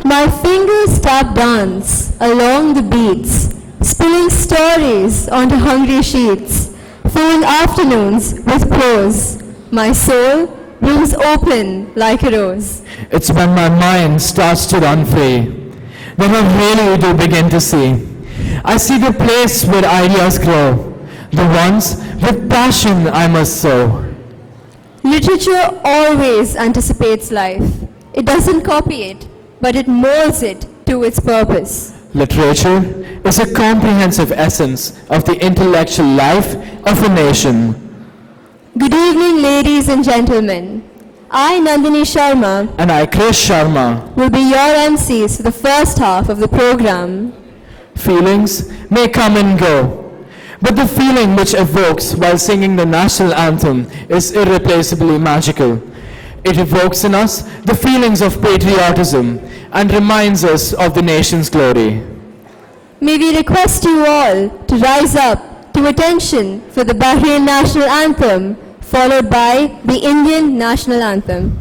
My fingers tap dance along the beats, spilling stories onto hungry sheets, filling afternoons with prose. My soul blooms open like a rose. It's when my mind starts to run free, then I really do begin to see. I see the place where ideas grow, the ones with passion I must sow. Literature always anticipates life. It doesn't copy it, but it molds it to its purpose. Literature is a comprehensive essence of the intellectual life of a nation. Good evening, ladies and gentlemen. I, Nandini Sharma, And I, Krish Sharma. will be your MCs for the first half of the program. Feelings may come and go, but the feeling which evokes while singing the national anthem is irreplaceably magical. It evokes in us the feelings of patriotism and reminds us of the nation's glory. May we request you all to rise up to attention for the Bahrain national anthem, followed by the Indian national anthem.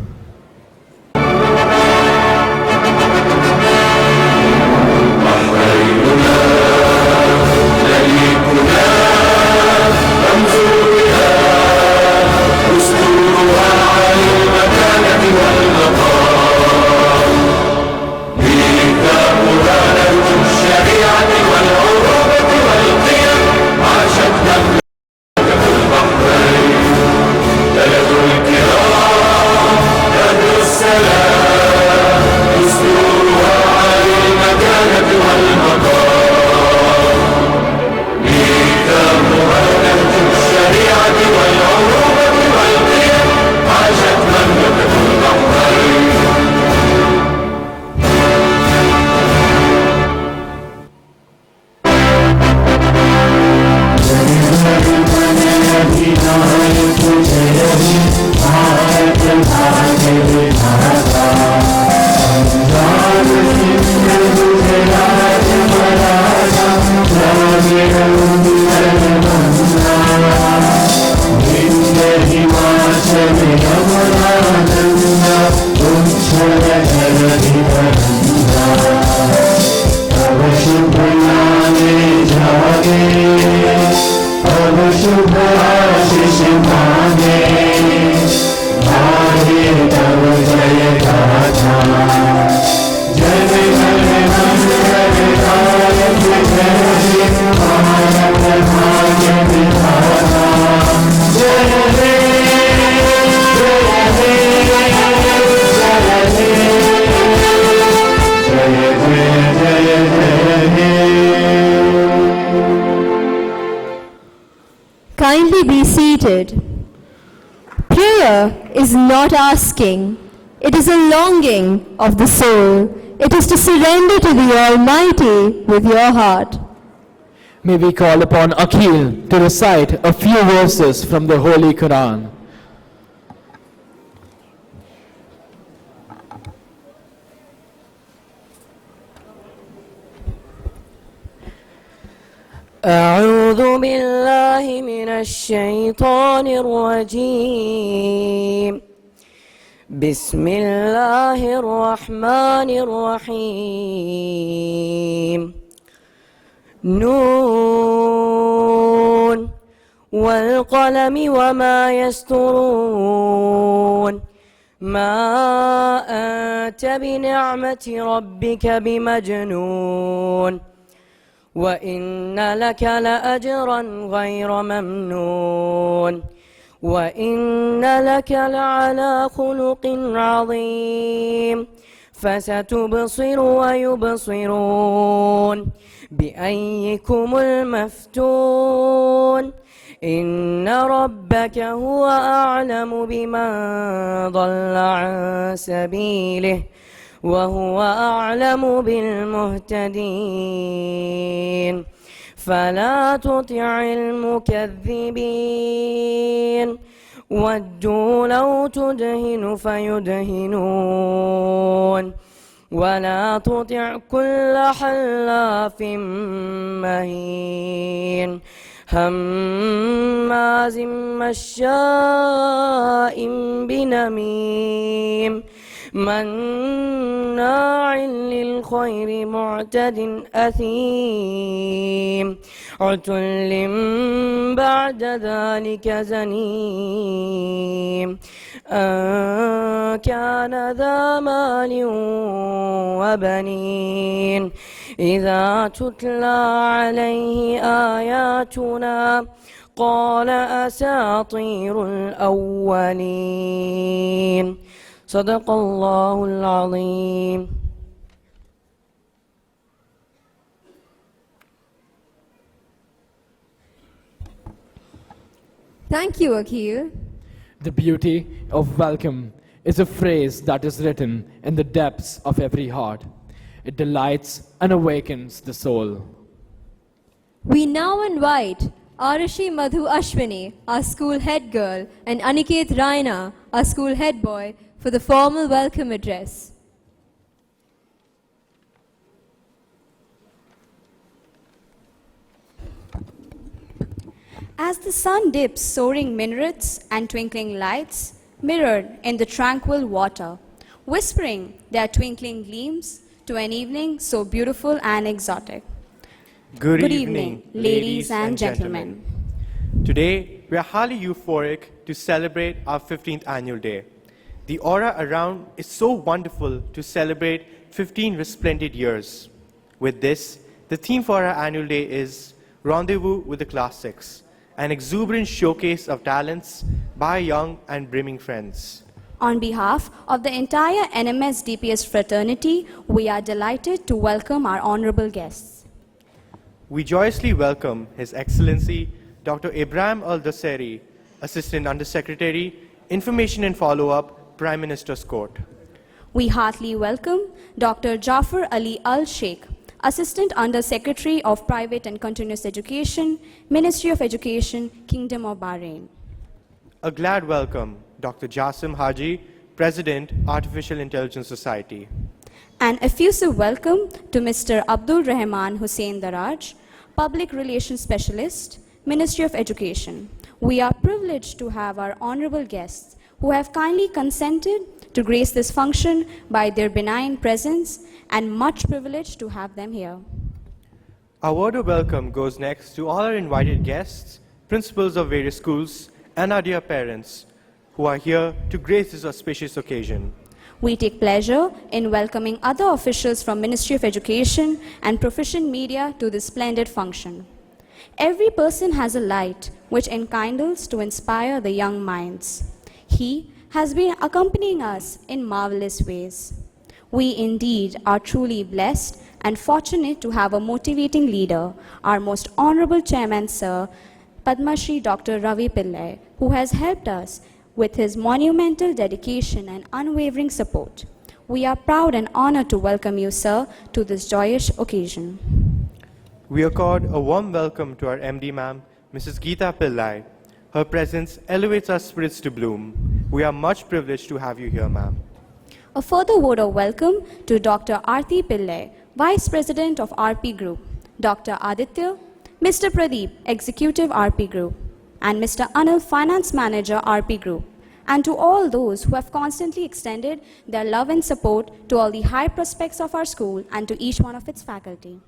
Kindly be seated. Prayer is not asking, it is a longing of the soul. It is to surrender to the Almighty with your heart. May we call upon Akhil to recite a few verses from the Holy Quran. أعوذ بالله من الشيطان الرجيم بسم الله الرحمن الرحيم نون والقلم وما يسطرون ما أنت بنعمة ربك بمجنون وإن لك لأجرا غير ممنون وإن لك لعلى خلق عظيم فستبصر ويبصرون بأيكم المفتون إن ربك هو أعلم بمن ضل عن سبيله وهو أعلم بالمهتدين فلا تطع المكذبين ودوا لو تدهن فيدهنون ولا تطع كل حلاف مهين هماز مشاء بنميم مناع للخير معتد أثيم عتل بعد ذلك زنيم أن كان ذا مال وبنين إذا تتلى عليه آياتنا قال أساطير الأولين صدق الله العظيم. Thank you, Akhil. The beauty of welcome is a phrase that is written in the depths of every heart. It delights and awakens the soul. We now invite Arashi Madhu Ashwini, our school head girl, and Aniket Raina, our school head boy, for the formal welcome address. As the sun dips soaring minarets and twinkling lights, mirrored in the tranquil water, whispering their twinkling gleams to an evening so beautiful and exotic. Good evening, ladies and gentlemen. Today, we are highly euphoric to celebrate our 15th annual day. The aura around is so wonderful to celebrate 15 resplendent years. With this, the theme for our annual day is Rendezvous with the Classics, an exuberant showcase of talents by young and brimming friends. On behalf of the entire NMS DPS fraternity, we are delighted to welcome our honorable guests. We joyously welcome His Excellency Dr. Ibrahim Al-Daseri, Assistant Undersecretary, Information and Follow-up, Prime Minister's Court. We heartily welcome Dr. Jafar Ali Al-Sheikh, Assistant Under Secretary of Private and Continuous Education, Ministry of Education, Kingdom of Bahrain. A glad welcome, Dr. Jasim Haji, President, Artificial Intelligence Society. An effusive welcome to Mr. Abdul Rahman Hussain Daraj, Public Relations Specialist, Ministry of Education. We are privileged to have our honorable guests who have kindly consented to grace this function by their benign presence, and much privileged to have them here. Our word of welcome goes next to all our invited guests, principals of various schools, and our dear parents who are here to grace this auspicious occasion. We take pleasure in welcoming other officials from Ministry of Education and Proficient Media to this splendid function. Every person has a light which enkindles to inspire the young minds. He has been accompanying us in marvelous ways. We indeed are truly blessed and fortunate to have a motivating leader, our most honorable chairman, Sir Padma Shri Dr. Ravi Pillai, who has helped us with his monumental dedication and unwavering support. We are proud and honored to welcome you, sir, to this joyous occasion. We accord a warm welcome to our MD ma'am, Mrs. Geeta Pillai. Her presence elevates our spirits to bloom. We are much privileged to have you here, ma'am. A further word of welcome to Dr. Aarti Pillai, Vice President of RP Group, Dr. Aditya, Mr. Pradeep, Executive RP Group, and Mr. Anil, Finance Manager RP Group, and to all those who have constantly extended their love and support to all the high prospects of our school and to each one of its faculty.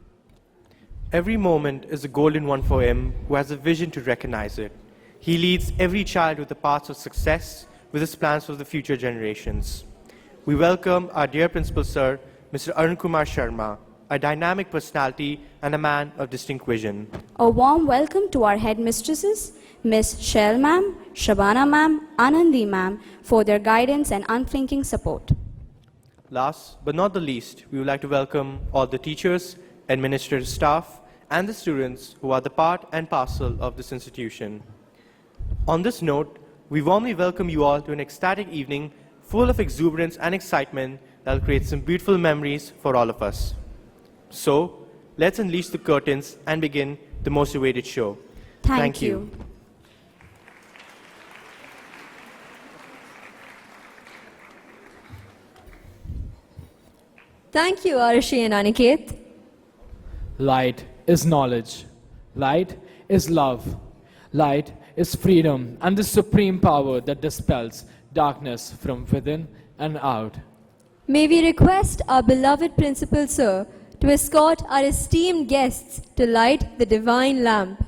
Every moment is a golden one for him who has a vision to recognize it. He leads every child with the paths of success with his plans for the future generations. We welcome our dear Principal Sir, Mr. Arun Kumar Sharma, a dynamic personality and a man of distinct vision. A warm welcome to our headmistresses, Miss Shell Ma'am, Shabana Ma'am, Anandi Ma'am, for their guidance and unflinching support. Last but not the least, we would like to welcome all the teachers, administrative staff, and the students who are the part and parcel of this institution. On this note, we warmly welcome you all to an ecstatic evening full of exuberance and excitement that will create some beautiful memories for all of us. So, let's unleash the curtains and begin the most awaited show. Thank you. Thank you, Arashi and Aniket. Light is knowledge. Light is love. Light is freedom and the supreme power that dispels darkness from within and out. May we request our beloved Principal Sir to escort our esteemed guests to light the divine lamp.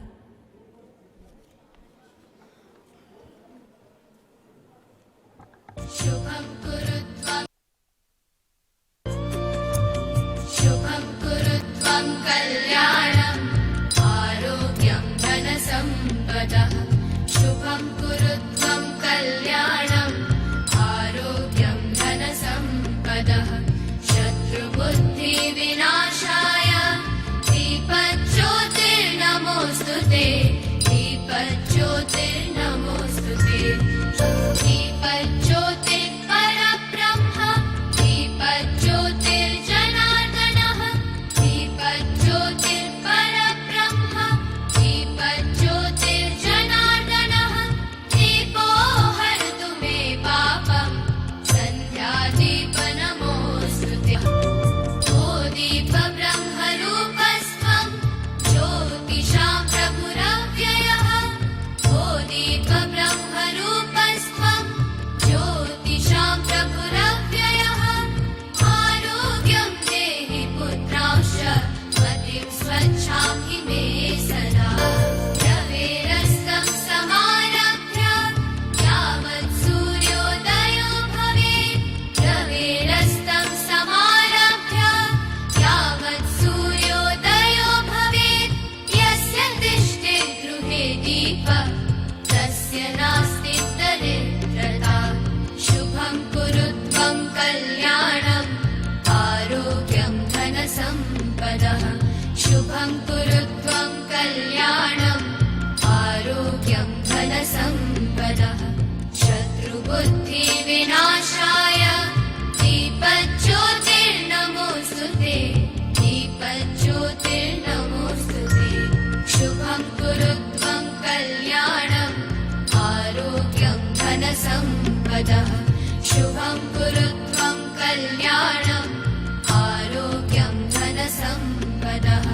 शुभं कुरु त्वं शुभं कुरु त्वं कल्याणम् आरोग्यं धनसम्पदः शुभं कुरु त्वं कल्याणम् आरोग्यं धनसम्पदः शत्रुबुद्धिविनाशाय दीपज्योतिर्नमोऽस्तु ते दीपज्योतिर्नमोऽस्तु ते दीपज्योतिर्परब्रह्म दीपज्योतिर्जनार्दनः दीपज्योतिर्परब्रह्म दीपज्योतिर्जनार्दनः दीपो हरतु मे पापं सन्ध्यादीपनमोऽस्तु ते ओ दीपब्रह्मरूपस्त्वं ज्योतिषां प्रभुरव्ययः ओ दीपब्रह्मरूपस्त्वं ज्योतिषां प्रभुरव्ययः आरोग्यं देहि पुत्रांश्च मतिं स्वच्छां हि मे सदा रवेरस्तं समारभ्य यावत् सूर्योदयो भवेत् रवेरस्तं समारभ्य यावत् सूर्योदयो भवेत् यस्य तिष्ठेत् गृहे दीपः तस्य नास्ति दरिद्रता शुभं कुरु त्वं कल्याणम् आरोग्यं धनसम्पदः शुभं कुरु त्वं कल्याणम् आरोग्यं धनसम्पदः शत्रुबुद्धिविनाशाय दीपज्योतिर्नमोऽस्तु ते दीपज्योतिर्नमोऽस्तु ते शुभं कुरु त्वं कल्याणम् आरोग्यं धनसम्पदः शुभं कुरु त्वं कल्याणम् आरोग्यं धनसम्पदः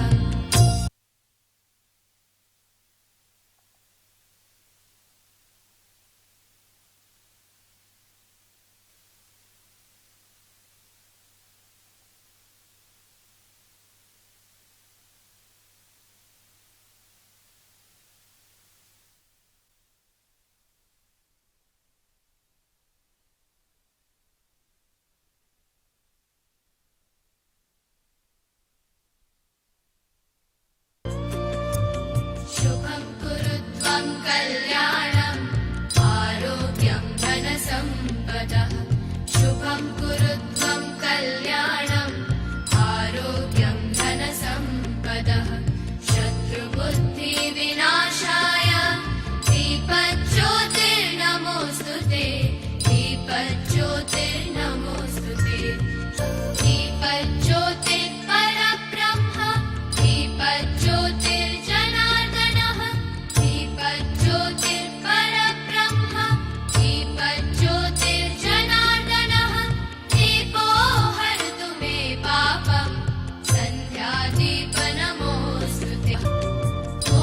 शुभं कुरु त्वं कल्याणम् आरोग्यं धनसम्पदः शुभं कुरु त्वं कल्याणम् आरोग्यं धनसम्पदः शत्रुबुद्धिविनाशाय दीपज्योतिर्नमोऽस्तु ते दीपज्योतिर्नमोऽस्तु ते दीपज्योतिर्परब्रह्म दीपज्योतिर्जनार्दनः दीपज्योतिर्परब्रह्म दीपज्योतिर्जनार्दनः दीपो हरतु मे पापं सन्ध्यादीपनमोऽस्तु ते ओ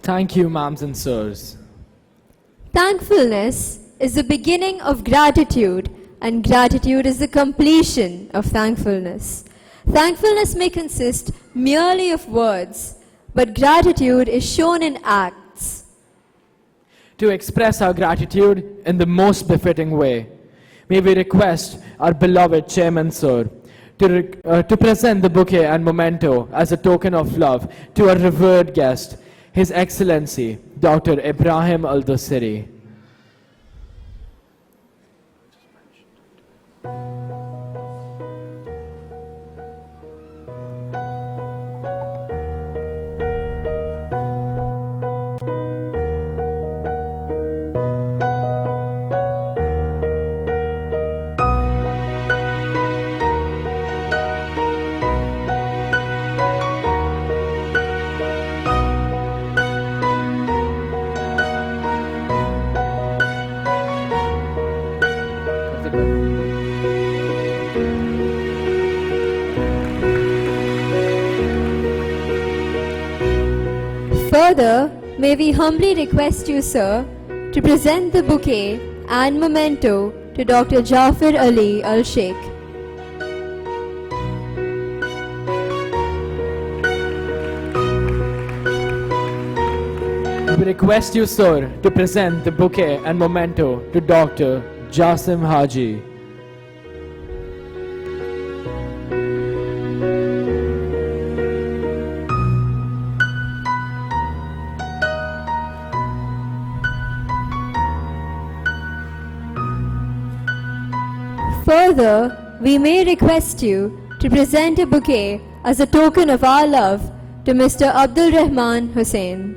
Thank you, ma'ams and sirs. Thankfulness is the beginning of gratitude, and gratitude is the completion of thankfulness. Thankfulness may consist merely of words, but gratitude is shown in acts. To express our gratitude in the most befitting way, may we request our beloved Chairman Sir to present the bouquet and memento as a token of love to our revered guest, His Excellency Dr. Ibrahim Al-Dosiri. Further, may we humbly request you, sir, to present the bouquet and memento to Dr. Jafar Ali Al-Sheikh. We request you, sir, to present the bouquet and memento to Dr. Jasim Haji. Further, we may request you to present a bouquet as a token of our love to Mr. Abdul Rahman Hussain.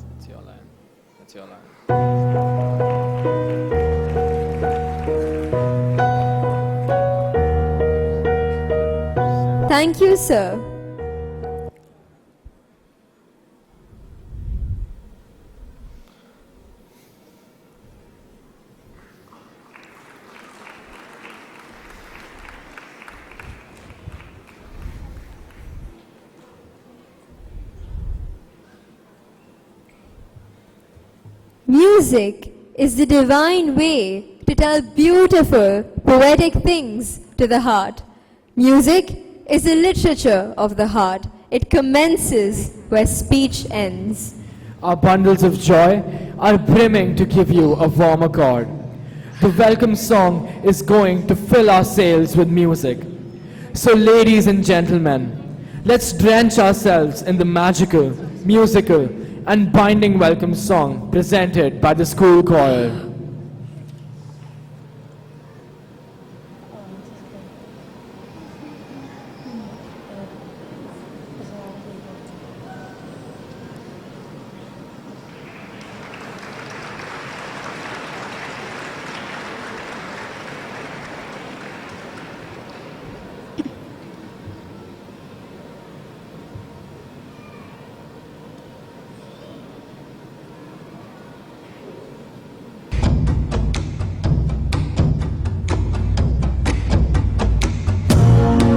That's your line. That's your line. Thank you, sir. Music is the divine way to tell beautiful, poetic things to the heart. Music is the literature of the heart. It commences where speech ends. Our bundles of joy are brimming to give you a warm accord. The welcome song is going to fill our sails with music. So ladies and gentlemen, let's drench ourselves in the magical, musical, and binding welcome song presented by the school choir.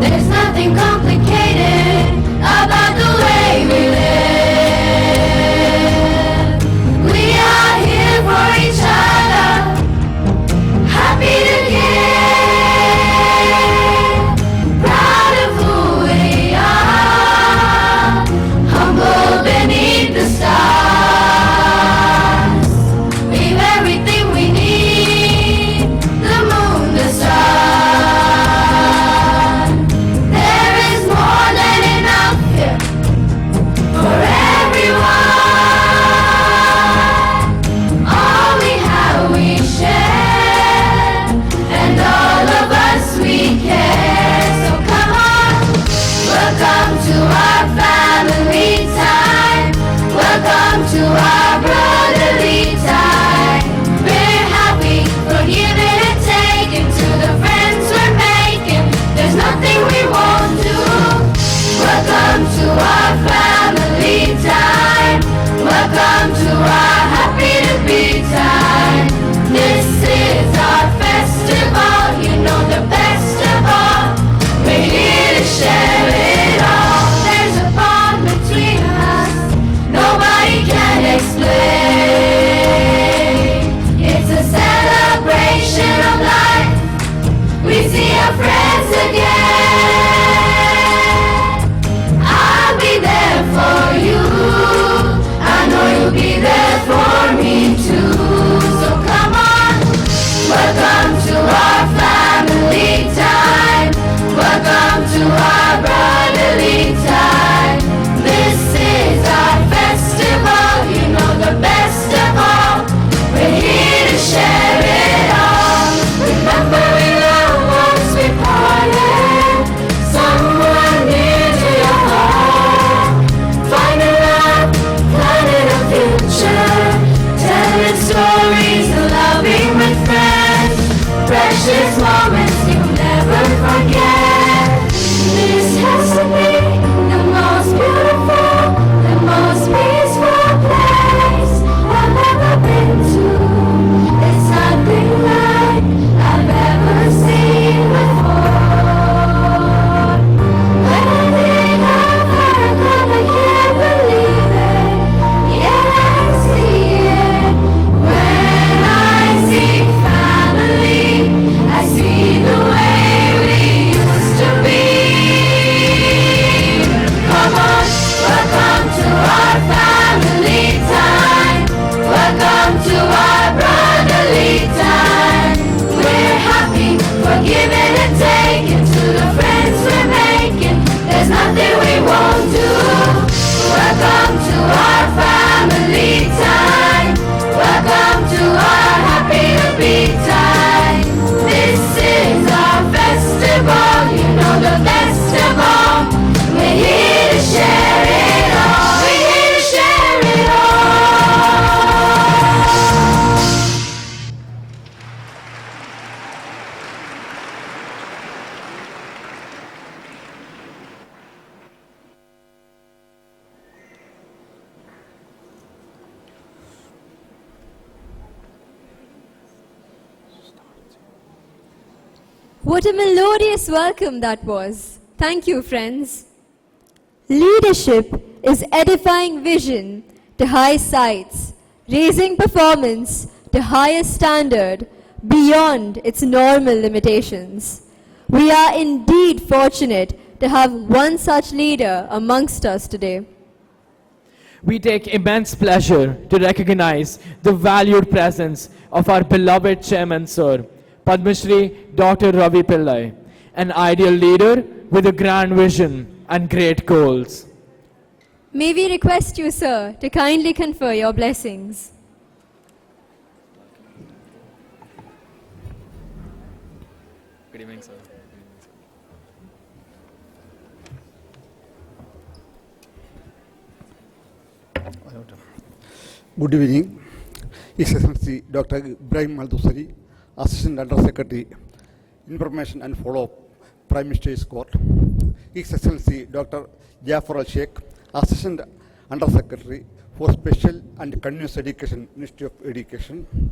There's nothing complicated about the way we live. We are here for each other, happy to give, proud of who we are, humble beneath the stars. We've everything we need, the moon, the sun. There is more than What a melodious welcome that was. Thank you, friends. Leadership is edifying vision to high sights, raising performance to higher standard beyond its normal limitations. We are indeed fortunate to have one such leader amongst us today. We take immense pleasure to recognize the valued presence of our beloved Chairman Sir, Padma Shri Dr. Ravi Pillai, an ideal leader with a grand vision and great goals. May we request you, sir, to kindly confer your blessings. Good evening, sir. Good evening, His Excellency Dr. Ibrahim Al-Dusari, Assistant Under Secretary, Information and Follow-up, Prime Minister's Court. His Excellency Dr. Jafar Al-Sheikh, Assistant Under Secretary for Special and Continuous Education, Ministry of Education.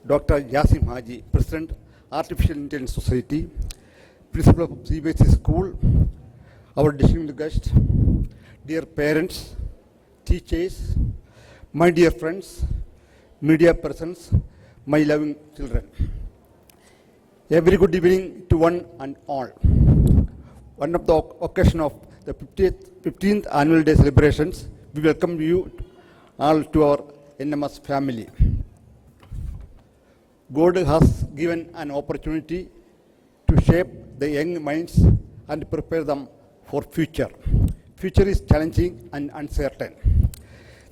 Dr. Yasim Haji, President, Artificial Intelligence Society, Principal of CBSE School, our distinguished guests, dear parents, teachers, my dear friends, media persons, my loving children. A very good evening to one and all. One of the occasion of the 15th Annual Day celebrations, we welcome you all to our NMS family. God has given an opportunity to shape the young minds and prepare them for future. Future is challenging and uncertain.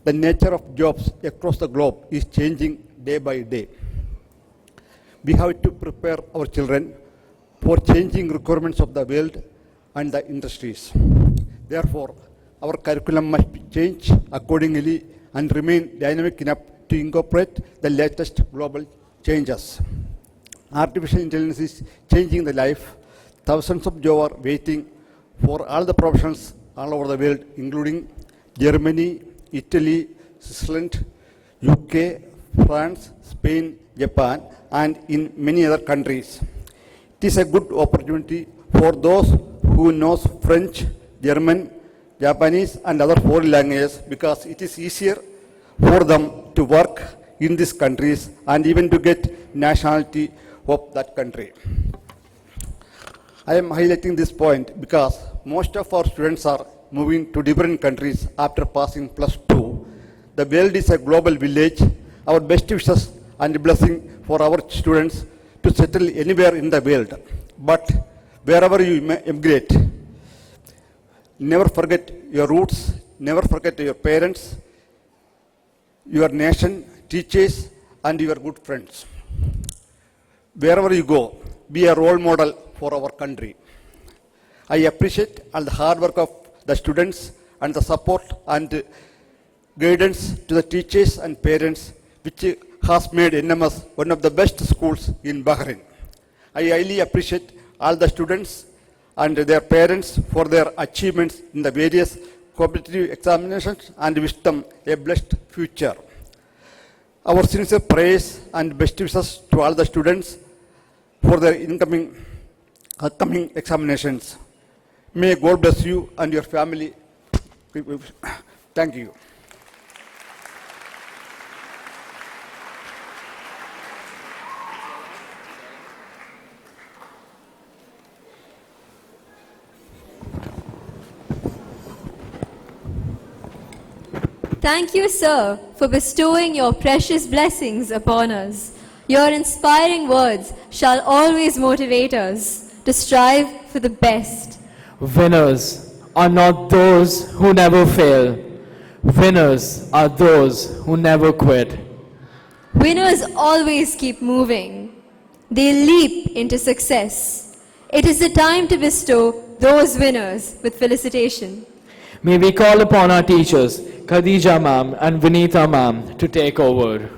The nature of jobs across the globe is changing day by day. We have to prepare our children for changing requirements of the world and the industries. Therefore, our curriculum must change accordingly and remain dynamic enough to incorporate the latest global changes. Artificial intelligence is changing the life. Thousands of jobs are waiting for all the professionals all over the world, including Germany, Italy, Switzerland, UK, France, Spain, Japan, and in many other countries. It is a good opportunity for those who know French, German, Japanese, and other foreign languages because it is easier for them to work in these countries and even to get nationality of that country. I am highlighting this point because most of our students are moving to different countries after passing +2. The world is a global village. Our best wishes and blessing for our students to settle anywhere in the world. But wherever you emigrate, never forget your roots, never forget your parents, your nation, teachers, and your good friends. Wherever you go, be a role model for our country. I appreciate all the hard work of the students and the support and guidance to the teachers and parents, which has made NMS one of the best schools in Bahrain. I highly appreciate all the students and their parents for their achievements in the various competitive examinations and wish them a blessed future. Our sincere praise and best wishes to all the students for their upcoming examinations. May God bless you and your family. Thank you. Thank you, sir, for bestowing your precious blessings upon us. Your inspiring words shall always motivate us to strive for the best. Winners are not those who never fail. Winners are those who never quit. Winners always keep moving. They leap into success. It is the time to bestow those winners with felicitation. May we call upon our teachers, Khadija ma'am and Vinita ma'am, to take over.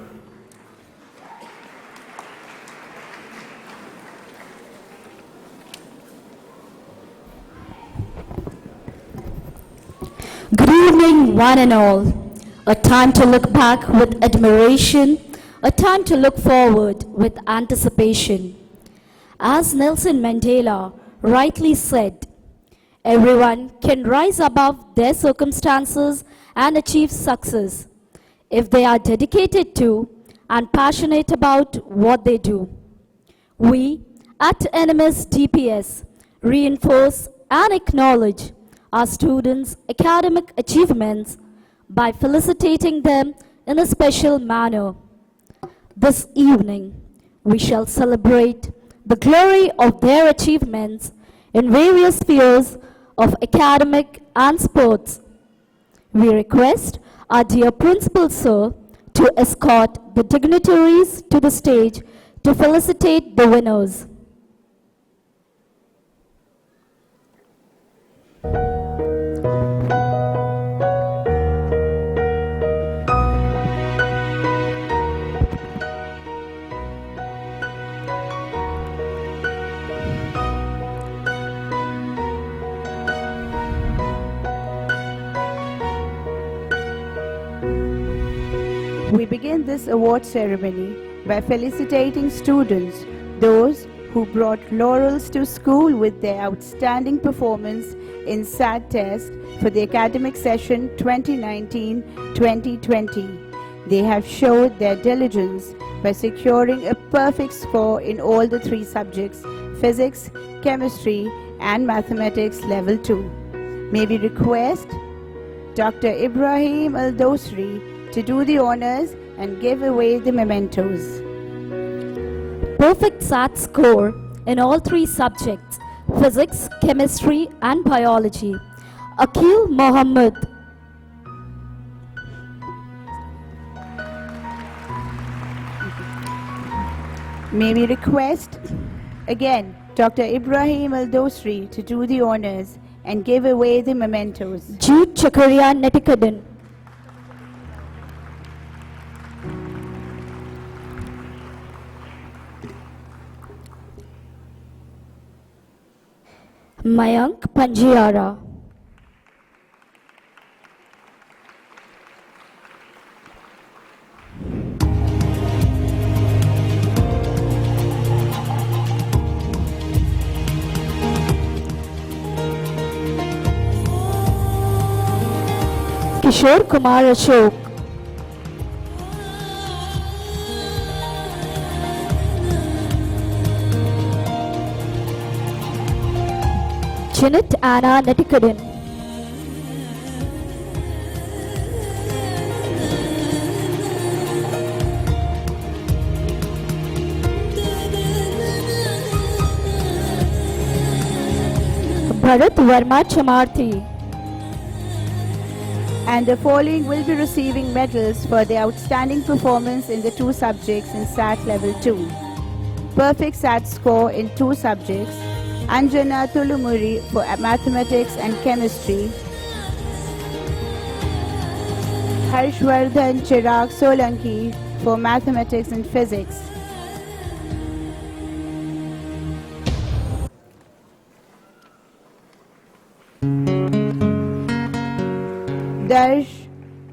Good evening, one and all. A time to look back with admiration, a time to look forward with anticipation. As Nelson Mandela rightly said, everyone can rise above their circumstances and achieve success if they are dedicated to and passionate about what they do. We at NMS DPS reinforce and acknowledge our students' academic achievements by felicitating them in a special manner. This evening, we shall celebrate the glory of their achievements in various spheres of academic and sports. We request our dear Principal Sir to escort the dignitaries to the stage to felicitate the winners. We begin this award ceremony by felicitating students, those who brought laurels to school with their outstanding performance in SAT test for the academic session 2019-2020. They have showed their diligence by securing a perfect score in all the three subjects, physics, chemistry, and mathematics level 2. May we request Dr. Ibrahim Al-Dosri to do the honors and give away the mementos. Perfect SAT score in all three subjects, physics, chemistry, and biology. Akil Mohammed. May we request again Dr. Ibrahim Al-Dosri to do the honors and give away the mementos. Jude Chakaria Netikadan. Mayank Panjiara. Kishore Kumar Ashok. Janet Anna Netikadan. Bharat Verma Chamarthi. And the following will be receiving medals for their outstanding performance in the two subjects in SAT Level 2. Perfect SAT score in two subjects, Anjana Tulumuri for mathematics and chemistry, Harshvardhan Chirag Solanki for mathematics and physics. Darsh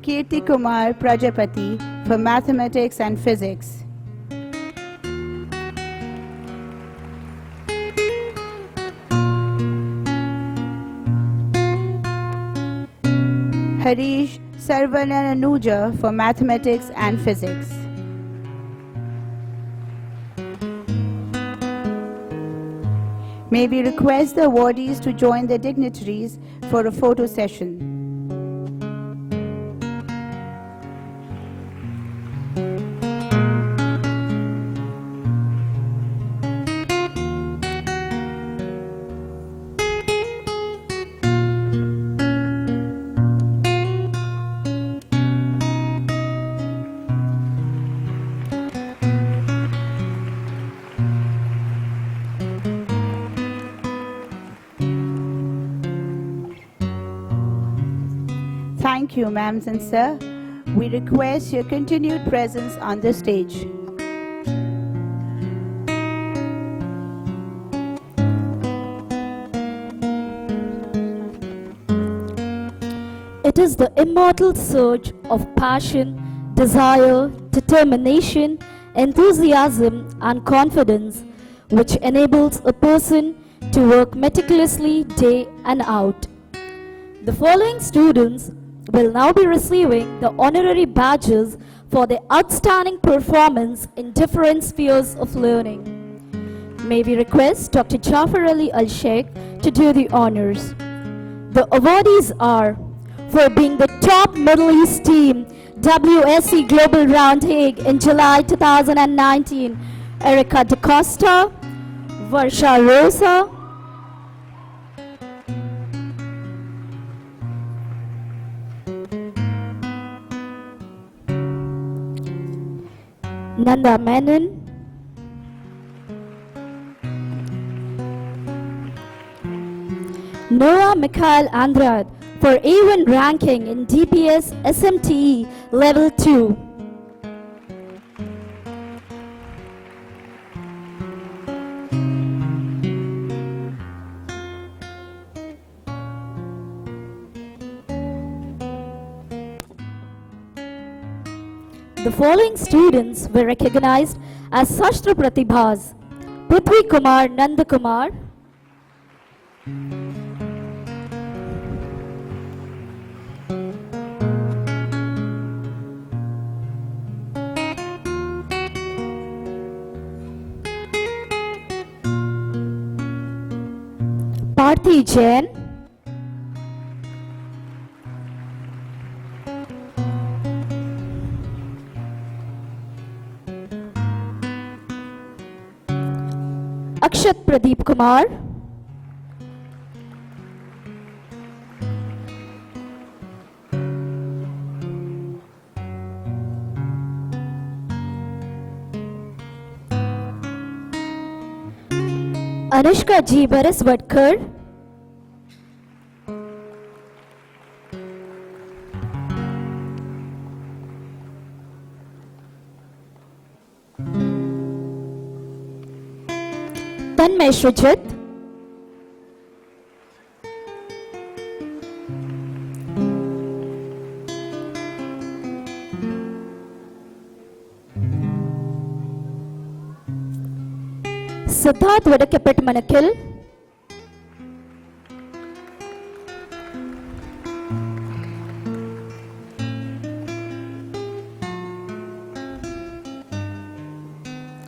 Kirti Kumar Prajapati for mathematics and physics. Harish Sarvananuja for mathematics and physics. May we request the awardees to join the dignitaries for a photo session. Thank you, ma'ams and sir. We request your continued presence on the stage. It is the immortal surge of passion, desire, determination, enthusiasm, and confidence which enables a person to work meticulously day and out. The following students will now be receiving the honorary badges for their outstanding performance in different spheres of learning. May we request Dr. Jafar Ali Al-Sheikh to do the honors. The awardees are for being the top Middle East team WSC Global Round Hague in July 2019, Erica DaCosta, Varsha Rosa, Nanda Menon, Nora Mikhail Andrade for A1 ranking in DPS SMTE Level 2. The following students were recognized as Sashtra Pratibhas: Prithvi Kumar Nandakumar, Parthi Jain, Akshat Pradeep Kumar, Anushka G. Baraswadkar, Tanmay Shrujit, Siddharth Vadakapet Manakil,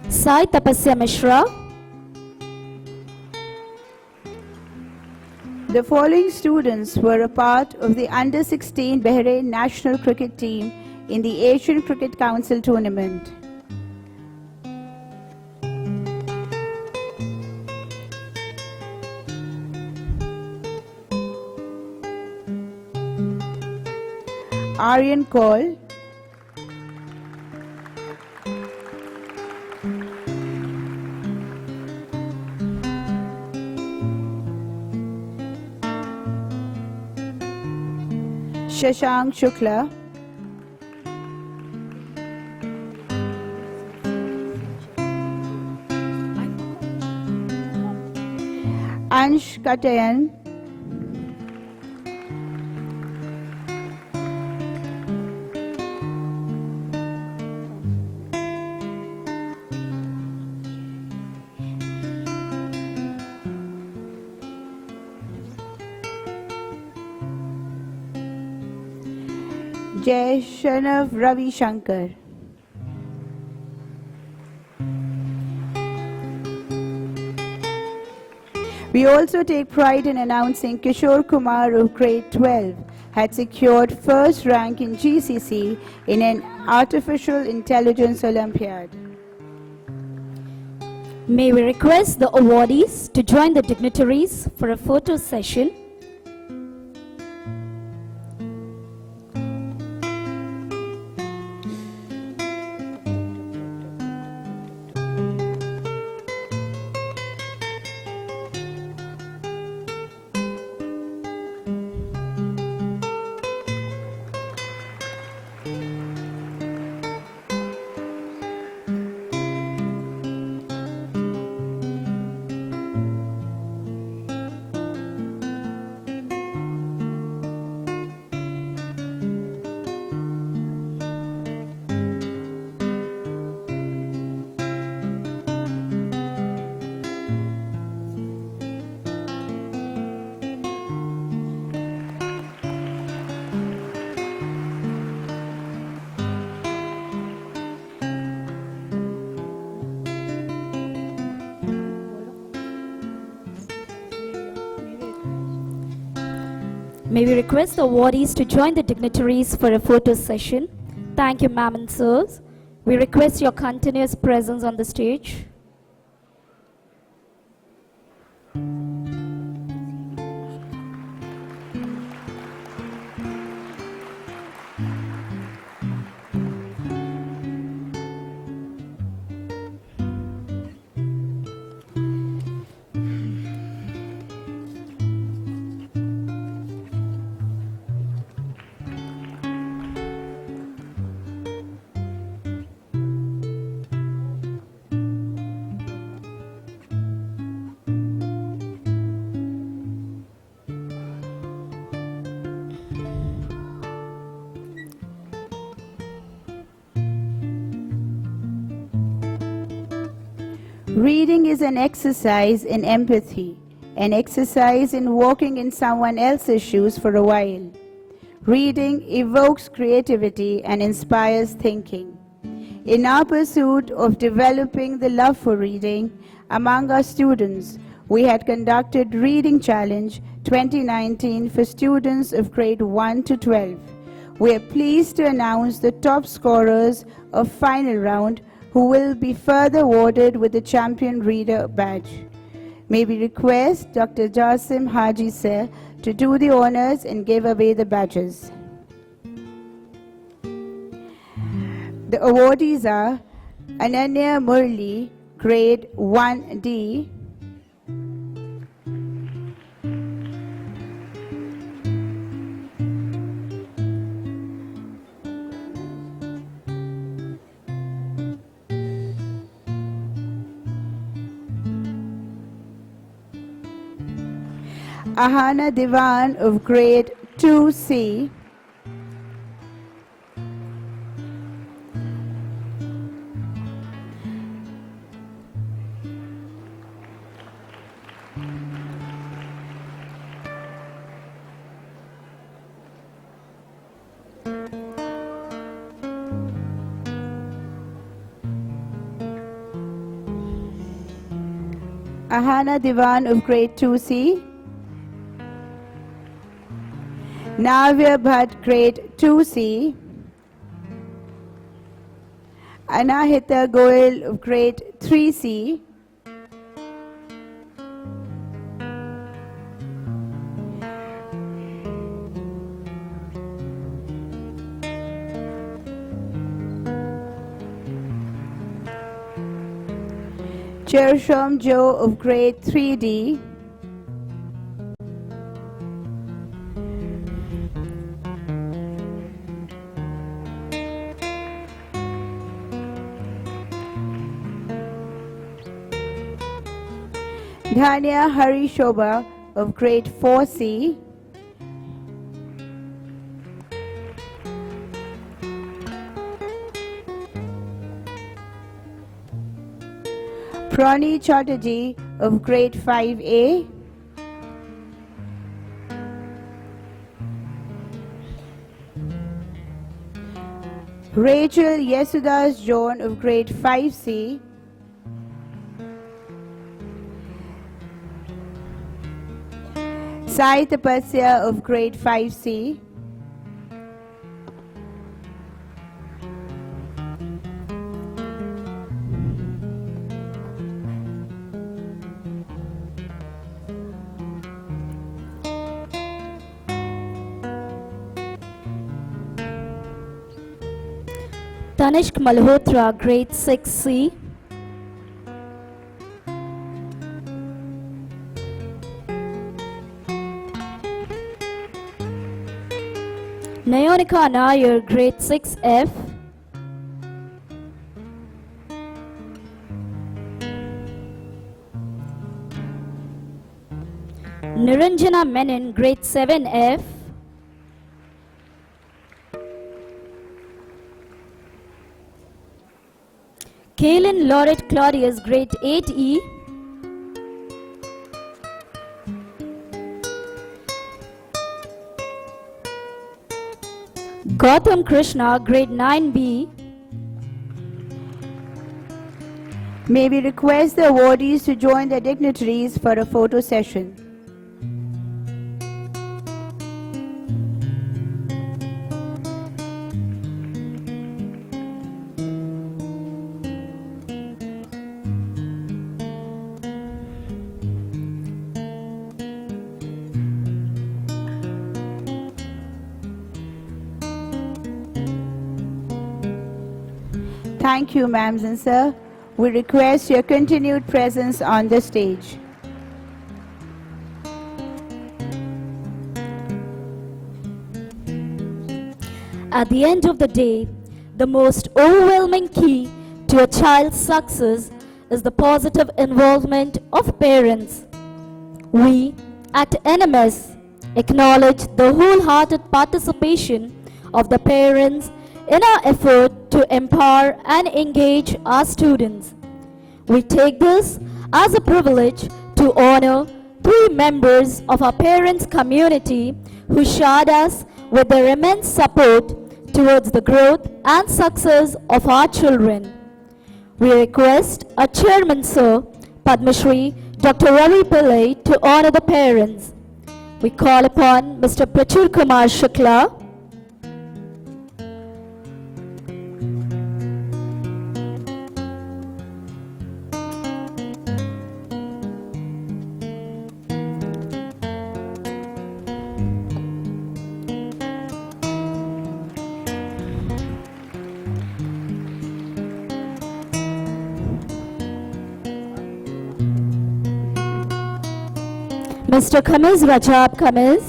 Sai Tapasya Mishra, The following students were a part of the Under-16 Bahrain national cricket team in the Asian Cricket Council tournament. Aryan Kaul, Shashank Shukla, Ansh Katayan, Jay Shanav Ravi Shankar. We also take pride in announcing Kishore Kumar of grade 12 had secured first rank in GCC in an Artificial Intelligence Olympiad. May we request the awardees to join the dignitaries for a photo session. May we request the awardees to join the dignitaries for a photo session. Thank you, ma'am and sirs. We request your continuous presence on the stage. Reading is an exercise in empathy, an exercise in walking in someone else's shoes for a while. Reading evokes creativity and inspires thinking. In our pursuit of developing the love for reading among our students, we had conducted Reading Challenge 2019 for students of grade 1 to 12. We are pleased to announce the top scorers of final round, who will be further awarded with the Champion Reader badge. May we request Dr. Jasim Haji Sir to do the honors and give away the badges. The awardees are Ananya Murli, grade 1D, Ahana Diwan of grade 2C, Ahana Diwan of grade 2C, Navya Bhatt, grade 2C, Anahita Goel of grade 3C, Chershom Joe of grade 3D, Dhanya Hari Shobha of grade 4C, Prani Chatterjee of grade 5A, Rachel Yesudas John of grade 5C, Sai Tapasya of grade 5C, Tanishk Malhotra, grade 6C, Nayonika Nair, grade 6F, Niranjana Menon, grade 7F, Kaylin Lauret Claudius, grade 8E, Gautam Krishna, grade 9B. May we request the awardees to join the dignitaries for a photo session. Thank you, ma'ams and sir. We request your continued presence on the stage. At the end of the day, the most overwhelming key to a child's success is the positive involvement of parents. We at NMS acknowledge the wholehearted participation of the parents in our effort to empower and engage our students. We take this as a privilege to honor 3 members of our parents' community who shared us with their immense support towards the growth and success of our children. We request our chairman, Sir Padma Shri Dr. Ravi Pillai, to honor the parents. We call upon Mr. Prachur Kumar Shukla, Mr. Kamiz Rajab Kamiz,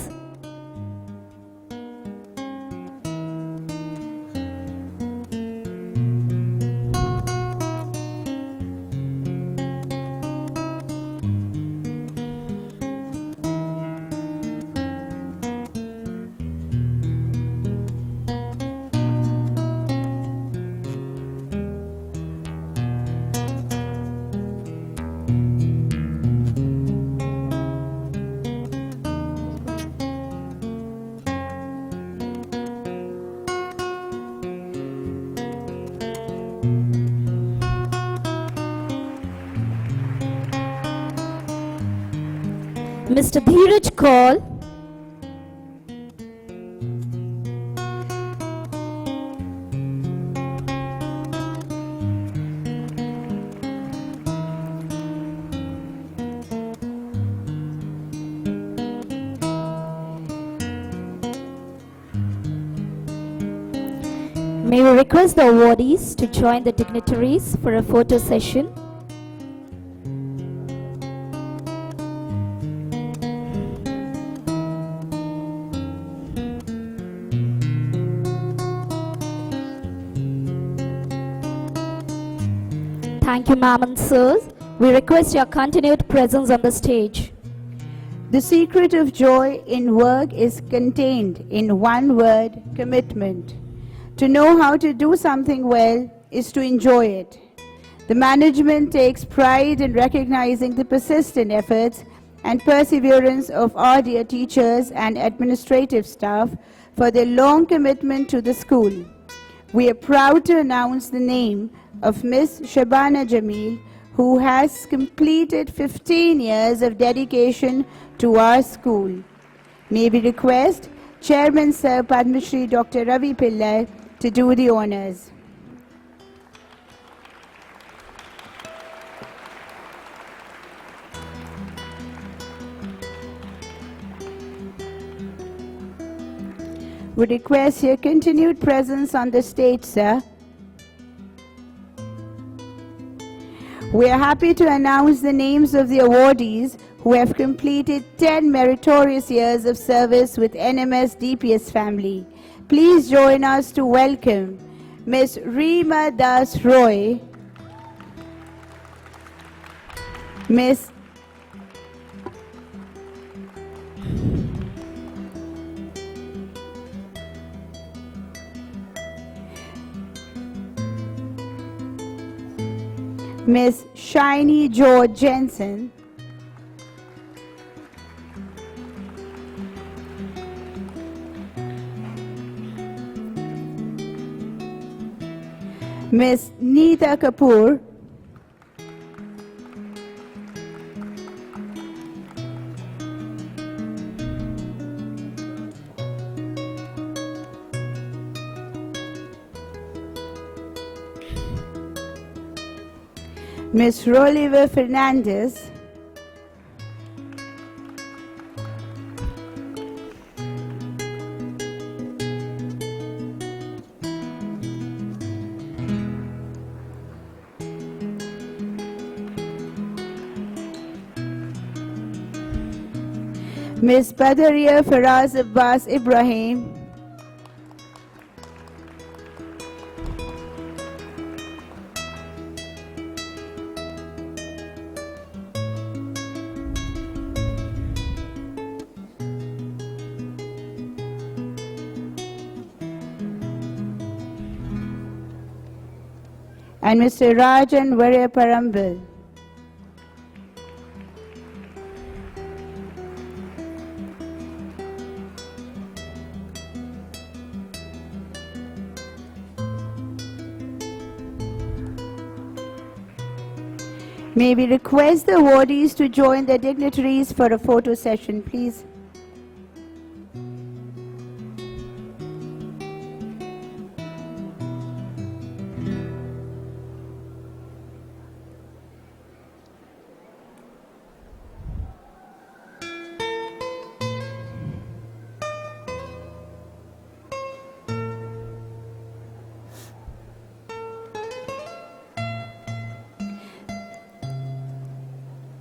Mr. Dheeraj Kaul, may we request the awardees to join the dignitaries for a photo session. Thank you, ma'am and sirs. We request your continued presence on the stage. The secret of joy in work is contained in one word: commitment. To know how to do something well is to enjoy it. The management takes pride in recognizing the persistent efforts and perseverance of our dear teachers and administrative staff for their long commitment to the school. We are proud to announce the name of Miss Shabana Jamil, who has completed 15 years of dedication to our school. May we request Chairman Sir Padma Shri Dr. Ravi Pillai to do the honors. We request your continued presence on the stage, sir. We are happy to announce the names of the awardees who have completed 10 meritorious years of service with NMS DPS family. Please join us to welcome Ms. Reema Das Roy, Ms. Miss Shiny George Jensen, Miss Neeta Kapoor, Miss Roliver Fernandez, Miss Badaria Faraz Abbas Ibrahim, and Mr. Rajan Varyaparambil. May we request the awardees to join their dignitaries for a photo session, please.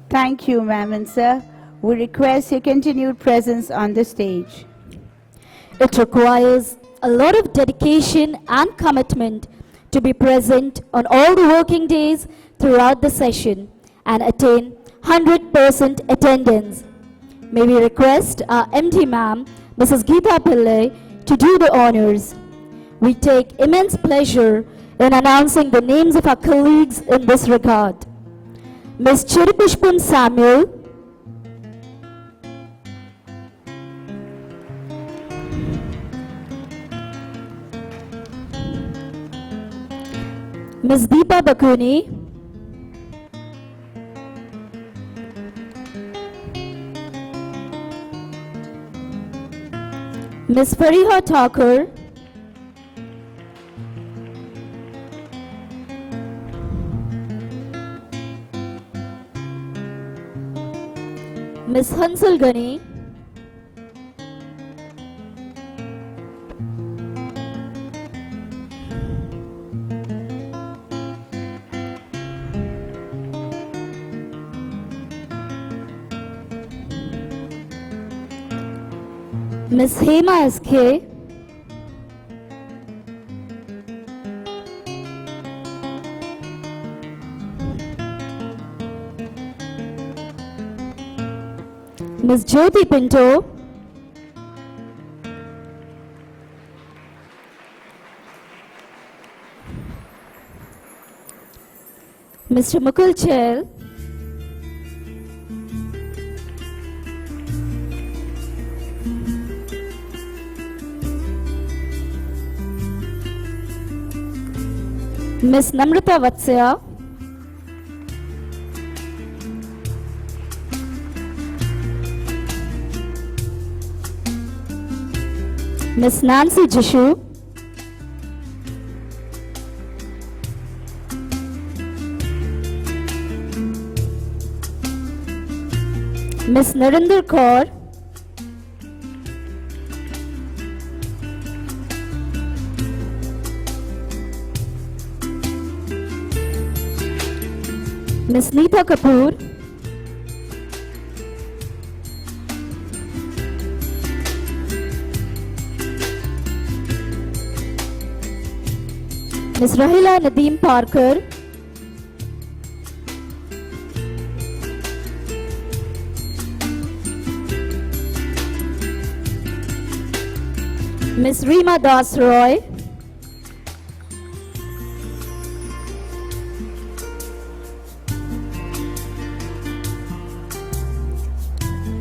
Thank you, ma'am and sir. We request your continued presence on the stage. It requires a lot of dedication and commitment to be present on all the working days throughout the session and attain 100% attendance. May we request our MD ma'am, Mrs. Geeta Pillai, to do the honors. We take immense pleasure in announcing the names of our colleagues in this regard. Ms. Chiripishpun Samuel, Ms. Deepa Bakuni, Ms. Fariha Thakur, Ms. Hansal Gani, Ms. Hema SK, Ms. Jyoti Pinto, Mr. Mukul Chel, Ms. Namrata Vatsya, Ms. Nancy Jishu, Ms. Narinder Kaur, Ms. Neeta Kapoor, Ms. Rahila Nadeem Parker, Ms. Reema Das Roy,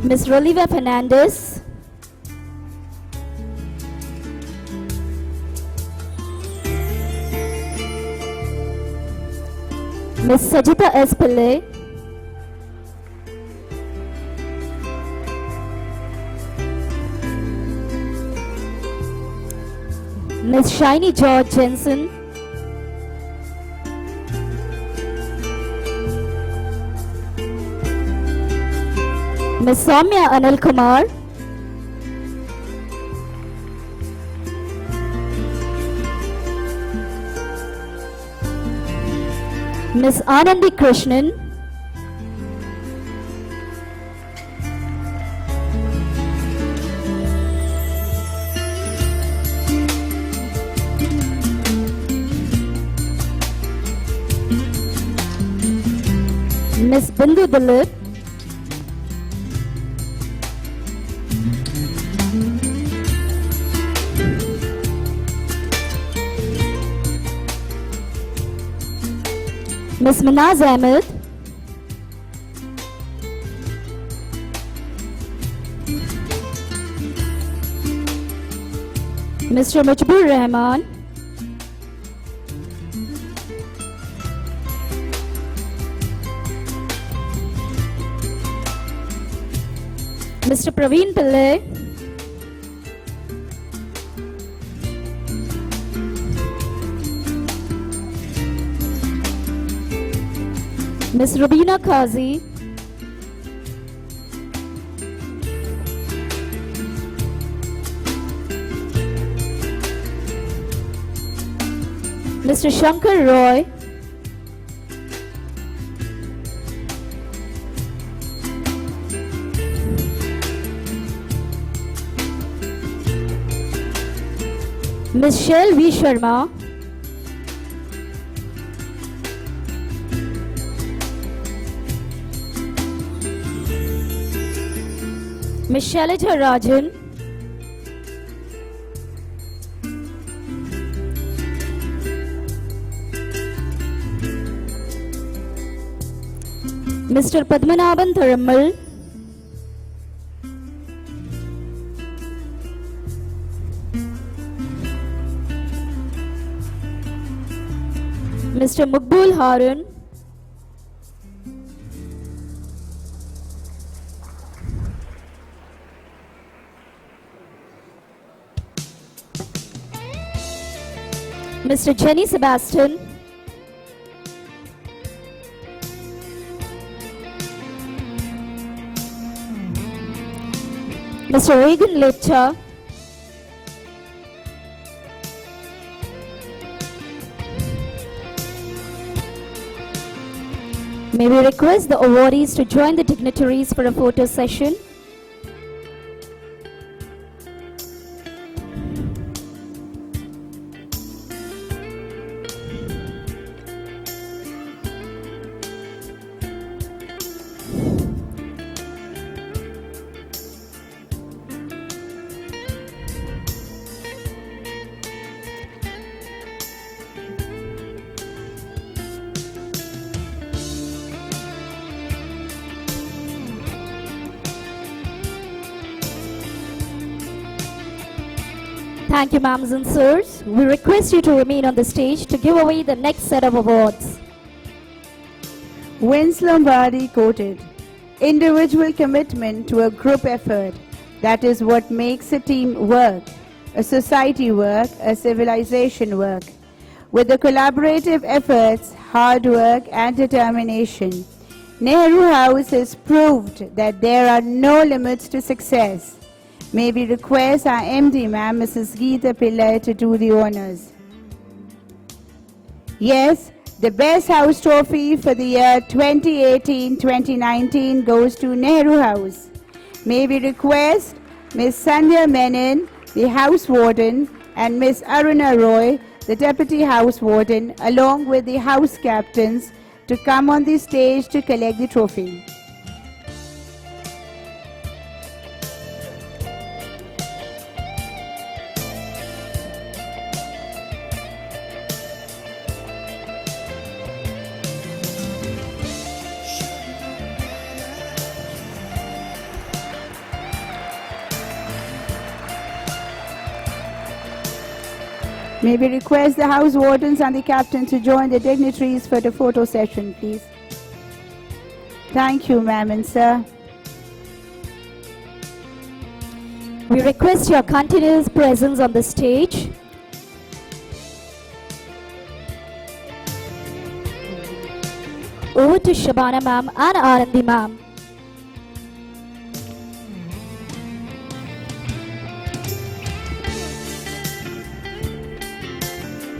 Ms. Roliva Fernandez, Ms. Sajita S. Pillai, Ms. Shiny George Jensen, Ms. Soumya Anil Kumar, Ms. Anandi Krishnan, Miss Bindu Dilip, Miss Minaz Ahmed, Mr. Mujibur Rahman, Mr. Praveen Pillai, Miss Rubina Kazi, Mr. Shankar Roy, Miss Shell V. Sharma, Miss Shailaja Rajan, Mr. Padmanabhan Tharammal, Mr. Mukbul Harun, Mr. Jenny Sebastian, Mr. Regan Lecha, may we request the awardees to join the dignitaries for a photo session. Thank you, ma'ams and sirs. We request you to remain on the stage to give away the next set of awards. Vince Lombardi quoted, "Individual commitment to a group effort, that is what makes a team work, a society work, a civilization work. With the collaborative efforts, hard work and determination, Nehru House has proved that there are no limits to success." May we request our MD, ma'am, Mrs. Geeta Pillai, to do the honors. Yes, the Best House Trophy for the year 2018-2019 goes to Nehru House. May we request Ms. Sandhya Menon, the House Warden, and Ms. Aruna Roy, the Deputy House Warden, along with the House Captains, to come on the stage to collect the trophy. May we request the House Wardens and the Captain to join the dignitaries for the photo session, please. Thank you, ma'am and sir. We request your continuous presence on the stage. Over to Shabana ma'am and Anandi ma'am.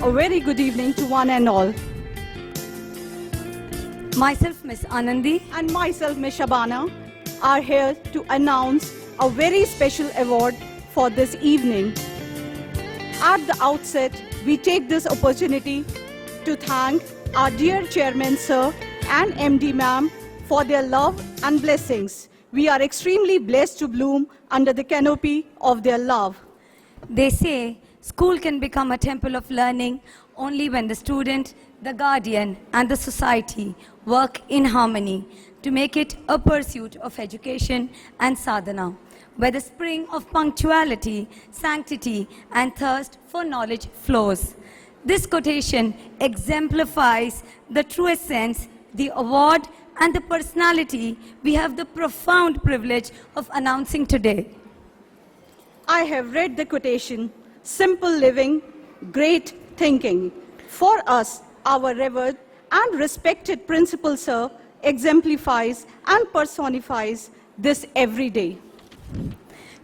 A very good evening to one and all. Myself, Miss Anandi, And myself, Ms. Shabana, are here to announce a very special award for this evening. At the outset, we take this opportunity to thank our dear Chairman Sir and MD Ma'am for their love and blessings. We are extremely blessed to bloom under the canopy of their love. They say school can become a temple of learning only when the student, the guardian, and the society work in harmony to make it a pursuit of education and sadhana, where the spring of punctuality, sanctity, and thirst for knowledge flows. This quotation exemplifies the true essence, the award, and the personality we have the profound privilege of announcing today. I have read the quotation, simple living, great thinking. For us, our revered and respected principal sir exemplifies and personifies this every day.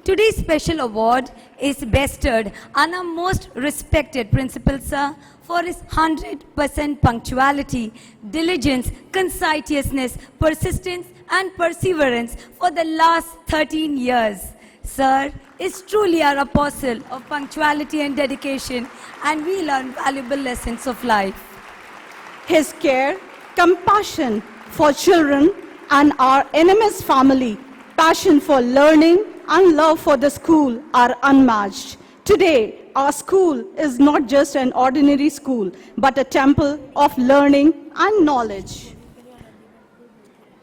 Today's special award is bestowed on our most respected principal sir for his 100% punctuality, diligence, conscientiousness, persistence, and perseverance for the last 13 years. Sir is truly our apostle of punctuality and dedication, and we learn valuable lessons of life. His care, compassion for children and our NMS family, passion for learning and love for the school are unmatched. Today, our school is not just an ordinary school, but a temple of learning and knowledge.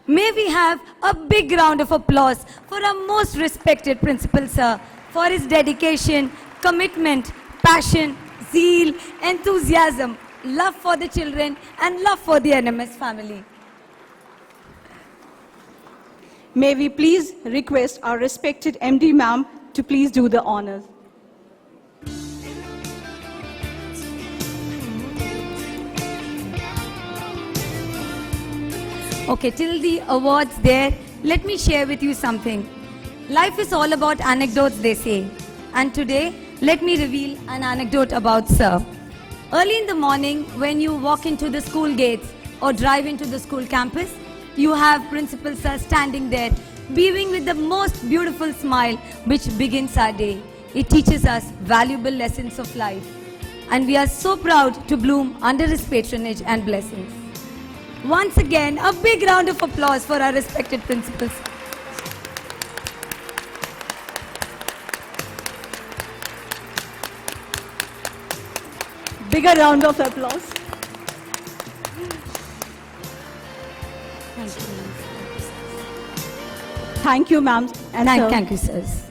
May we have a big round of applause for our most respected principal sir for his dedication, commitment, passion, zeal, enthusiasm, love for the children, and love for the NMS family. May we please request our respected MD ma'am to please do the honors. Okay, till the awards there, let me share with you something. Life is all about anecdotes, they say. And today, let me reveal an anecdote about Sir. Early in the morning, when you walk into the school gates or drive into the school campus, you have Principal Sir standing there, beaming with the most beautiful smile, which begins our day. It teaches us valuable lessons of life. And we are so proud to bloom under his patronage and blessings. Once again, a big round of applause for our respected principals. Bigger round of applause. Thank you, ma'am. And sir. Thank you, sirs.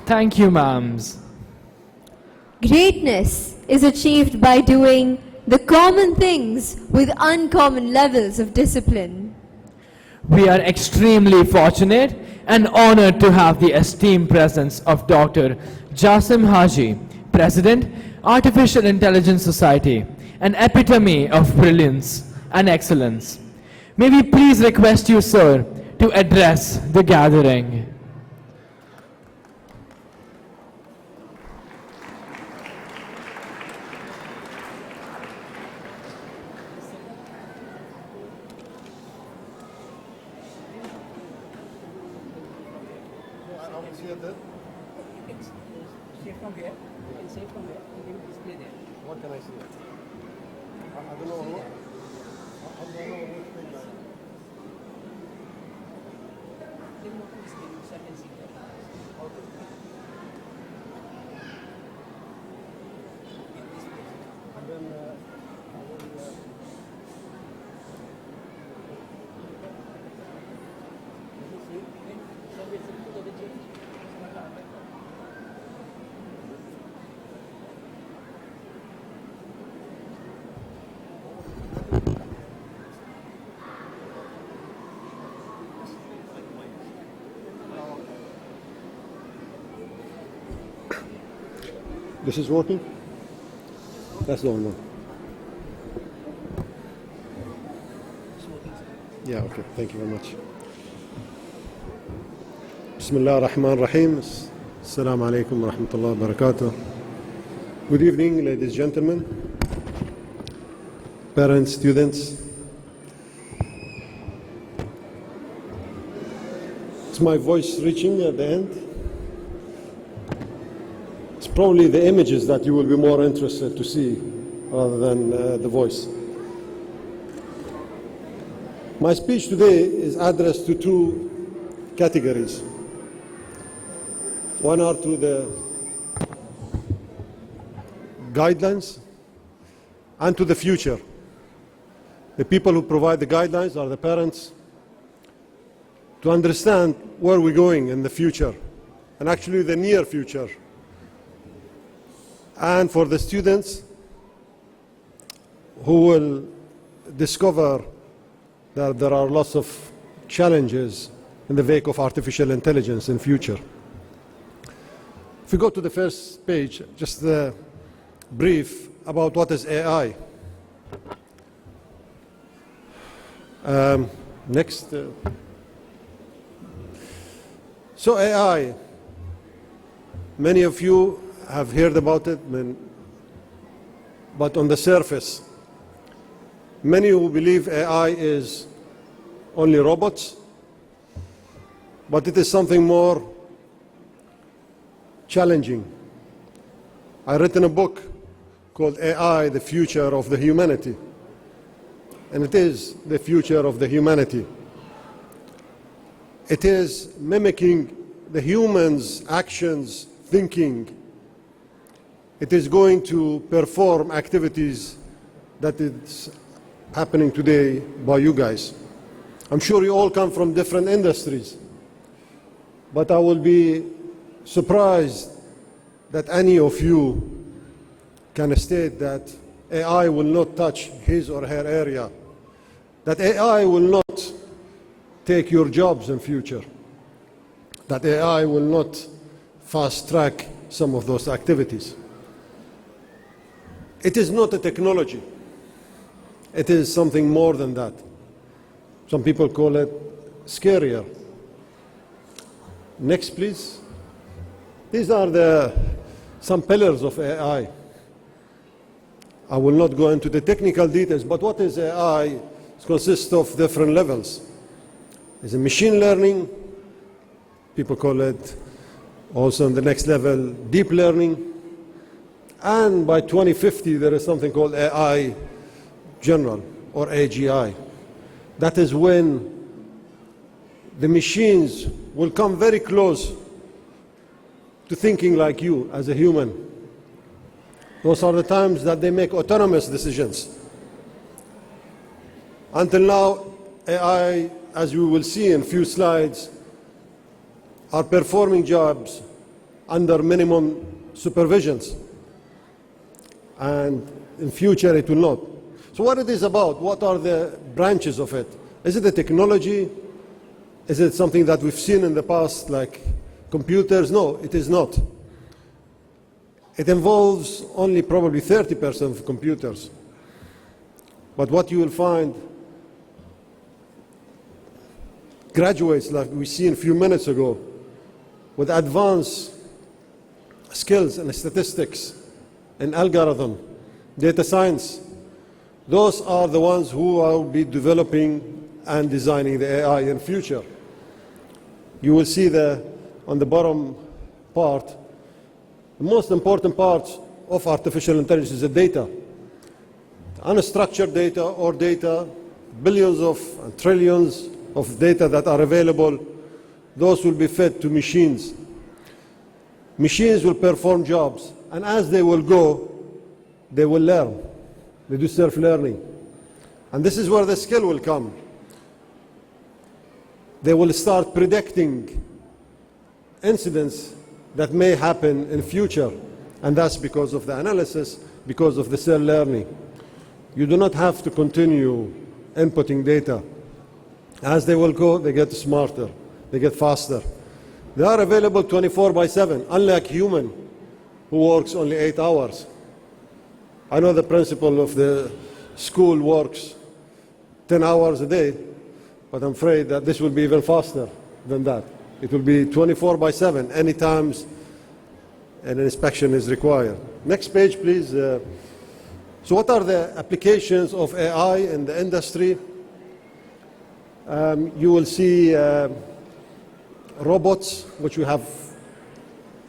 Thank you, ma'ams. Greatness is achieved by doing the common things with uncommon levels of discipline. We are extremely fortunate and honored to have the esteemed presence of Dr. Jasim Haji, President, Artificial Intelligence Society, an epitome of brilliance and excellence. May we please request you, sir, to address the gathering. This is working? That's the one. Yeah, okay. Thank you very much. Bismillah ar-Rahman ar-Rahim. Assalamu alaikum wa rahmatullahi wa barakatuh. Good evening, ladies and gentlemen, parents, students. Is my voice reaching at the end? It's probably the images that you will be more interested to see rather than the voice. My speech today is addressed to two categories. One are to the guidelines and to the future. The people who provide the guidelines are the parents, to understand where we're going in the future, and actually the near future. And for the students who will discover that there are lots of challenges in the wake of artificial intelligence in future. If we go to the first page, just a brief about what is AI. Next. So AI, many of you have heard about it, but on the surface, many who believe AI is only robots, but it is something more challenging. I written a book called AI, the Future of the Humanity. And it is the future of the humanity. It is mimicking the human's actions, thinking. It is going to perform activities that is happening today by you guys. I'm sure you all come from different industries, but I will be surprised that any of you can state that AI will not touch his or her area, that AI will not take your jobs in future, that AI will not fast track some of those activities. It is not a technology. It is something more than that. Some people call it scarier. Next, please. These are some pillars of AI. I will not go into the technical details, but what is AI? It consists of different levels. There's a machine learning. People call it also on the next level deep learning. And by 2050, there is something called AI general or AGI. That is when the machines will come very close to thinking like you as a human. Those are the times that they make autonomous decisions. Until now, AI, as we will see in a few slides, are performing jobs under minimum supervisions. And in future, it will not. So what it is about? What are the branches of it? Is it a technology? Is it something that we've seen in the past, like computers? No, it is not. It involves only probably 30% of computers. But what you will find, graduates like we seen a few minutes ago, with advanced skills in statistics, in algorithm, data science, those are the ones who will be developing and designing the AI in future. You will see on the bottom part, the most important part of artificial intelligence is the data. Unstructured data or data, billions of and trillions of data that are available, those will be fed to machines. Machines will perform jobs, and as they will go, they will learn. They do self-learning. And this is where the skill will come. They will start predicting incidents that may happen in future, and that's because of the analysis, because of the self-learning. You do not have to continue inputting data. As they will go, they get smarter, they get faster. They are available 24/7, unlike human. who works only 8 hours. I know the principal of the school works 10 hours a day, but I'm afraid that this will be even faster than that. It will be 24/7, any times an inspection is required. Next page, please. So what are the applications of AI in the industry? You will see robots, which we have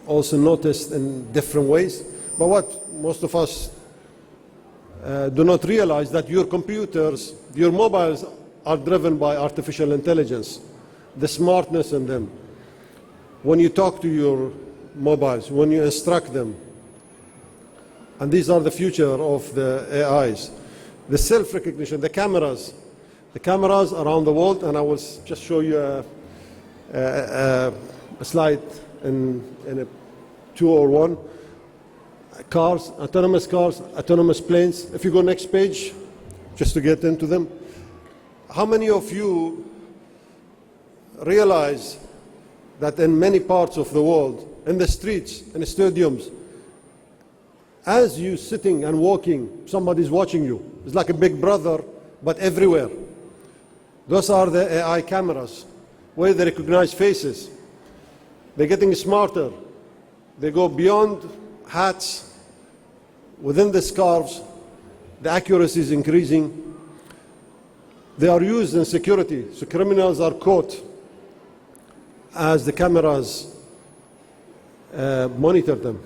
also noticed in different ways. But what most of us do not realize that your computers, your mobiles are driven by artificial intelligence, the smartness in them. When you talk to your mobiles, when you instruct them, and these are the future of the AIs. The self-recognition, the cameras around the world, and I will just show you a slide in a 2 or 1. Cars, autonomous planes. If you go next page, just to get into them. How many of you realize that in many parts of the world, in the streets, in the stadiums, as you sitting and walking, somebody's watching you. It's like a big brother, but everywhere. Those are the AI cameras, where they recognize faces. They're getting smarter. They go beyond hats, within the scarves. The accuracy is increasing. They are used in security, so criminals are caught as the cameras monitor them.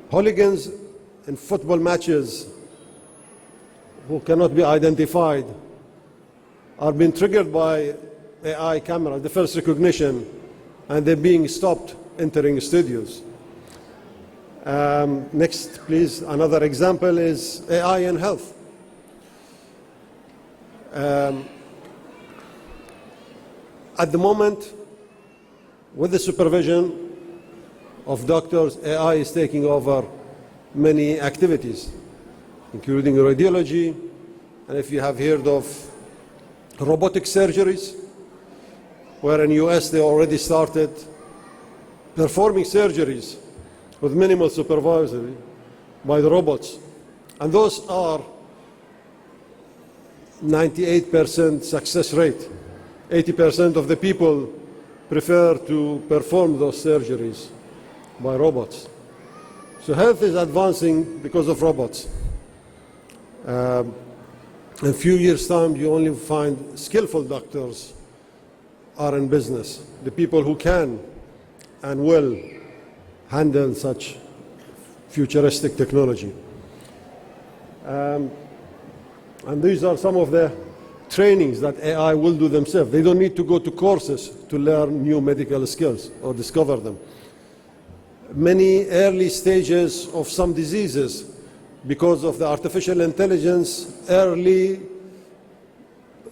Hooligans in football matches who cannot be identified are being triggered by AI cameras, the first recognition, and they're being stopped entering studios. Next, please. Another example is AI in health. At the moment, with the supervision of doctors, AI is taking over many activities, including radiology, and if you have heard of robotic surgeries, where in the US they already started performing surgeries with minimal supervision by the robots. And those are 98% success rate. 80% of the people prefer to perform those surgeries by robots. So health is advancing because of robots. In a few years' time, you only find skillful doctors are in business, the people who can and will handle such futuristic technology. And these are some of the trainings that AI will do themselves. They don't need to go to courses to learn new medical skills or discover them. Many early stages of some diseases, because of the artificial intelligence, early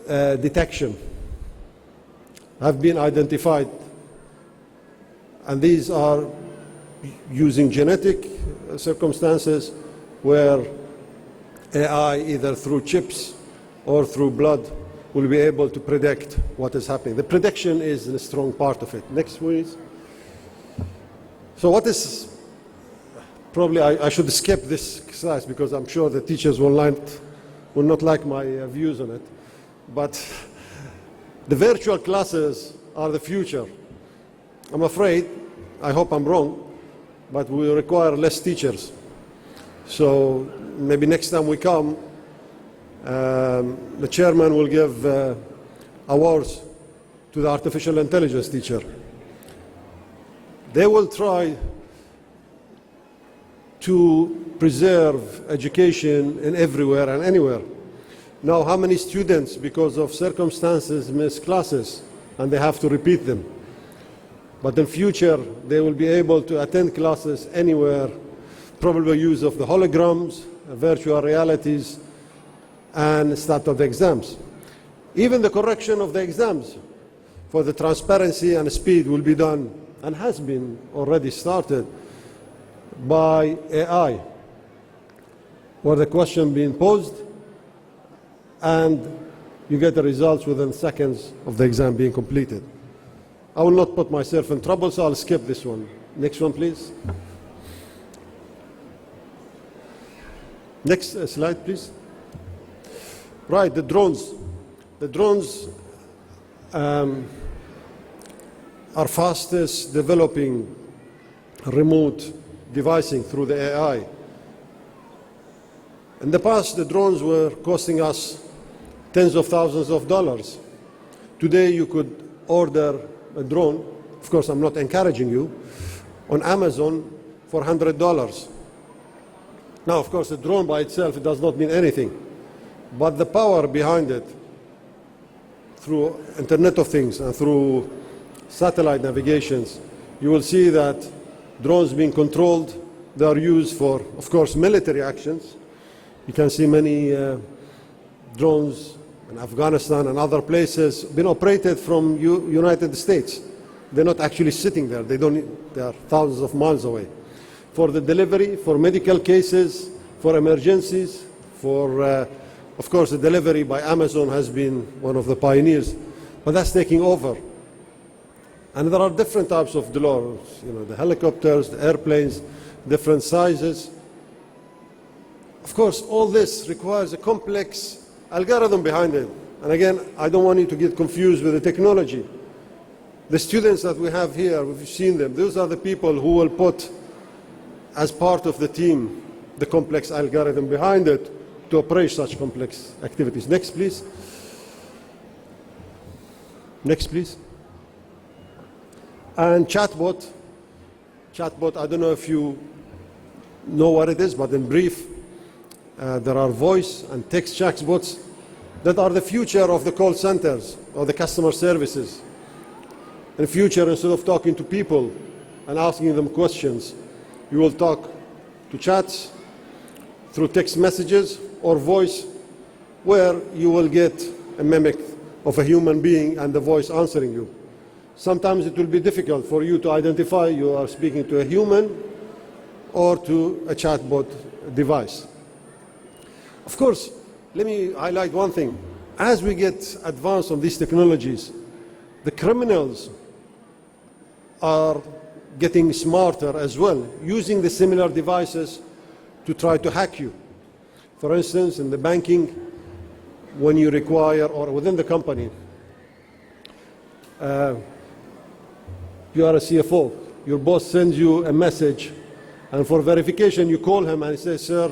detection have been identified. And these are using genetic circumstances where AI, either through chips or through blood, will be able to predict what is happening. The prediction is a strong part of it. Next, please. So what is, probably I should skip this exercise because I'm sure the teachers will not like my views on it. But the virtual classes are the future. I'm afraid, I hope I'm wrong, but we require less teachers. So maybe next time we come, the chairman will give awards to the artificial intelligence teacher. They will try to preserve education in everywhere and anywhere. Now, how many students, because of circumstances, miss classes and they have to repeat them? But in future, they will be able to attend classes anywhere, probably use of the holograms, virtual realities, and start of the exams. Even the correction of the exams for the transparency and speed will be done and has been already started by AI, where the question being posed and you get the results within seconds of the exam being completed. I will not put myself in trouble, so I'll skip this one. Next one, please. Next slide, please. Right, the drones. The drones are fastest developing remote devising through the AI. In the past, the drones were costing us tens of thousands of dollars. Today, you could order a drone, of course, I'm not encouraging you, on Amazon for $100. Now, of course, a drone by itself, it does not mean anything. But the power behind it, through Internet of Things and through satellite navigations, you will see that drones being controlled, they are used for, of course, military actions. You can see many drones in Afghanistan and other places being operated from United States. They're not actually sitting there. They are thousands of miles away. For the delivery, for medical cases, for emergencies, for, of course, the delivery by Amazon has been one of the pioneers, but that's taking over. And there are different types of drones, the helicopters, the airplanes, different sizes. Of course, all this requires a complex algorithm behind it. And again, I don't want you to get confused with the technology. The students that we have here, we've seen them, those are the people who will put, as part of the team, the complex algorithm behind it to operate such complex activities. Next, please. Next, please. And chatbot. Chatbot, I don't know if you know what it is, but in brief, there are voice and text chatbots that are the future of the call centers or the customer services. In the future, instead of talking to people and asking them questions, you will talk to chats through text messages or voice, where you will get a mimic of a human being and the voice answering you. Sometimes it will be difficult for you to identify you are speaking to a human or to a chatbot device. Of course, let me highlight one thing. As we get advanced on these technologies, the criminals are getting smarter as well, using the similar devices to try to hack you. For instance, in the banking, when you require, or within the company, you are a CFO, your boss sends you a message, and for verification you call him and he says, "Sir,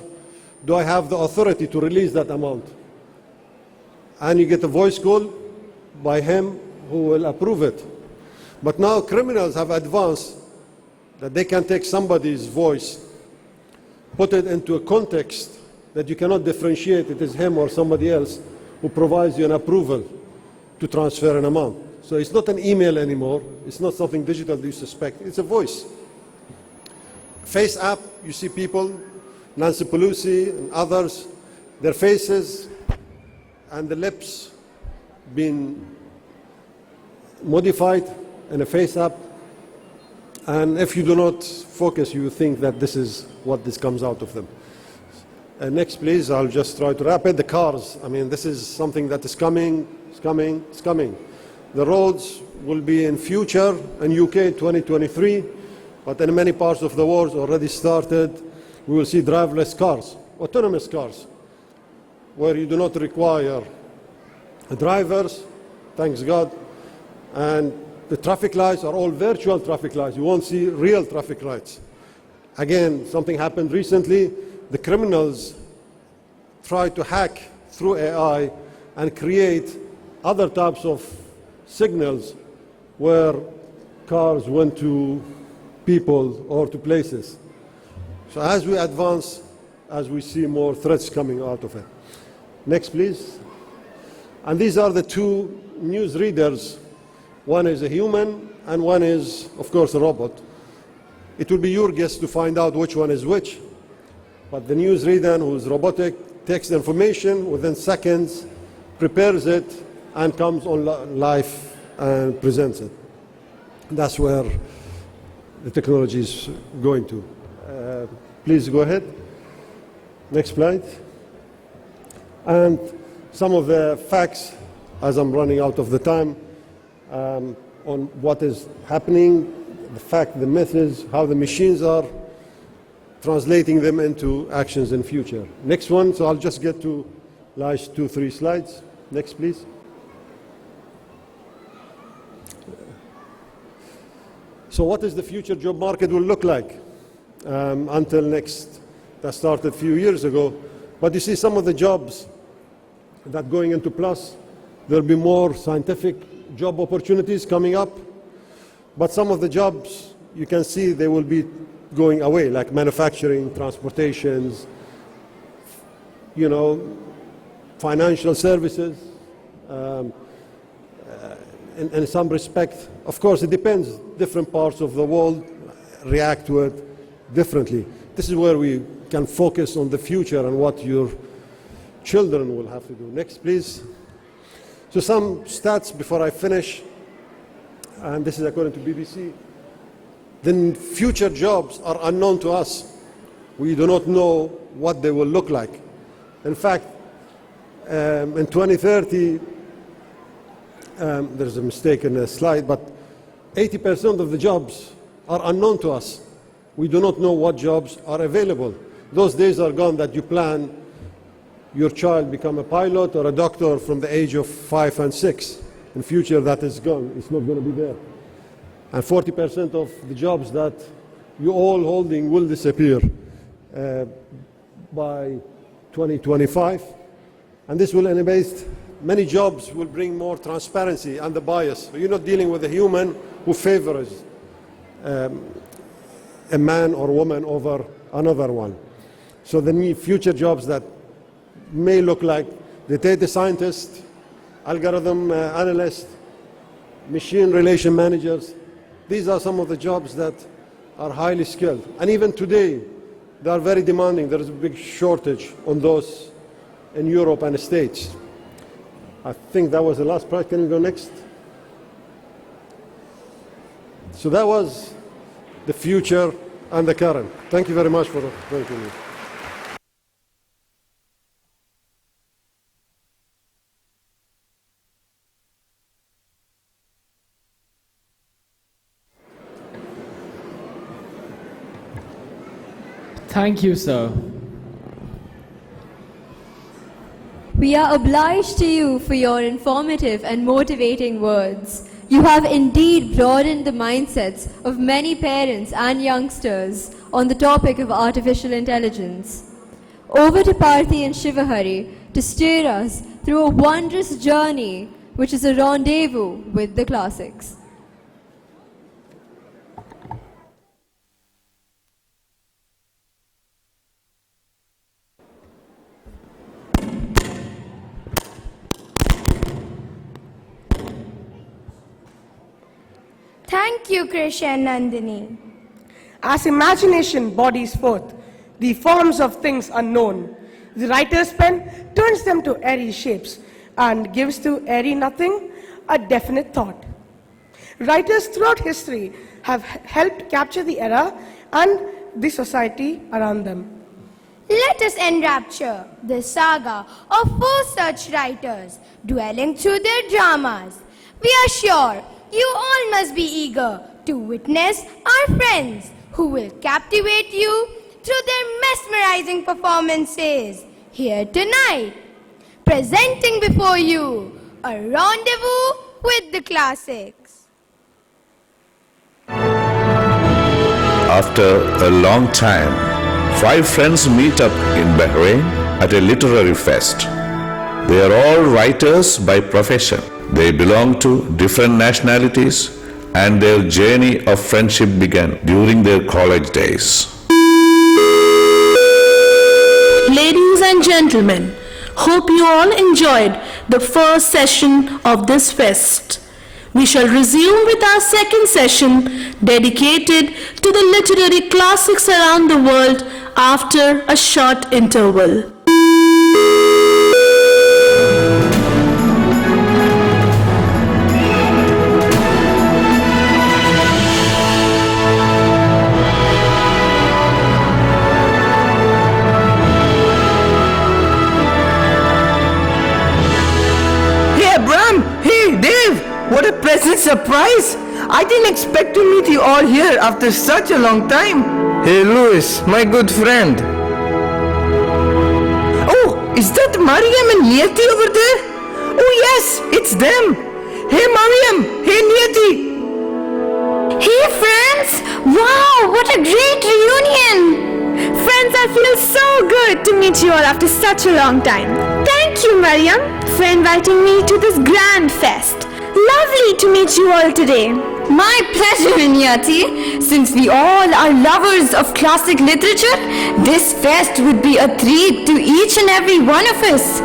do I have the authority to release that amount?" And you get a voice call by him who will approve it. But now criminals have advanced that they can take somebody's voice, put it into a context that you cannot differentiate it is him or somebody else who provides you an approval to transfer an amount. So it's not an email anymore. It's not something digital that you suspect. It's a voice. Face app, you see people, Nancy Pelosi and others, their faces and the lips being modified in a face app. And if you do not focus, you think that this is what this comes out of them. Next, please. I'll just try to wrap it. The cars. I mean, this is something that is coming. It's coming. It's coming. The roads will be in future in UK 2023, but in many parts of the world already started. We will see driverless cars, autonomous cars, where you do not require drivers, thanks God, and the traffic lights are all virtual traffic lights. You won't see real traffic lights. Again, something happened recently. The criminals tried to hack through AI and create other types of signals where cars went to people or to places. So as we advance, as we see more threats coming out of it. Next, please. And these are the two news readers. One is a human, and one is, of course, a robot. It will be your guess to find out which one is which. But the news reader, who is robotic, takes the information within seconds, prepares it, and comes on live and presents it. That's where the technology is going to. Please go ahead. Next slide. And some of the facts, as I'm running out of the time, on what is happening, the fact, the myth is how the machines are translating them into actions in future. Next one, so I'll just get to last 2-3 slides. Next, please. So what is the future job market will look like until next? That started a few years ago. But you see some of the jobs that going into plus, there'll be more scientific job opportunities coming up. But some of the jobs, you can see they will be going away, like manufacturing, transportations, you know, financial services. In some respect, of course, it depends. Different parts of the world react to it differently. This is where we can focus on the future and what your children will have to do. Next, please. So some stats before I finish, and this is according to BBC. The future jobs are unknown to us. We do not know what they will look like. In fact, in 2030, there's a mistake in the slide, but 80% of the jobs are unknown to us. We do not know what jobs are available. Those days are gone that you plan your child become a pilot or a doctor from the age of 5 and 6. In future, that is gone. It's not going to be there. And 40% of the jobs that you all holding will disappear by 2025. And this will enable many jobs will bring more transparency and the bias. You're not dealing with a human who favors a man or woman over another one. So the future jobs that may look like the data scientist, algorithm analyst, machine relation managers. These are some of the jobs that are highly skilled. And even today, they are very demanding. There is a big shortage on those in Europe and the States. I think that was the last part. Can you go next? So that was the future and the current. Thank you very much for thanking me. Thank you, sir. We are obliged to you for your informative and motivating words. You have indeed broadened the mindsets of many parents and youngsters on the topic of artificial intelligence. Over to Parthi and Shivahari to steer us through a wondrous journey, which is a rendezvous with the classics. Thank you, Krisha and Nandini. As imagination bodies forth the forms of things unknown, the writer's pen turns them to airy shapes and gives to airy nothing a definite thought. Writers throughout history have helped capture the era and the society around them. Let us enrapture the saga of 4 such writers dwelling through their dramas. We are sure you all must be eager to witness our friends who will captivate you through their mesmerizing performances here tonight. Presenting before you a rendezvous with the classics. After a long time, 5 friends meet up in Bahrain at a literary fest. They are all writers by profession. They belong to different nationalities and their journey of friendship began during their college days. Ladies and gentlemen, hope you all enjoyed the first session of this fest. We shall resume with our second session dedicated to the literary classics around the world after a short interval. What a pleasant surprise! I didn't expect to meet you all here after such a long time. Hey Louis, my good friend. Oh, is that Mariam and Niyati over there? Oh yes, it's them. Hey Mariam, hey Niyati. Hey friends! Wow, what a great reunion! Friends, I feel so good to meet you all after such a long time. Thank you, Mariam, for inviting me to this grand fest. Lovely to meet you all today. My pleasure, Niyati. Since we all are lovers of classic literature, this fest would be a treat to each and every one of us.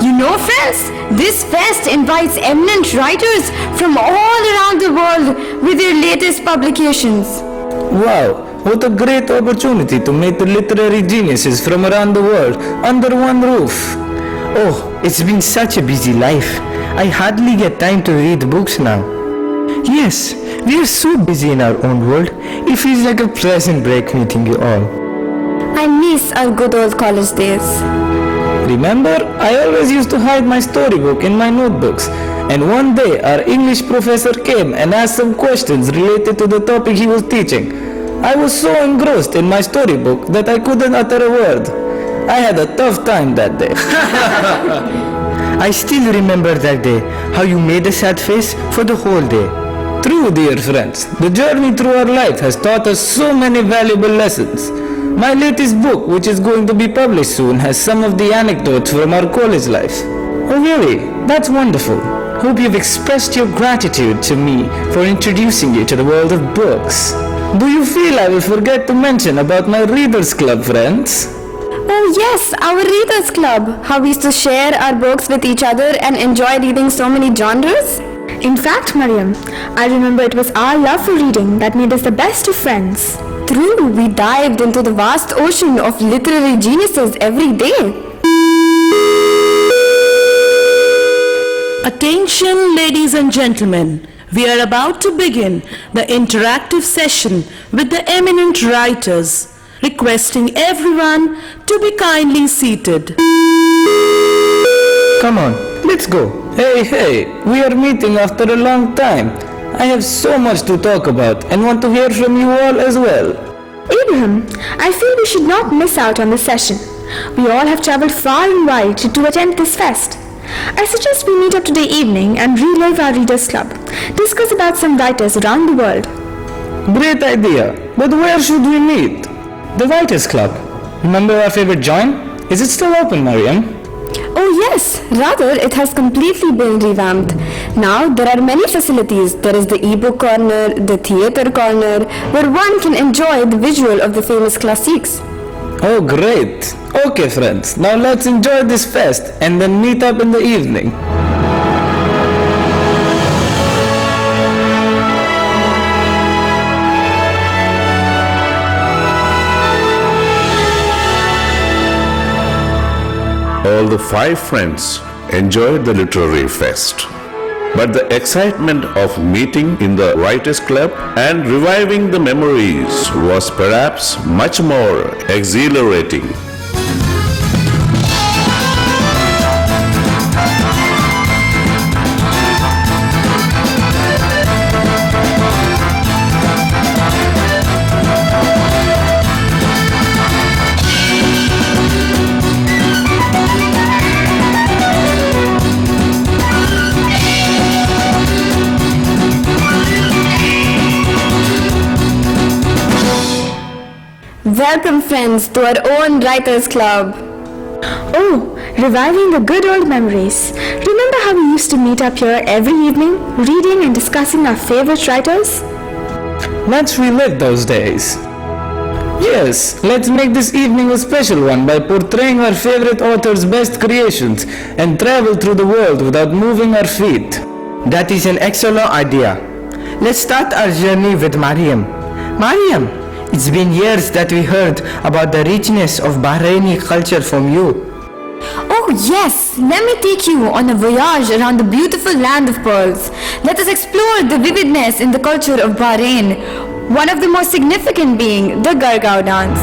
You know, friends, this fest invites eminent writers from all around the world with their latest publications. Wow, what a great opportunity to meet the literary geniuses from around the world under one roof. Oh, it's been such a busy life. I hardly get time to read books now. Yes, we are so busy in our own world, it feels like a pleasant break meeting you all. I miss our good old college days. Remember, I always used to hide my storybook in my notebooks, and one day our English professor came and asked some questions related to the topic he was teaching. I was so engrossed in my storybook that I couldn't utter a word. I had a tough time that day. I still remember that day, how you made a sad face for the whole day. True, dear friends, the journey through our life has taught us so many valuable lessons. My latest book, which is going to be published soon, has some of the anecdotes from our college life. Oh really? That's wonderful. Hope you've expressed your gratitude to me for introducing you to the world of books. Do you feel I will forget to mention about my Readers Club, friends? Oh yes, our Readers Club. How we used to share our books with each other and enjoy reading so many genres. In fact, Mariam, I remember it was our love for reading that made us the best of friends. True, we dived into the vast ocean of literary geniuses every day. Attention, ladies and gentlemen. We are about to begin the interactive session with the eminent writers, requesting everyone to be kindly seated. Come on, let's go. Hey, we are meeting after a long time. I have so much to talk about and want to hear from you all as well. Abraham, I feel we should not miss out on this session. We all have traveled far and wide to attend this fest. I suggest we meet up today evening and relive our Readers Club. Discuss about some writers around the world. Great idea, but where should we meet? The Writers Club. Remember our favorite joint? Is it still open, Mariam? Oh yes, rather it has completely been revamped. Now there are many facilities. There is the e-book corner, the theatre corner, where one can enjoy the visual of the famous classics. Oh great. Okay friends, now let's enjoy this fest and then meet up in the evening. All the 5 friends enjoyed the literary fest. But the excitement of meeting in the Writers Club and reviving the memories was perhaps much more exhilarating. Welcome friends to our own Writers Club. Oh, reviving the good old memories. Remember how we used to meet up here every evening, reading and discussing our favorite writers? Let's relive those days. Yes, let's make this evening a special one by portraying our favorite author's best creations and travel through the world without moving our feet. That is an excellent idea. Let's start our journey with Mariam. Mariam, it's been years that we heard about the richness of Bahraini culture from you. Oh yes, let me take you on a voyage around the beautiful land of pearls. Let us explore the vividness in the culture of Bahrain, one of the most significant being the Gargao dance.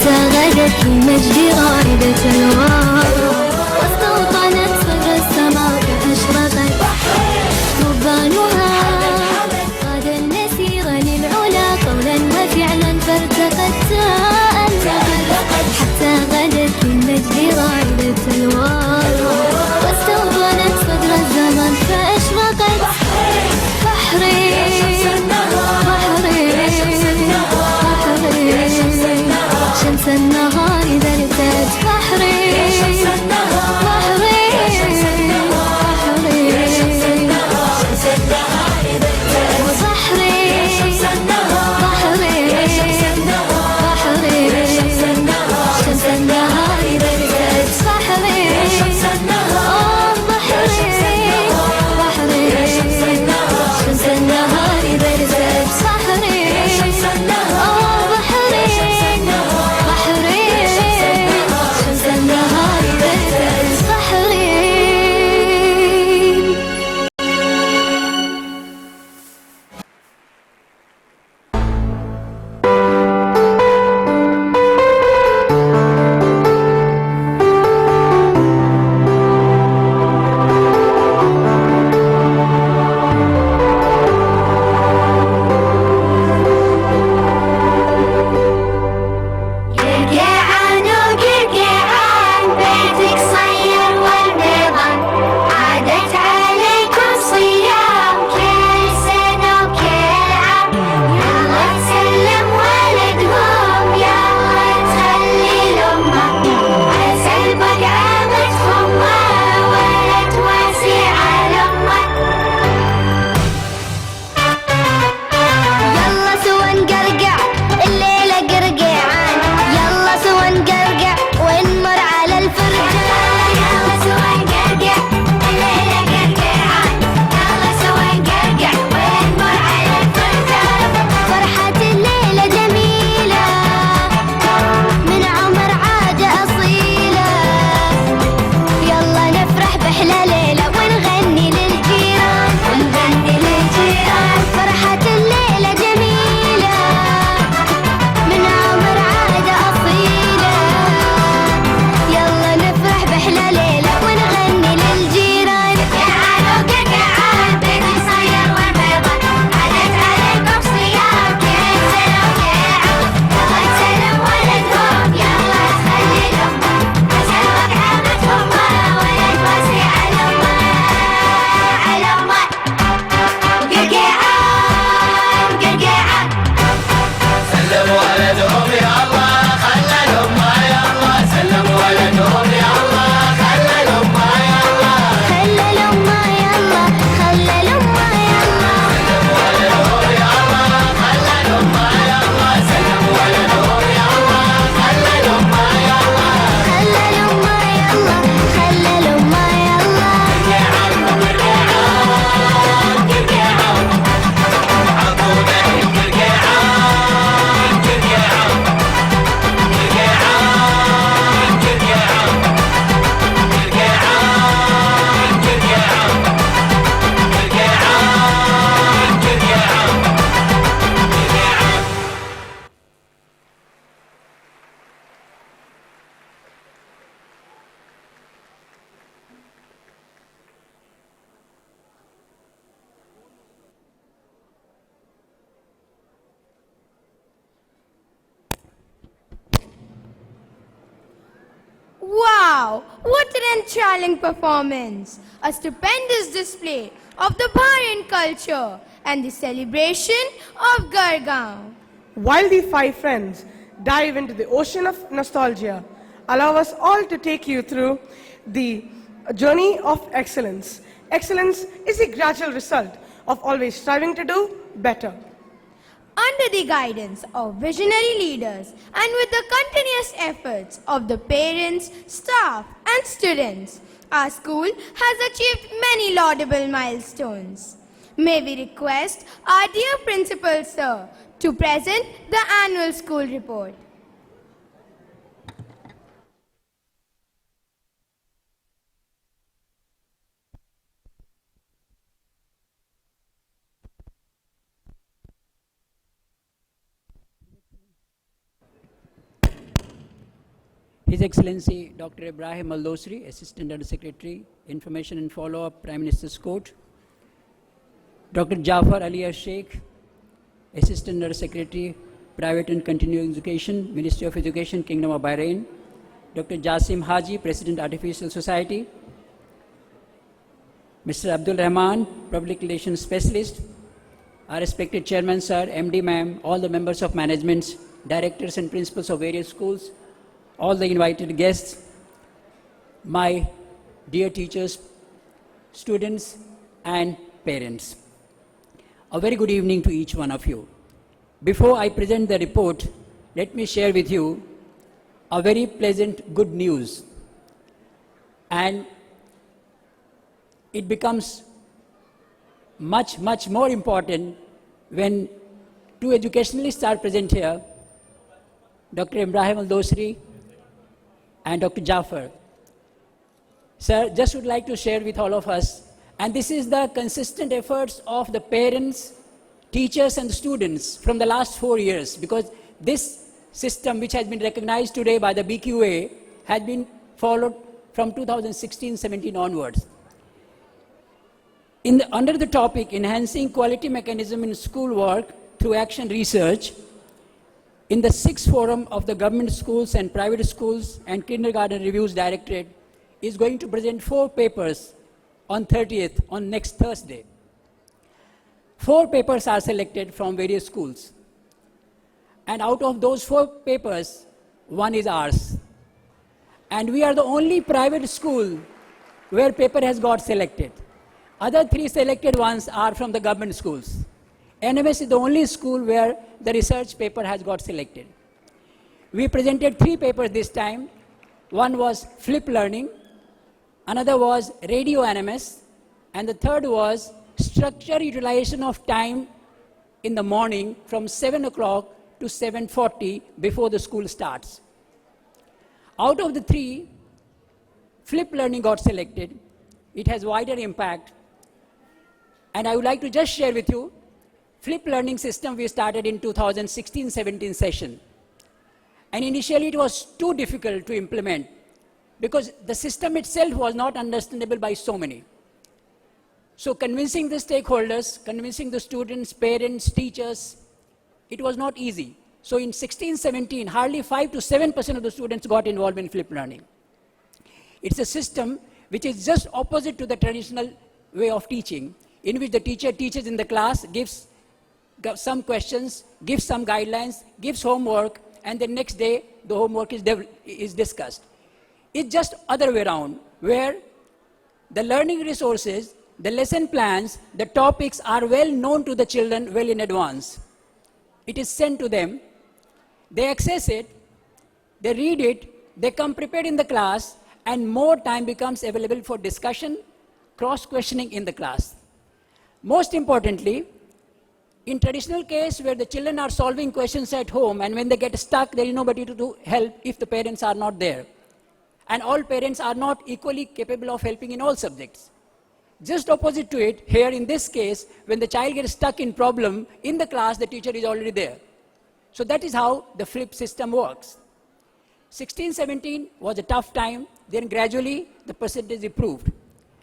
حتى غدت المجد رائدة الوار واستوطنت صدر السماء فأشرقت ربانها قاد المسير للعلا قولا وفعلا فارتقت تألقت حتى غدت المجد رائدة الوار واستوطنت صدر الزمن فأشرقت بحري شمس النهار درست بحري Wow! What an enthralling performance! A stupendous display of the Bahrain culture and the celebration of Gurgaon. While the five friends dive into the ocean of nostalgia, allow us all to take you through the journey of excellence. Excellence is a gradual result of always striving to do better. Under the guidance of visionary leaders and with the continuous efforts of the parents, staff and students, our school has achieved many laudable milestones. May we request our dear Principal Sir to present the annual school report. His Excellency Dr. Ibrahim Al-Dosri, Assistant Under Secretary, Information and Follow-up, Prime Minister's Court. Dr. Jafar Ali Sheikh, Assistant Under Secretary, Private and Continuing Education, Ministry of Education, Kingdom of Bahrain. Dr. Jasim Haji, President, Artificial Society. Mr. Abdul Rahman, Public Relations Specialist. Our respected Chairman, Sir, MD, Ma'am, all the members of management, directors and principals of various schools, all the invited guests, my dear teachers, students, and parents. A very good evening to each one of you. Before I present the report, let me share with you a very pleasant good news. And it becomes much, much more important when two educationalists are present here, Dr. Ibrahim Al-Dosri and Dr. Jafar. Sir, just would like to share with all of us, and this is the consistent efforts of the parents, teachers and students from the last 4 years, because this system, which has been recognized today by the BQA, has been followed from 2016-17 onwards. Under the topic, Enhancing Quality Mechanism in Schoolwork through Action Research, in the 6th Forum of the Government Schools and Private Schools and Kindergarten Reviews Directorate is going to present 4 papers on 30th, on next Thursday. 4 papers are selected from various schools. And out of those 4 papers, 1 is ours. And we are the only private school where paper has got selected. Other 3 selected ones are from the government schools. NMS is the only school where the research paper has got selected. We presented 3 papers this time. One was flip learning, another was radio NMS, and the third was structure utilization of time in the morning from 7 o'clock to 7:40 before the school starts. Out of the 3, flip learning got selected. It has wider impact. And I would like to just share with you, flip learning system we started in 2016-17 session. And initially it was too difficult to implement because the system itself was not understandable by so many. So convincing the stakeholders, convincing the students, parents, teachers, it was not easy. So in 16-17, hardly 5 to 7% of the students got involved in flip learning. It's a system which is just opposite to the traditional way of teaching, in which the teacher teaches in the class, gives some questions, gives some guidelines, gives homework, and the next day the homework is discussed. It's just other way around, where the learning resources, the lesson plans, the topics are well known to the children well in advance. It is sent to them, they access it, they read it, they come prepared in the class, and more time becomes available for discussion, cross-questioning in the class. Most importantly, in traditional case where the children are solving questions at home and when they get stuck, there is nobody to help if the parents are not there. And all parents are not equally capable of helping in all subjects. Just opposite to it, here in this case, when the child gets stuck in problem, in the class the teacher is already there. So that is how the flip system works. 16-17 was a tough time, then gradually the percentage improved.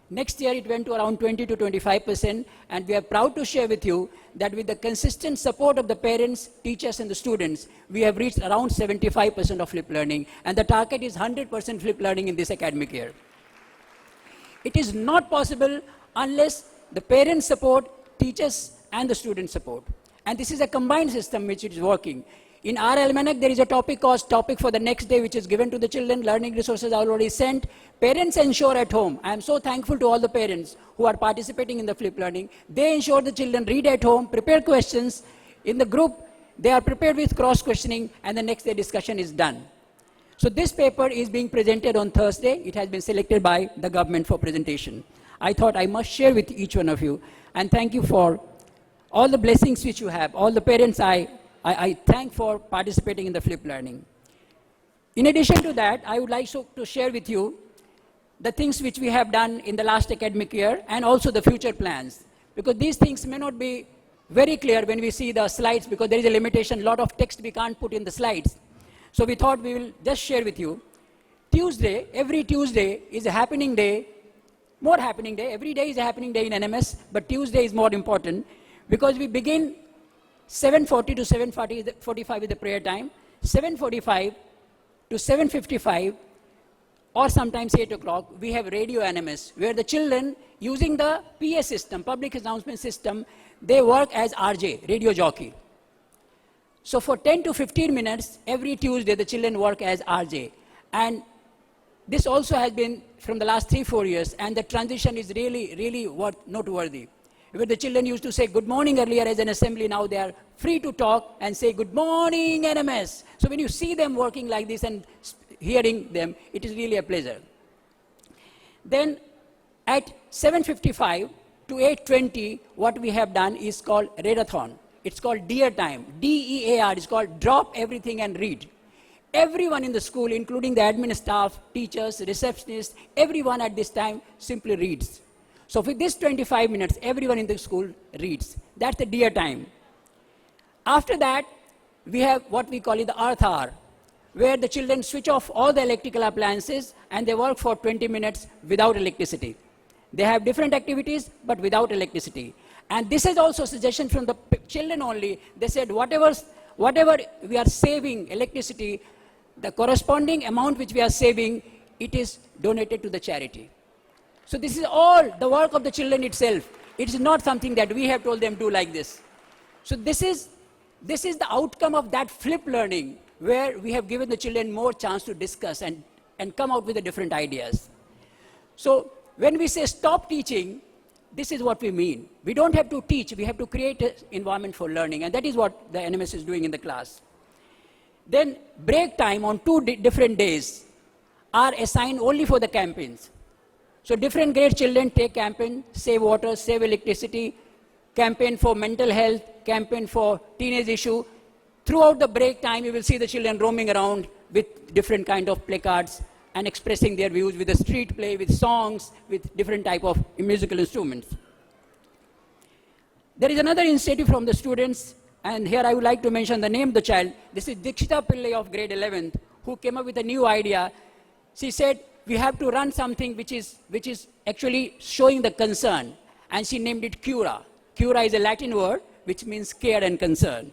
Next year it went to around 20 to 25%, and we are proud to share with you that with the consistent support of the parents, teachers and the students, we have reached around 75% of flip learning, and the target is 100% flip learning in this academic year. It is not possible unless the parents support, teachers and the students support. And this is a combined system which is working. In our almanac, there is a topic called topic for the next day, which is given to the children. Learning resources are already sent. Parents ensure at home. I am so thankful to all the parents who are participating in the flip learning. They ensure the children read at home, prepare questions. In the group, they are prepared with cross-questioning, and the next day discussion is done. So this paper is being presented on Thursday. It has been selected by the government for presentation. I thought I must share with each one of you, and thank you for all the blessings which you have. All the parents I thank for participating in the flip learning. In addition to that, I would like to share with you the things which we have done in the last academic year and also the future plans. Because these things may not be very clear when we see the slides, because there is a limitation, a lot of text we can't put in the slides. So we thought we will just share with you. Tuesday, every Tuesday is a happening day, more happening day. Every day is a happening day in NMS, but Tuesday is more important because we begin 7:40 to 7:45 is the prayer time, 7:45 to 7:55 or sometimes 8 o'clock, we have radio NMS, where the children using the PA system, public announcement system, they work as RJ, radio jockey. So for 10 to 15 minutes, every Tuesday, the children work as RJ. And this also has been from the last 3-4 years, and the transition is really noteworthy. Where the children used to say good morning earlier as an assembly, now they are free to talk and say good morning NMS. So when you see them working like this and hearing them, it is really a pleasure. Then at 7:55 to 8:20, what we have done is called readathon. It's called DEAR time, DEAR. It's called drop everything and read. Everyone in the school, including the admin staff, teachers, receptionists, everyone at this time simply reads. So for this 25 minutes, everyone in the school reads. That's the DEAR time. After that, we have what we call it the earth hour, where the children switch off all the electrical appliances and they work for 20 minutes without electricity. They have different activities, but without electricity. And this is also a suggestion from the children only. They said whatever we are saving electricity, the corresponding amount which we are saving, it is donated to the charity. So this is all the work of the children itself. It is not something that we have told them do like this. So this is the outcome of that flip learning, where we have given the children more chance to discuss and come out with the different ideas. So when we say stop teaching, this is what we mean. We don't have to teach, we have to create an environment for learning, and that is what the NMS is doing in the class. Then break time on 2 different days are assigned only for the campaigns. So different grade children take campaign, save water, save electricity, campaign for mental health, campaign for teenage issue. Throughout the break time, you will see the children roaming around with different kind of placards and expressing their views with the street play, with songs, with different type of musical instruments. There is another initiative from the students, and here I would like to mention the name of the child. This is Dikshita Pillai of grade 11th, who came up with a new idea. She said, we have to run something which is actually showing the concern, and she named it Cura. Cura is a Latin word which means care and concern.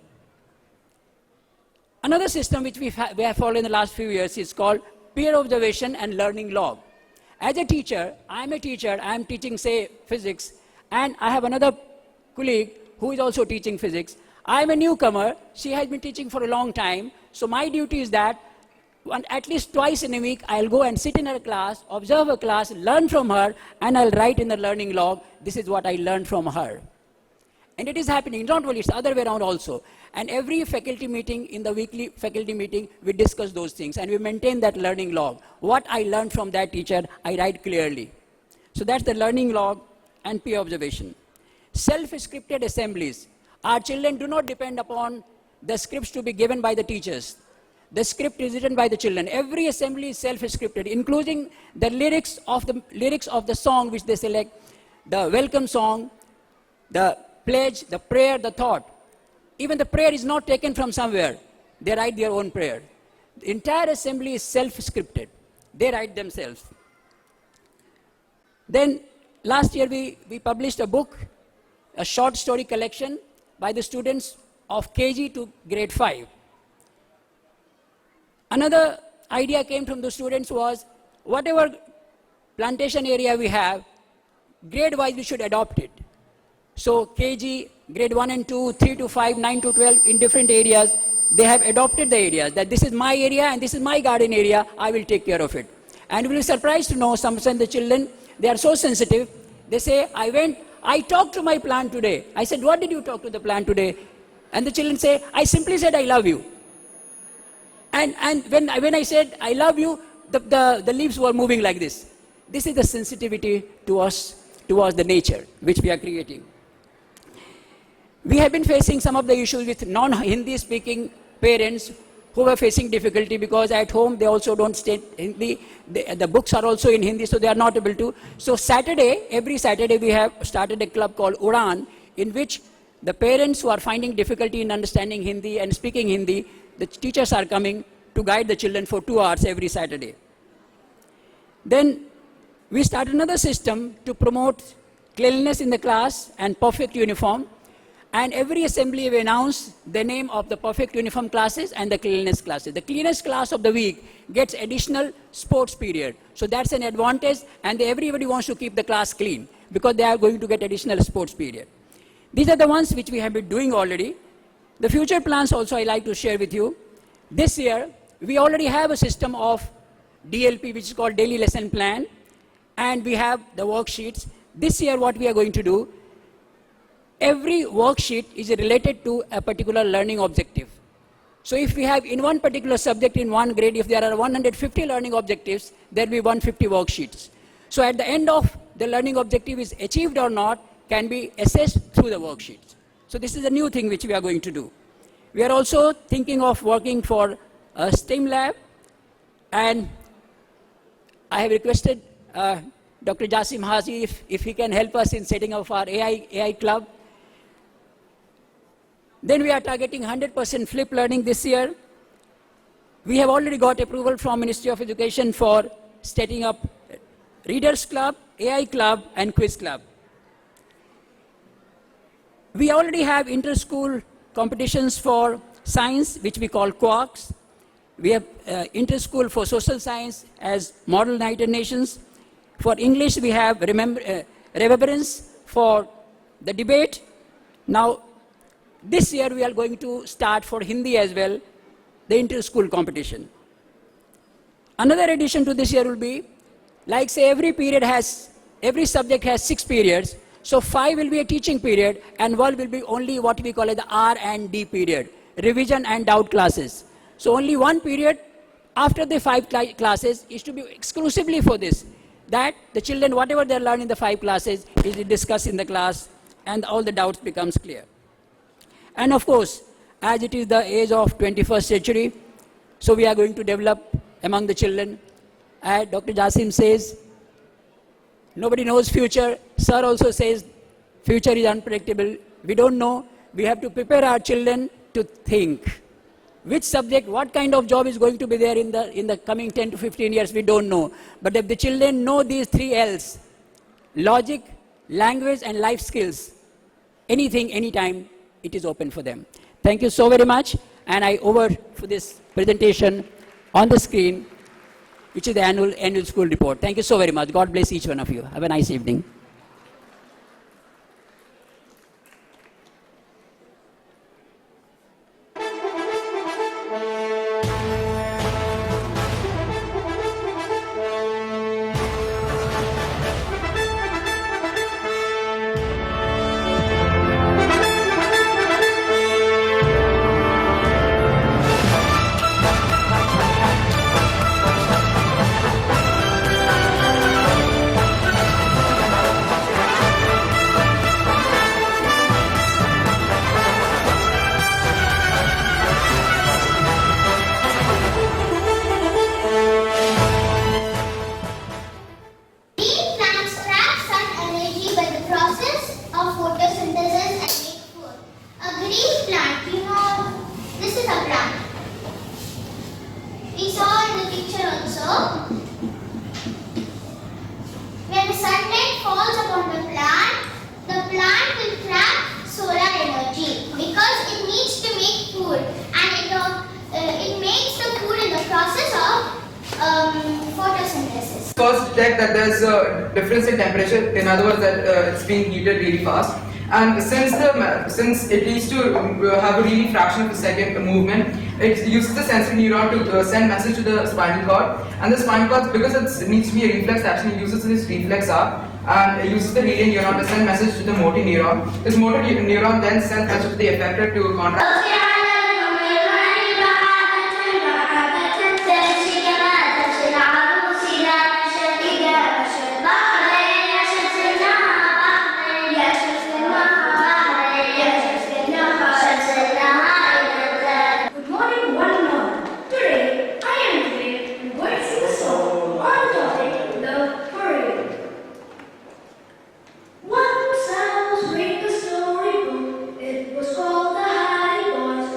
Another system which we have followed in the last few years is called peer observation and learning log. As a teacher, I am teaching, say, physics, and I have another colleague who is also teaching physics. I am a newcomer, she has been teaching for a long time, so my duty is that at least twice in a week, I'll go and sit in her class, observe her class, learn from her, and I'll write in the learning log, this is what I learned from her. And it is happening, not only, it's the other way around also. And every faculty meeting, in the weekly faculty meeting, we discuss those things, and we maintain that learning log. What I learned from that teacher, I write clearly. So that's the learning log and peer observation. Self-scripted assemblies. Our children do not depend upon the scripts to be given by the teachers. The script is written by the children. Every assembly is self-scripted, including the lyrics of the song which they select, the welcome song, the pledge, the prayer, the thought. Even the prayer is not taken from somewhere. They write their own prayer. The entire assembly is self-scripted. They write themselves. Then last year we published a book, a short story collection by the students of KG to grade 5. Another idea came from the students was, whatever plantation area we have, grade-wise we should adopt it. So KG, grade 1 and 2, 3 to 5, 9 to 12, in different areas, they have adopted the areas, that this is my area and this is my garden area, I will take care of it. And we will be surprised to know, sometimes the children, they are so sensitive, they say, I talked to my plant today. I said, what did you talk to the plant today? And the children say, I simply said, I love you. And when I said, I love you, the leaves were moving like this. This is the sensitivity towards the nature which we are creating. We have been facing some of the issues with non-Hindi speaking parents who are facing difficulty because at home they also don't study Hindi. The books are also in Hindi, so they are not able to. So every Saturday we have started a club called Udan, in which the parents who are finding difficulty in understanding Hindi and speaking Hindi, the teachers are coming to guide the children for 2 hours every Saturday. Then we started another system to promote cleanliness in the class and perfect uniform. And every assembly we announce the name of the perfect uniform classes and the cleanliness classes. The cleanest class of the week gets additional sports period. So that's an advantage, and everybody wants to keep the class clean because they are going to get additional sports period. These are the ones which we have been doing already. The future plans also I like to share with you. This year, we already have a system of DLP, which is called Daily Lesson Plan, and we have the worksheets. This year, what we are going to do, every worksheet is related to a particular learning objective. So if we have in one particular subject in one grade, if there are 150 learning objectives, there will be 150 worksheets. So at the end of the learning objective is achieved or not can be assessed through the worksheets. So this is a new thing which we are going to do. We are also thinking of working for a STEM lab, and I have requested Dr. Jasim Haji if he can help us in setting up our AI club. Then we are targeting 100% flipped learning this year. We have already got approval from Ministry of Education for setting up Readers Club, AI Club, and Quiz Club. We already have inter-school competitions for science, which we call Quarks. We have inter-school for social science as Model United Nations. For English, we have Remembrance for the debate. Now, this year we are going to start for Hindi as well, the inter-school competition. Another addition to this year will be, like say every subject has 6 periods, so 5 will be a teaching period and 1 will be only what we call as the R&D period, revision and doubt classes. So only 1 period after the 5 classes is to be exclusively for this, that the children, whatever they learn in the 5 classes is discussed in the class and all the doubts becomes clear. And of course, as it is the age of 21st century, so we are going to develop among the children. As Dr. Jasim says, nobody knows future. Sir also says, future is unpredictable. We don't know. We have to prepare our children to think. Which subject, what kind of job is going to be there in the coming 10 to 15 years, we don't know. But if the children know these 3 L's, logic, language, and life skills, anything, anytime, it is open for them. Thank you so very much. And I over for this presentation on the screen, which is the annual school report. Thank you so very much. God bless each one of you. Have a nice evening. Green plants trap sun energy by the process of photosynthesis and make food. A green plant, this is a plant. We saw in the picture also. When the sunlight falls upon the plant will trap solar energy because it needs to make food, and it makes the food in the process of photosynthesis. First detect that there's a difference in temperature, in other words that it's being heated really fast. And since it needs to have a really fraction of a second movement, it uses the sensory neuron to send message to the spinal cord. And the spinal cord, because it needs to be a reflex action, it uses this reflex arm and it uses the relay neuron to send message to the motor neuron. This motor neuron then sends message to the effector to contract. Once I was reading a storybook. It was called The Hardy Boys.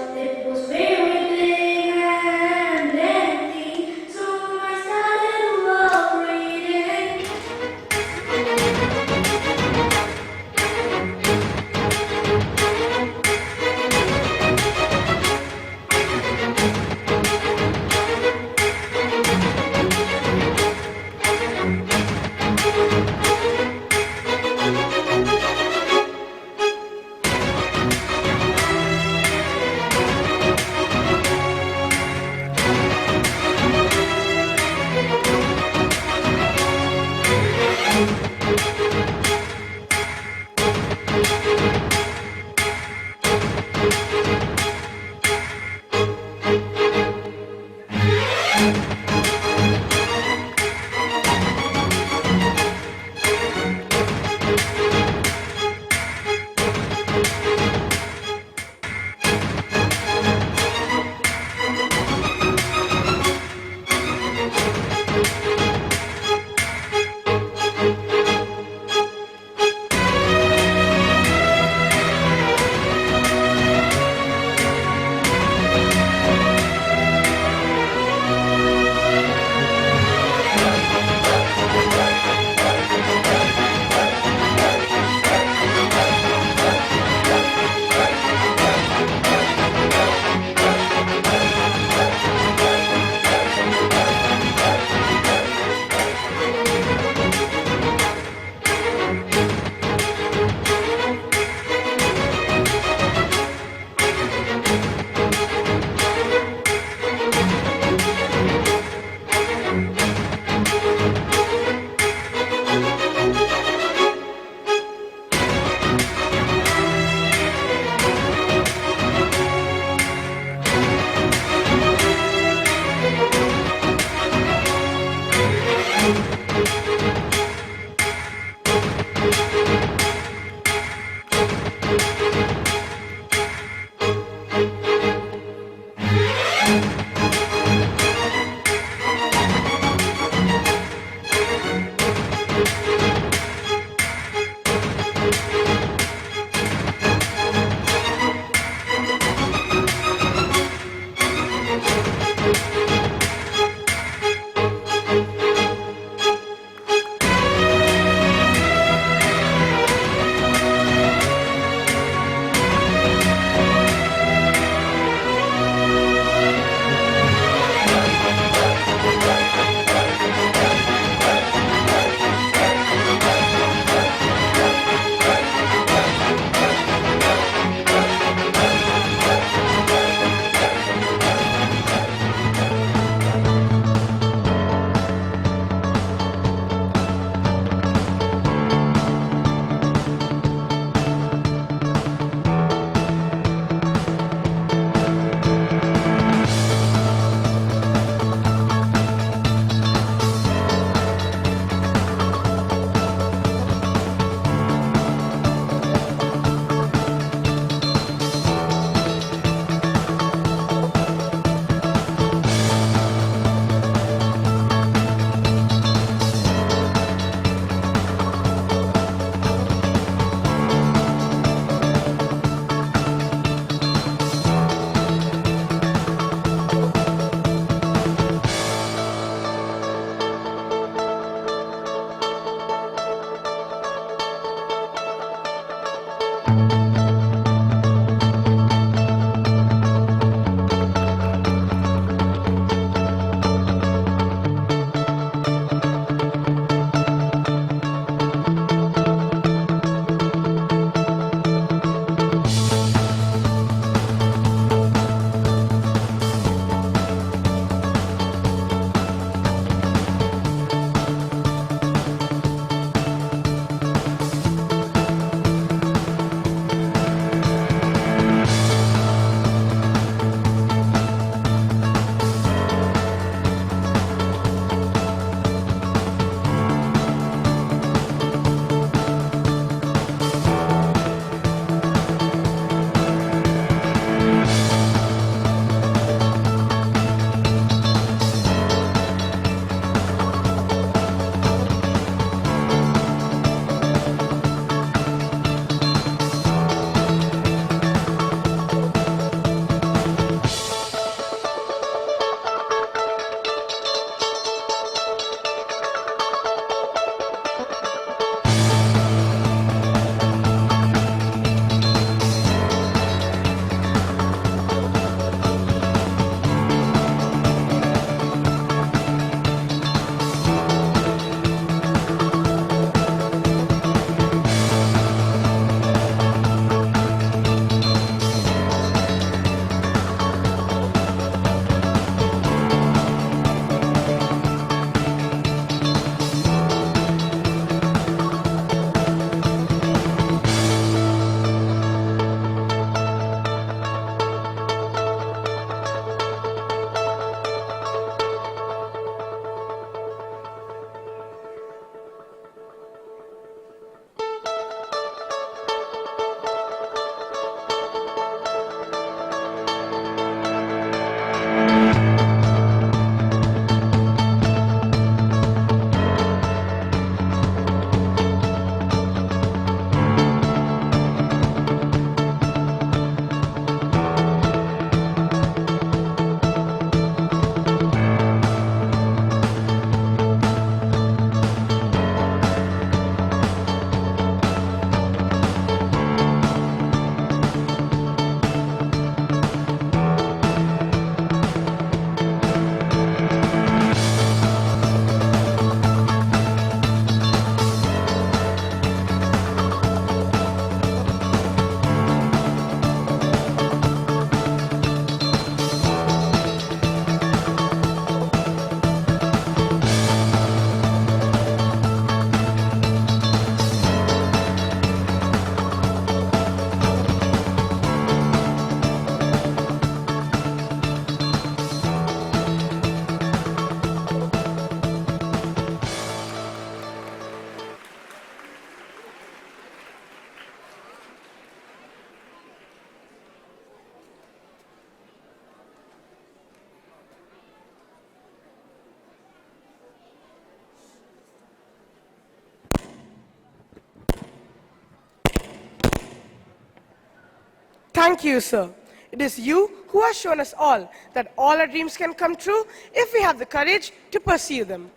Thank you, sir. It is you who have shown us all that all our dreams can come true if we have the courage to pursue them.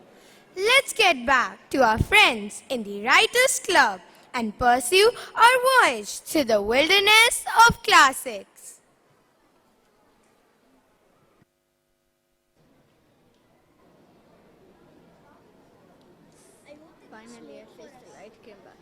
Let's get back to our friends in the Writers Club and pursue our voyage to the wilderness of classics. Finally, I faced the light came back.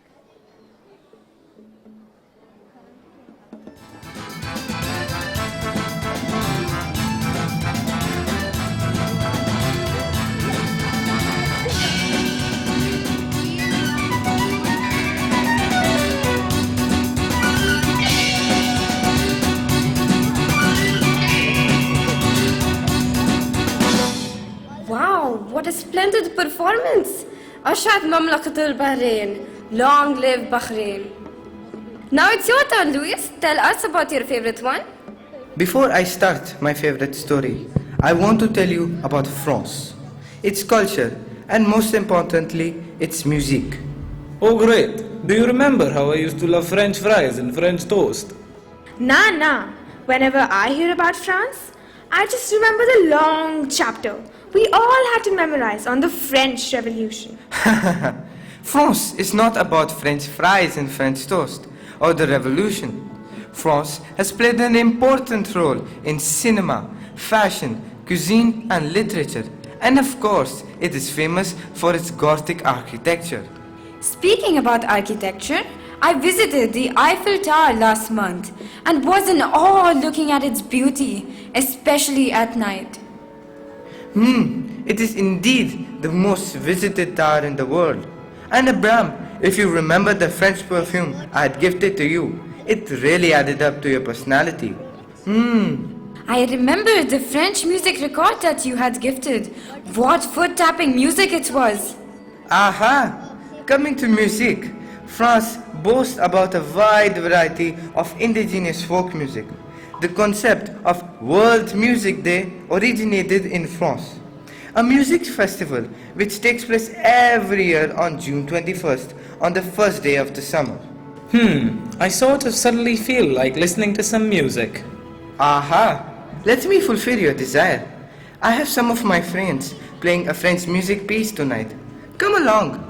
Wow, what a splendid performance! Ashat Mamlakat al-Bahrain. Long live Bahrain. Now it's your turn, Luis. Tell us about your favorite one. Before I start my favorite story, I want to tell you about France, its culture, and most importantly, its music. Oh great! Do you remember how I used to love French fries and French toast? Nah. Whenever I hear about France, I just remember the long chapter we all had to memorize on the French Revolution. France is not about French fries and French toast or the revolution. France has played an important role in cinema, fashion, cuisine and literature. And of course, it is famous for its Gothic architecture. Speaking about architecture, I visited the Eiffel Tower last month and was in awe looking at its beauty, especially at night. It is indeed the most visited tower in the world. And Abraham, if you remember the French perfume I had gifted to you, it really added up to your personality. I remember the French music record that you had gifted. What foot-tapping music it was! Aha! Coming to music, France boasts about a wide variety of indigenous folk music. The concept of World Music Day originated in France, a music festival which takes place every year on June 21st, on the first day of the summer. I sort of suddenly feel like listening to some music. Aha! Let me fulfill your desire. I have some of my friends playing a French music piece tonight. Come along.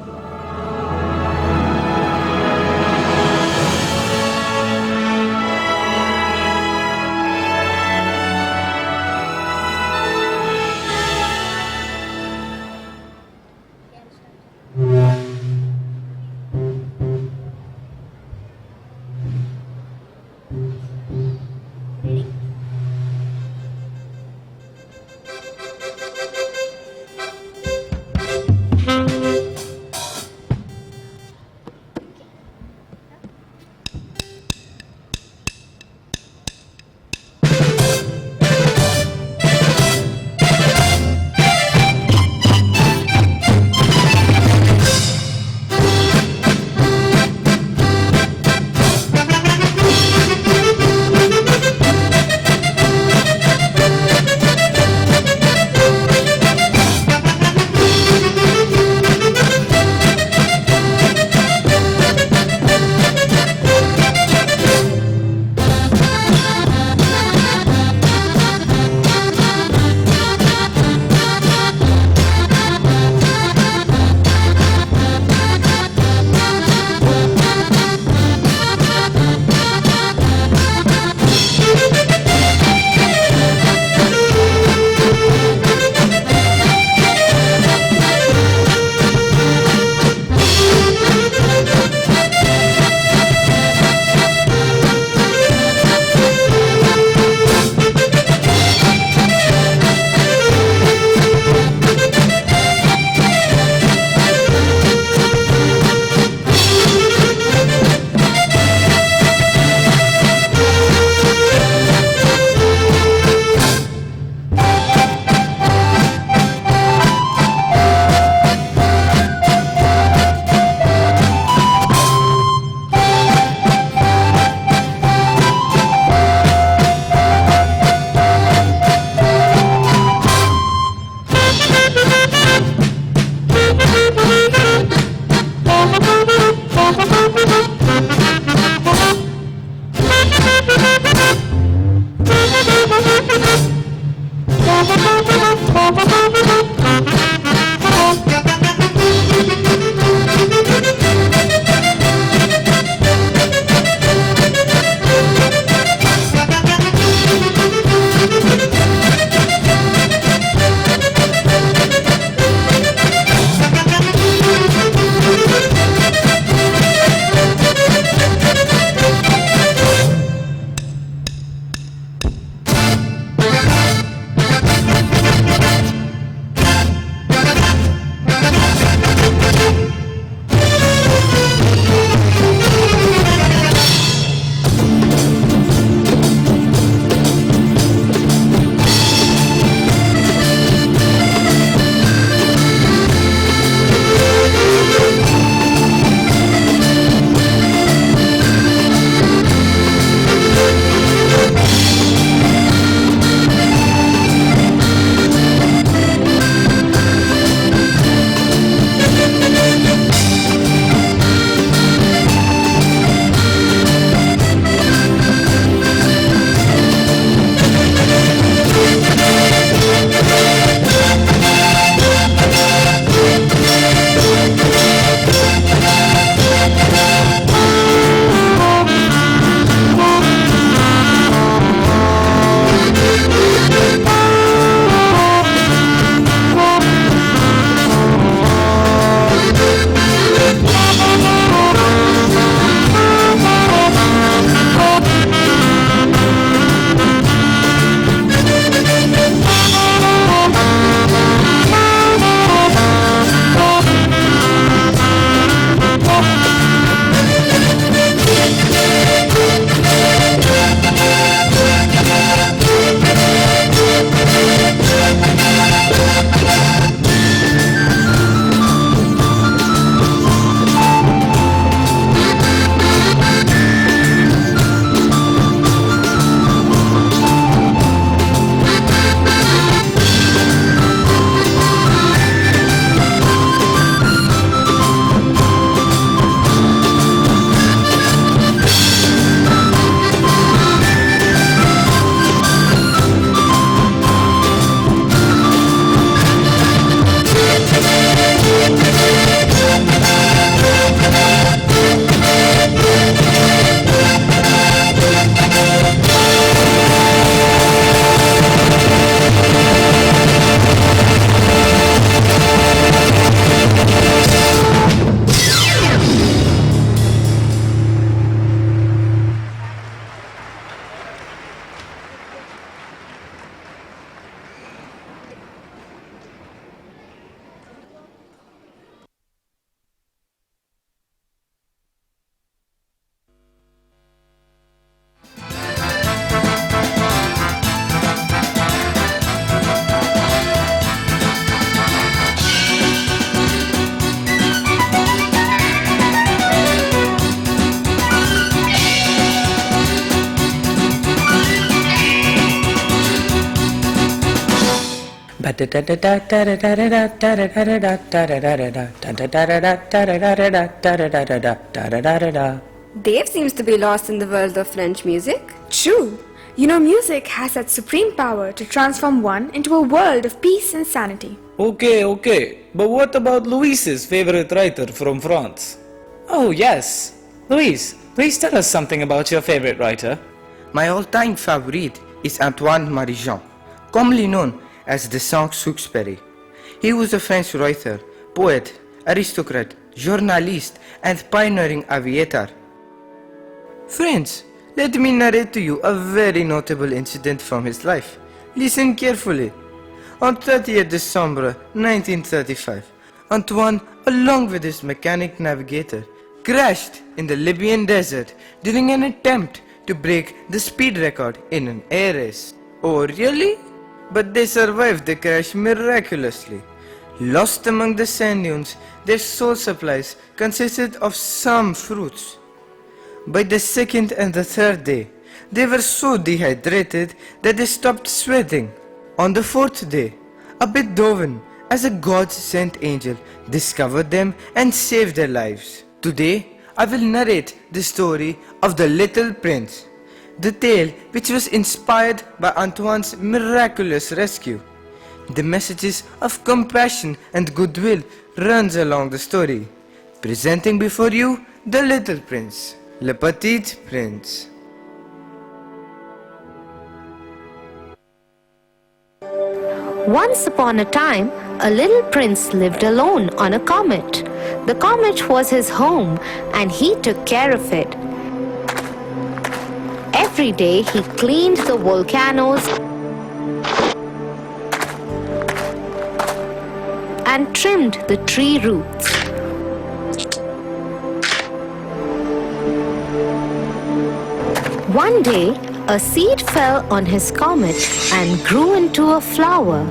Dave seems to be lost in the world of French music. True. You know, music has that supreme power to transform one into a world of peace and sanity. Okay. But what about Louise's favorite writer from France? Oh, yes. Louise, please tell us something about your favorite writer. My all-time favorite is Antoine Marie-Jean, commonly known as the Saint-Exupéry. He was a French writer, poet, aristocrat, journalist, and pioneering aviator. Friends, let me narrate to you a very notable incident from his life. Listen carefully. On 30th December 1935, Antoine, along with his mechanic navigator, crashed in the Libyan desert during an attempt to break the speed record in an air race. Oh really? But they survived the crash miraculously. Lost among the sand dunes, their sole supplies consisted of some fruits. By the second and the third day, they were so dehydrated that they stopped sweating. On the fourth day, a Beethoven, as a God-sent angel, discovered them and saved their lives. Today, I will narrate the story of the Little Prince, the tale which was inspired by Antoine's miraculous rescue. The messages of compassion and goodwill runs along the story. Presenting before you the Little Prince, Le Petit Prince. Once upon a time, a little prince lived alone on a comet. The comet was his home, and he took care of it. Every day he cleaned the volcanoes and trimmed the tree roots. One day, a seed fell on his comet and grew into a flower.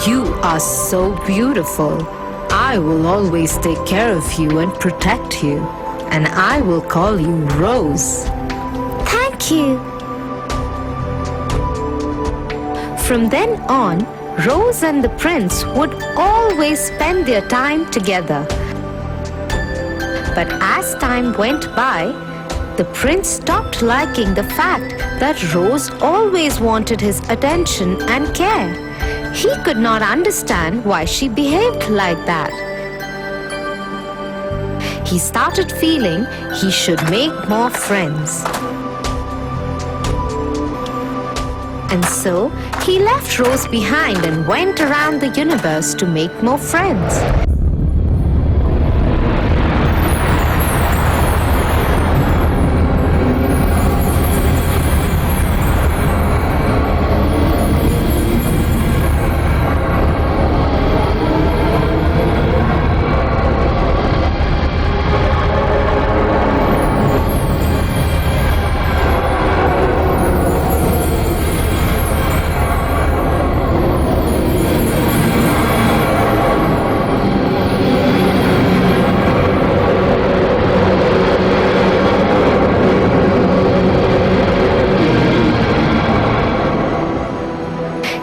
You are so beautiful. I will always take care of you and protect you. And I will call you Rose. Thank you. From then on, Rose and the prince would always spend their time together. But as time went by, the prince stopped liking the fact that Rose always wanted his attention and care. He could not understand why she behaved like that. He started feeling he should make more friends. And so, he left Rose behind and went around the universe to make more friends.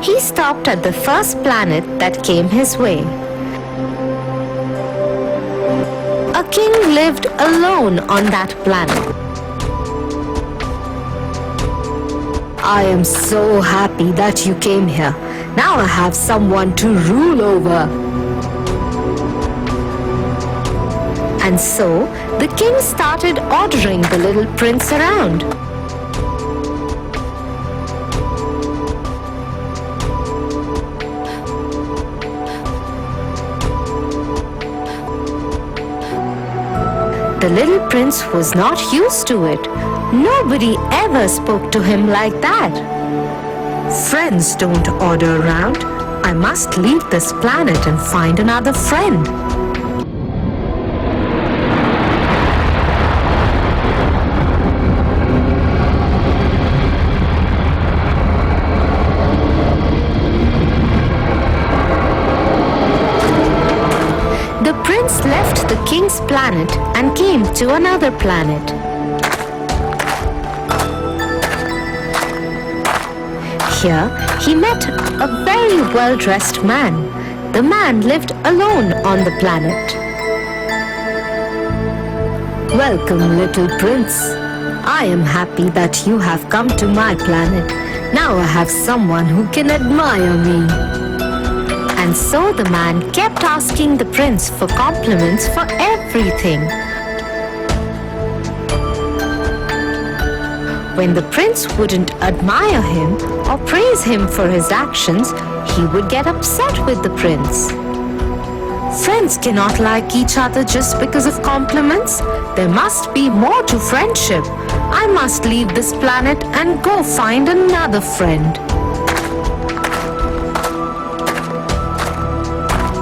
He stopped at the first planet that came his way. A king lived alone on that planet. I am so happy that you came here. Now I have someone to rule over. And so, the king started ordering the little prince around. The little prince was not used to it. Nobody ever spoke to him like that. Friends don't order around. I must leave this planet and find another friend. The prince left the king's planet and came to another planet. Here, he met a very well-dressed man. The man lived alone on the planet. Welcome, little prince. I am happy that you have come to my planet. Now I have someone who can admire me. And so the man kept asking the prince for compliments for everything. When the prince wouldn't admire him or praise him for his actions, he would get upset with the prince. Friends cannot like each other just because of compliments. There must be more to friendship. I must leave this planet and go find another friend.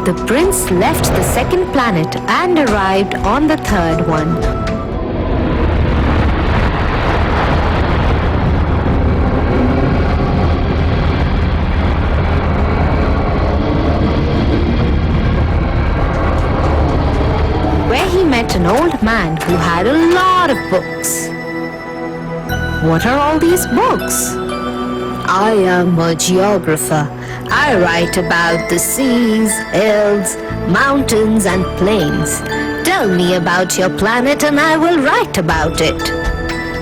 The prince left the second planet and arrived on the third one. Where he met an old man who had a lot of books. What are all these books? I am a geographer. I write about the seas, hills, mountains and plains. Tell me about your planet and I will write about it.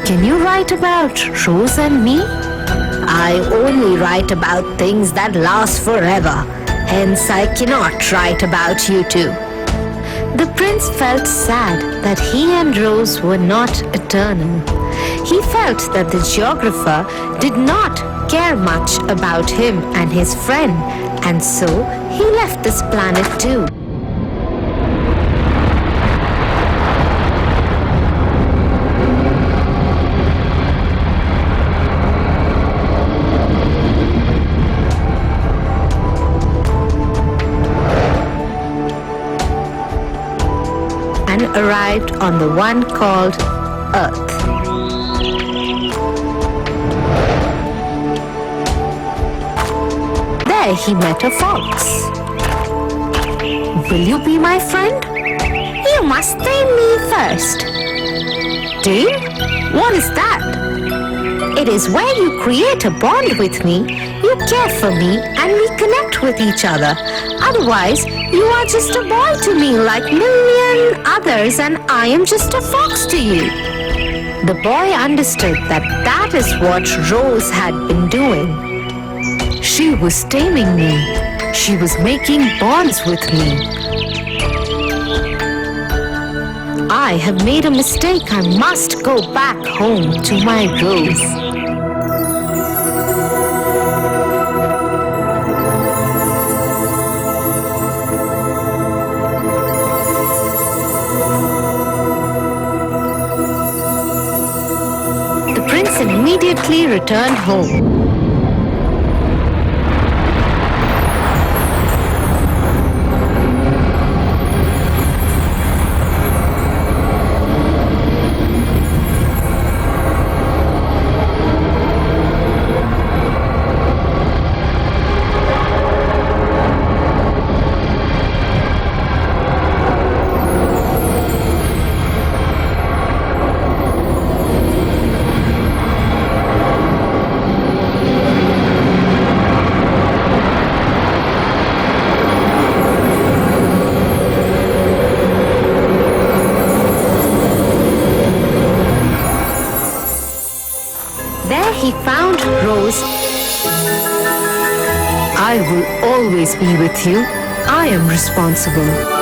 Can you write about Rose and me? I only write about things that last forever. Hence I cannot write about you two. The prince felt sad that he and Rose were not eternal. He felt that the geographer did not care much about him and his friend, and so he left this planet too. And arrived on the one called Earth. There he met a fox. Will you be my friend? You must tame me first. Tame? What is that? It is where you create a bond with me. You care for me and we connect with each other. Otherwise, you are just a boy to me like million others and I am just a fox to you. The boy understood that that is what Rose had been doing. She was taming me. She was making bonds with me. I have made a mistake. I must go back home to my Rose. The prince immediately returned home. There he found Rose. I will always be with you. I am responsible.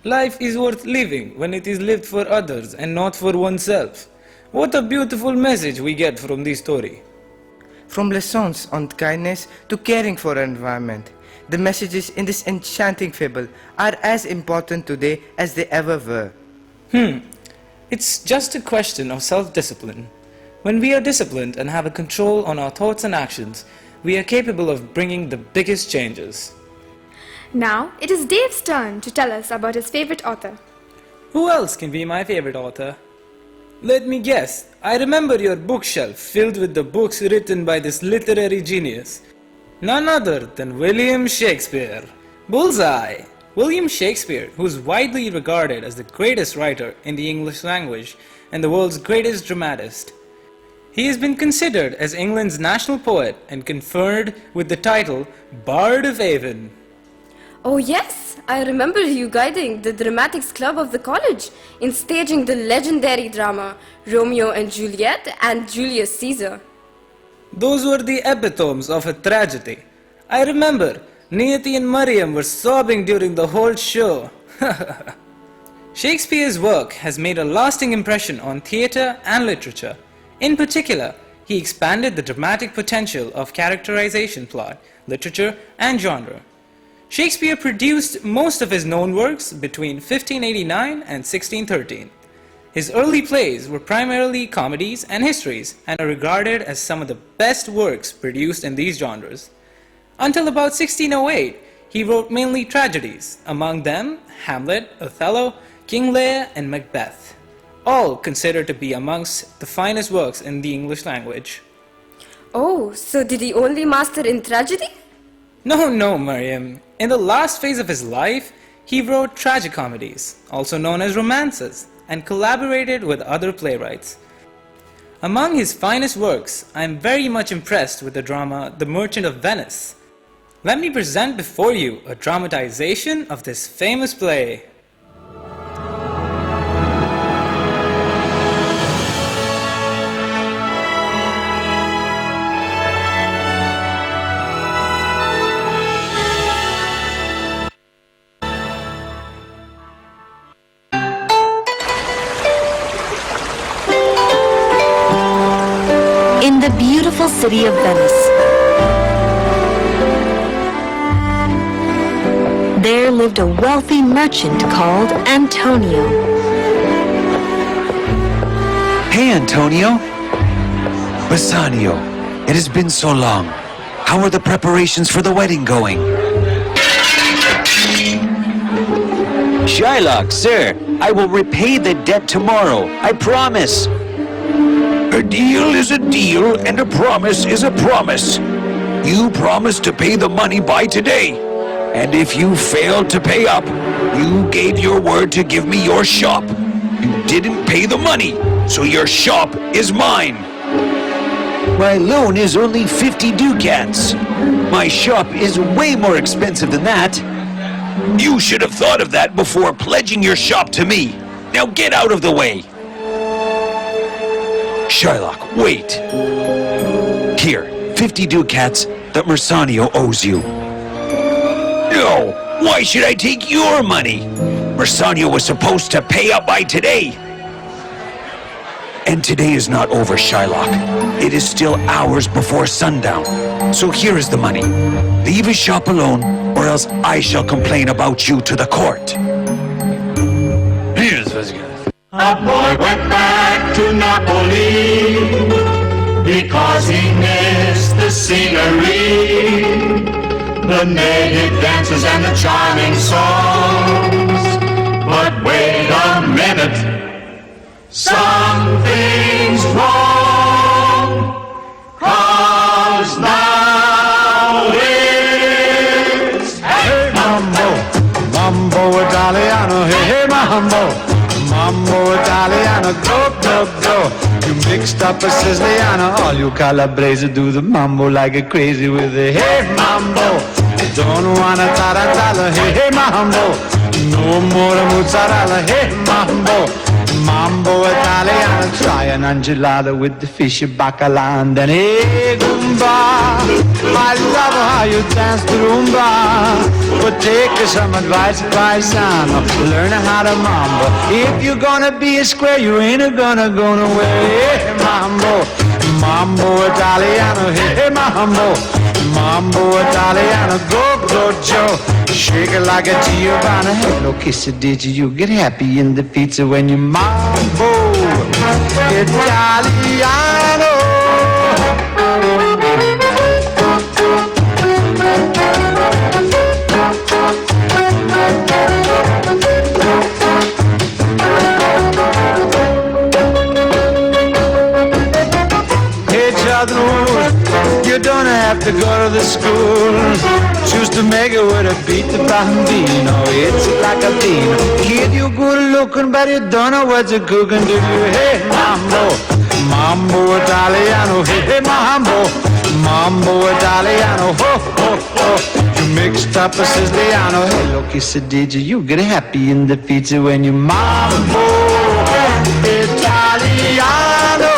Life is worth living when it is lived for others and not for oneself. What a beautiful message we get from this story. From lessons on kindness to caring for our environment, the messages in this enchanting fable are as important today as they ever were. It's just a question of self-discipline. When we are disciplined and have a control on our thoughts and actions, we are capable of bringing the biggest changes. Now, it is Dave's turn to tell us about his favorite author. Who else can be my favorite author? Let me guess. I remember your bookshelf filled with the books written by this literary genius. None other than William Shakespeare. Bullseye! William Shakespeare, who is widely regarded as the greatest writer in the English language and the world's greatest dramatist. He has been considered as England's national poet and conferred with the title Bard of Avon. Oh yes, I remember you guiding the Dramatics Club of the college in staging the legendary drama Romeo and Juliet and Julius Caesar. Those were the epitomes of a tragedy. I remember Niyati and Mariam were sobbing during the whole show. Shakespeare's work has made a lasting impression on theatre and literature. In particular, he expanded the dramatic potential of characterization, plot, literature, and genre. Shakespeare produced most of his known works between 1589 and 1613. His early plays were primarily comedies and histories and are regarded as some of the best works produced in these genres. Until about 1608, he wrote mainly tragedies, among them Hamlet, Othello, King Lear, and Macbeth, all considered to be amongst the finest works in the English language. Oh, so did he only master in tragedy? No, Mariam. In the last phase of his life, he wrote tragicomedies, also known as romances, and collaborated with other playwrights. Among his finest works, I am very much impressed with the drama The Merchant of Venice. Let me present before you a dramatization of this famous play. In the beautiful city of Venice, there lived a wealthy merchant called Antonio. Hey, Antonio. Bassanio, it has been so long. How are the preparations for the wedding going? Shylock, sir, I will repay the debt tomorrow. I promise. A deal is a deal, and a promise is a promise. You promised to pay the money by today. And if you failed to pay up, you gave your word to give me your shop. You didn't pay the money, so your shop is mine. My loan is only 50 ducats. My shop is way more expensive than that. You should have thought of that before pledging your shop to me. Now get out of the way. Shylock, wait. Here, 50 ducats that Mersanio owes you. No, why should I take your money? Mersanio was supposed to pay up by today. And today is not over, Shylock. It is still hours before sundown. So here is the money. Leave his shop alone, or else I shall complain about you to the court. Here's what's good. A boy went back to Napoli because he missed the scenery, the native dances and the charming songs. But wait a minute, something's wrong, 'cause now it's hey mambo, mambo Italiano, hey mambo. Mambo Italiano, go, go, go. You mixed up a Siciliano. All you Calabrese do the mambo like a crazy with a hey mambo. You don't wanna tarantella, hey, hey mambo. No more mozzarella, hey mambo. Mambo Italiano, try an angelada with the fish bacala and then hey Goomba. I love how you dance the rumba. But take some advice, paisano. Learn how to mambo. If you're gonna be a square, you ain't gonna go nowhere. Hey mambo, mambo Italiano, hey mambo. Mambo Italiano, go, go, Joe. Shake it like a Giovanna. Hello, quesadilla. You get happy in the pizza when you mambo Italiano. don't have to go to the school. Choose to make it with a beat the bambino. It's like a bean. Kid, you good looking, but you don't know what you're cooking. Do you? Hey, mambo, mambo Italiano. Hey, hey, mambo, mambo Italiano. Ho, ho, ho. You mixed up a Siciliano. Hey, look, he said, DJ, you get happy in the pizza when you mambo Italiano.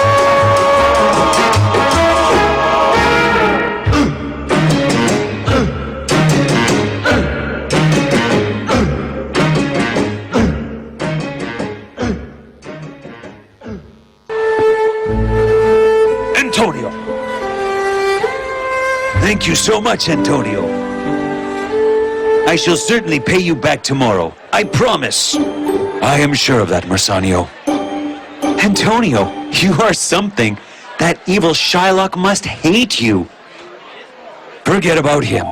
Antonio! Thank you so much, Antonio. I shall certainly pay you back tomorrow. I promise. I am sure of that, Mersanio. Antonio, you are something. That evil Shylock must hate you. Forget about him.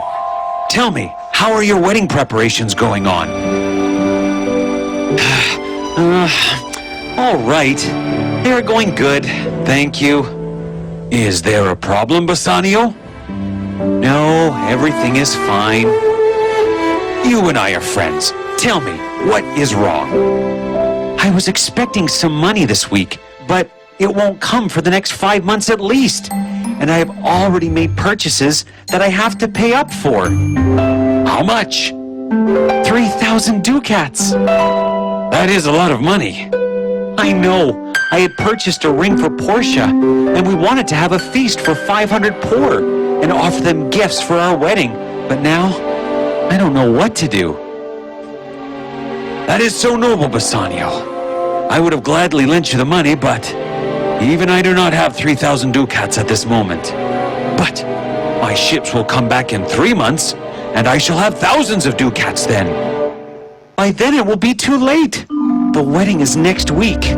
Tell me, how are your wedding preparations going on? All right. They are going good, thank you. Is there a problem, Bassanio? No, everything is fine. You and I are friends. Tell me, what is wrong? I was expecting some money this week, but it won't come for the next 5 months at least. And I have already made purchases that I have to pay up for. How much? 3,000 ducats. That is a lot of money. I know. I had purchased a ring for Portia, and we wanted to have a feast for 500 poor and offer them gifts for our wedding. But now, I don't know what to do. That is so noble, Bassanio. I would have gladly lent you the money, but even I do not have 3,000 ducats at this moment. But my ships will come back in 3 months, and I shall have thousands of ducats then. By then it will be too late. The wedding is next week.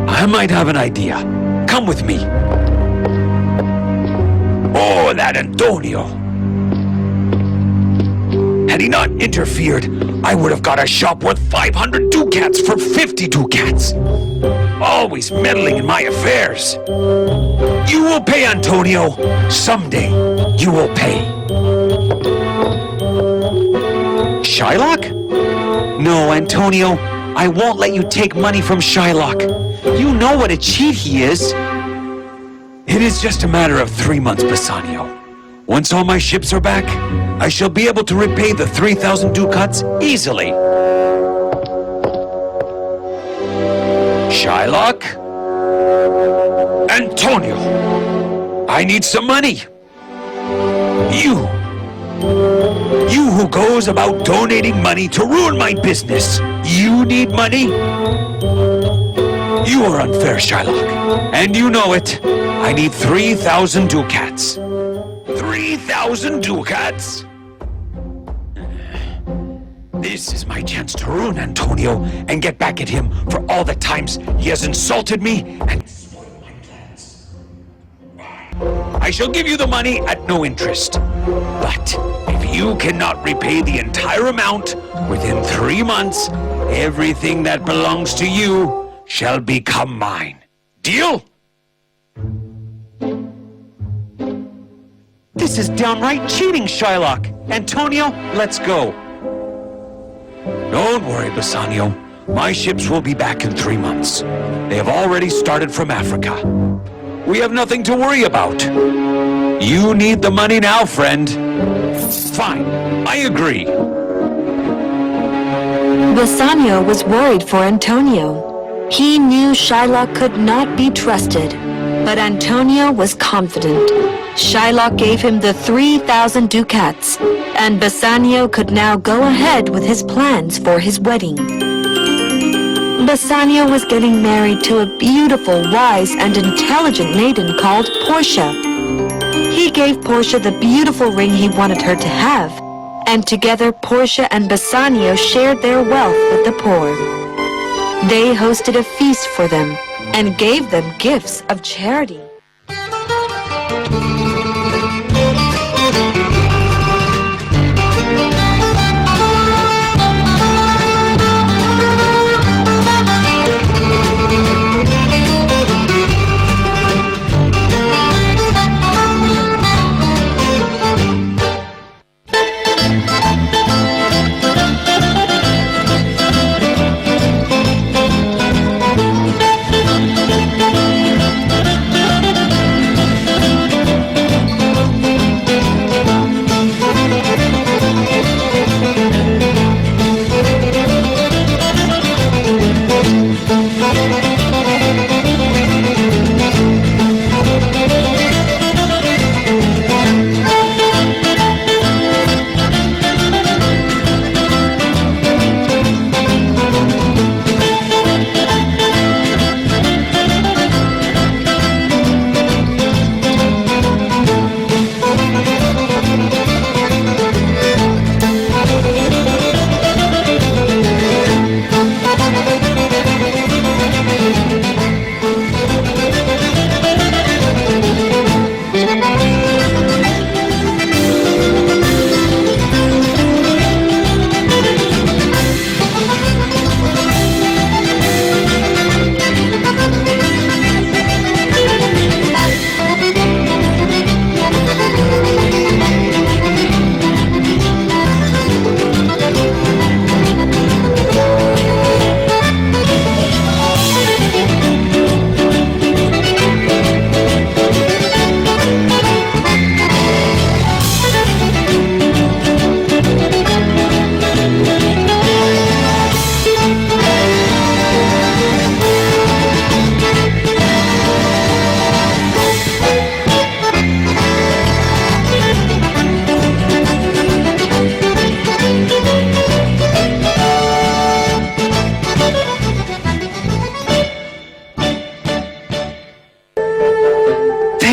I might have an idea. Come with me. Oh, that Antonio. Had he not interfered, I would have got a shop worth 500 ducats for 50 ducats. Always meddling in my affairs. You will pay, Antonio. Someday, you will pay. Shylock? No, Antonio. I won't let you take money from Shylock. You know what a cheat he is. It is just a matter of 3 months, Bassanio. Once all my ships are back, I shall be able to repay the 3,000 ducats easily. Shylock? Antonio! I need some money. You who goes about donating money to ruin my business. You need money? You are unfair, Shylock. And you know it. I need 3,000 ducats. 3,000 ducats? This is my chance to ruin Antonio and get back at him for all the times he has insulted me and spoiled my plans. I shall give you the money at no interest. But if you cannot repay the entire amount within 3 months, everything that belongs to you shall become mine. Deal? This is downright cheating, Shylock. Antonio, let's go. Don't worry, Bassanio. My ships will be back in 3 months. They have already started from Africa. We have nothing to worry about. You need the money now, friend. Fine, I agree. Bassanio was worried for Antonio. He knew Shylock could not be trusted, but Antonio was confident. Shylock gave him the 3,000 ducats, and Bassanio could now go ahead with his plans for his wedding. Bassanio was getting married to a beautiful, wise, and intelligent maiden called Portia. He gave Portia the beautiful ring he wanted her to have, and together Portia and Bassanio shared their wealth with the poor. They hosted a feast for them and gave them gifts of charity.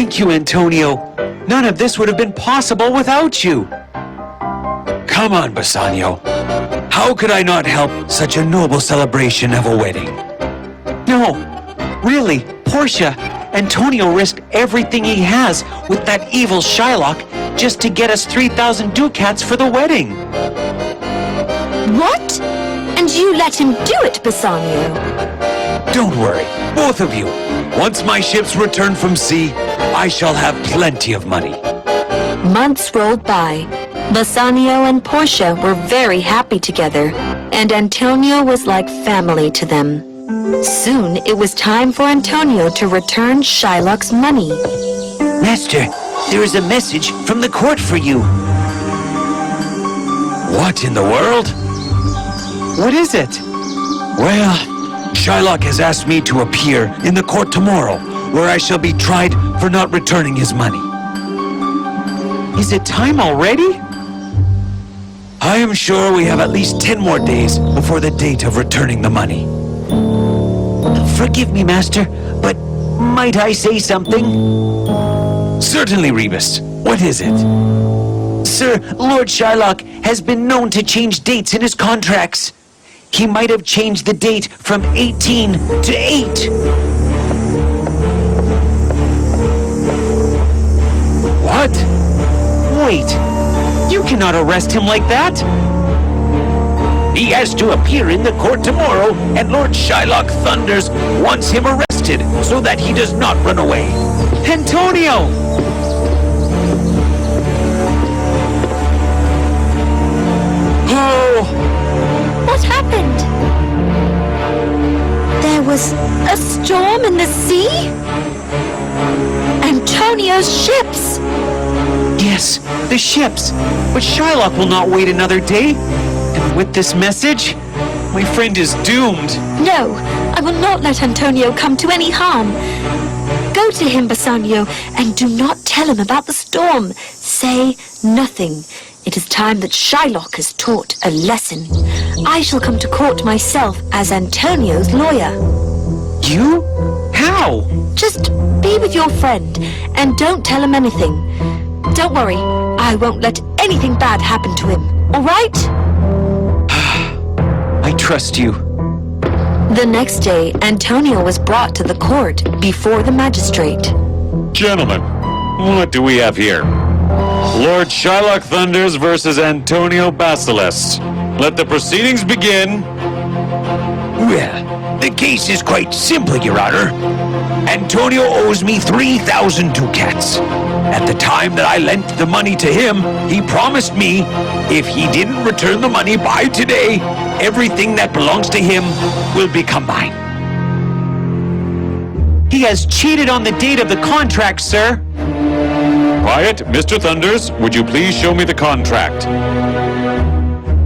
Thank you, Antonio. None of this would have been possible without you. Come on, Bassanio. How could I not help such a noble celebration of a wedding? No, really, Portia, Antonio risked everything he has with that evil Shylock just to get us 3,000 ducats for the wedding. What? And you let him do it, Bassanio? Don't worry, both of you. Once my ships return from sea, I shall have plenty of money. Months rolled by. Bassanio and Portia were very happy together, and Antonio was like family to them. Soon it was time for Antonio to return Shylock's money. Master, there is a message from the court for you. What in the world? What is it? Well, Shylock has asked me to appear in the court tomorrow, where I shall be tried for not returning his money. Is it time already? I am sure we have at least 10 more days before the date of returning the money. Forgive me, Master, but might I say something? Certainly, Rebus. What is it? Sir, Lord Shylock has been known to change dates in his contracts. He might have changed the date from 18 to 8. What? Wait, you cannot arrest him like that. He has to appear in the court tomorrow, and Lord Shylock Thunders wants him arrested so that he does not run away. Antonio! Oh! What happened? There was a storm in the sea? Antonio's ships! Yes, the ships. But Shylock will not wait another day. And with this message, my friend is doomed. No, I will not let Antonio come to any harm. Go to him, Bassanio, and do not tell him about the storm. Say nothing. It is time that Shylock is taught a lesson. I shall come to court myself as Antonio's lawyer. You? How? Just be with your friend and don't tell him anything. Don't worry, I won't let anything bad happen to him, all right? I trust you. The next day, Antonio was brought to the court before the magistrate. Gentlemen, what do we have here? Lord Shylock Thunders versus Antonio Basilisk. Let the proceedings begin. Well, the case is quite simple, Your Honor. Antonio owes me 3,000 ducats. At the time that I lent the money to him, he promised me if he didn't return the money by today, everything that belongs to him will become mine. He has cheated on the date of the contract, sir. Quiet, Mr. Thunders, would you please show me the contract?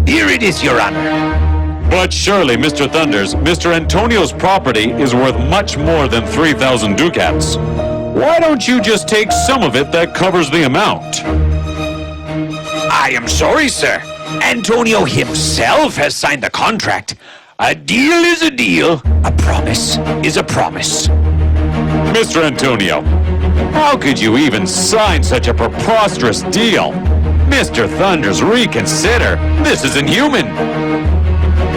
Here it is, Your Honor. But surely, Mr. Thunders, Mr. Antonio's property is worth much more than 3,000 ducats. Why don't you just take some of it that covers the amount? I am sorry, sir. Antonio himself has signed the contract. A deal is a deal. A promise is a promise. Mr. Antonio, how could you even sign such a preposterous deal? Mr. Thunders, reconsider. This is inhuman.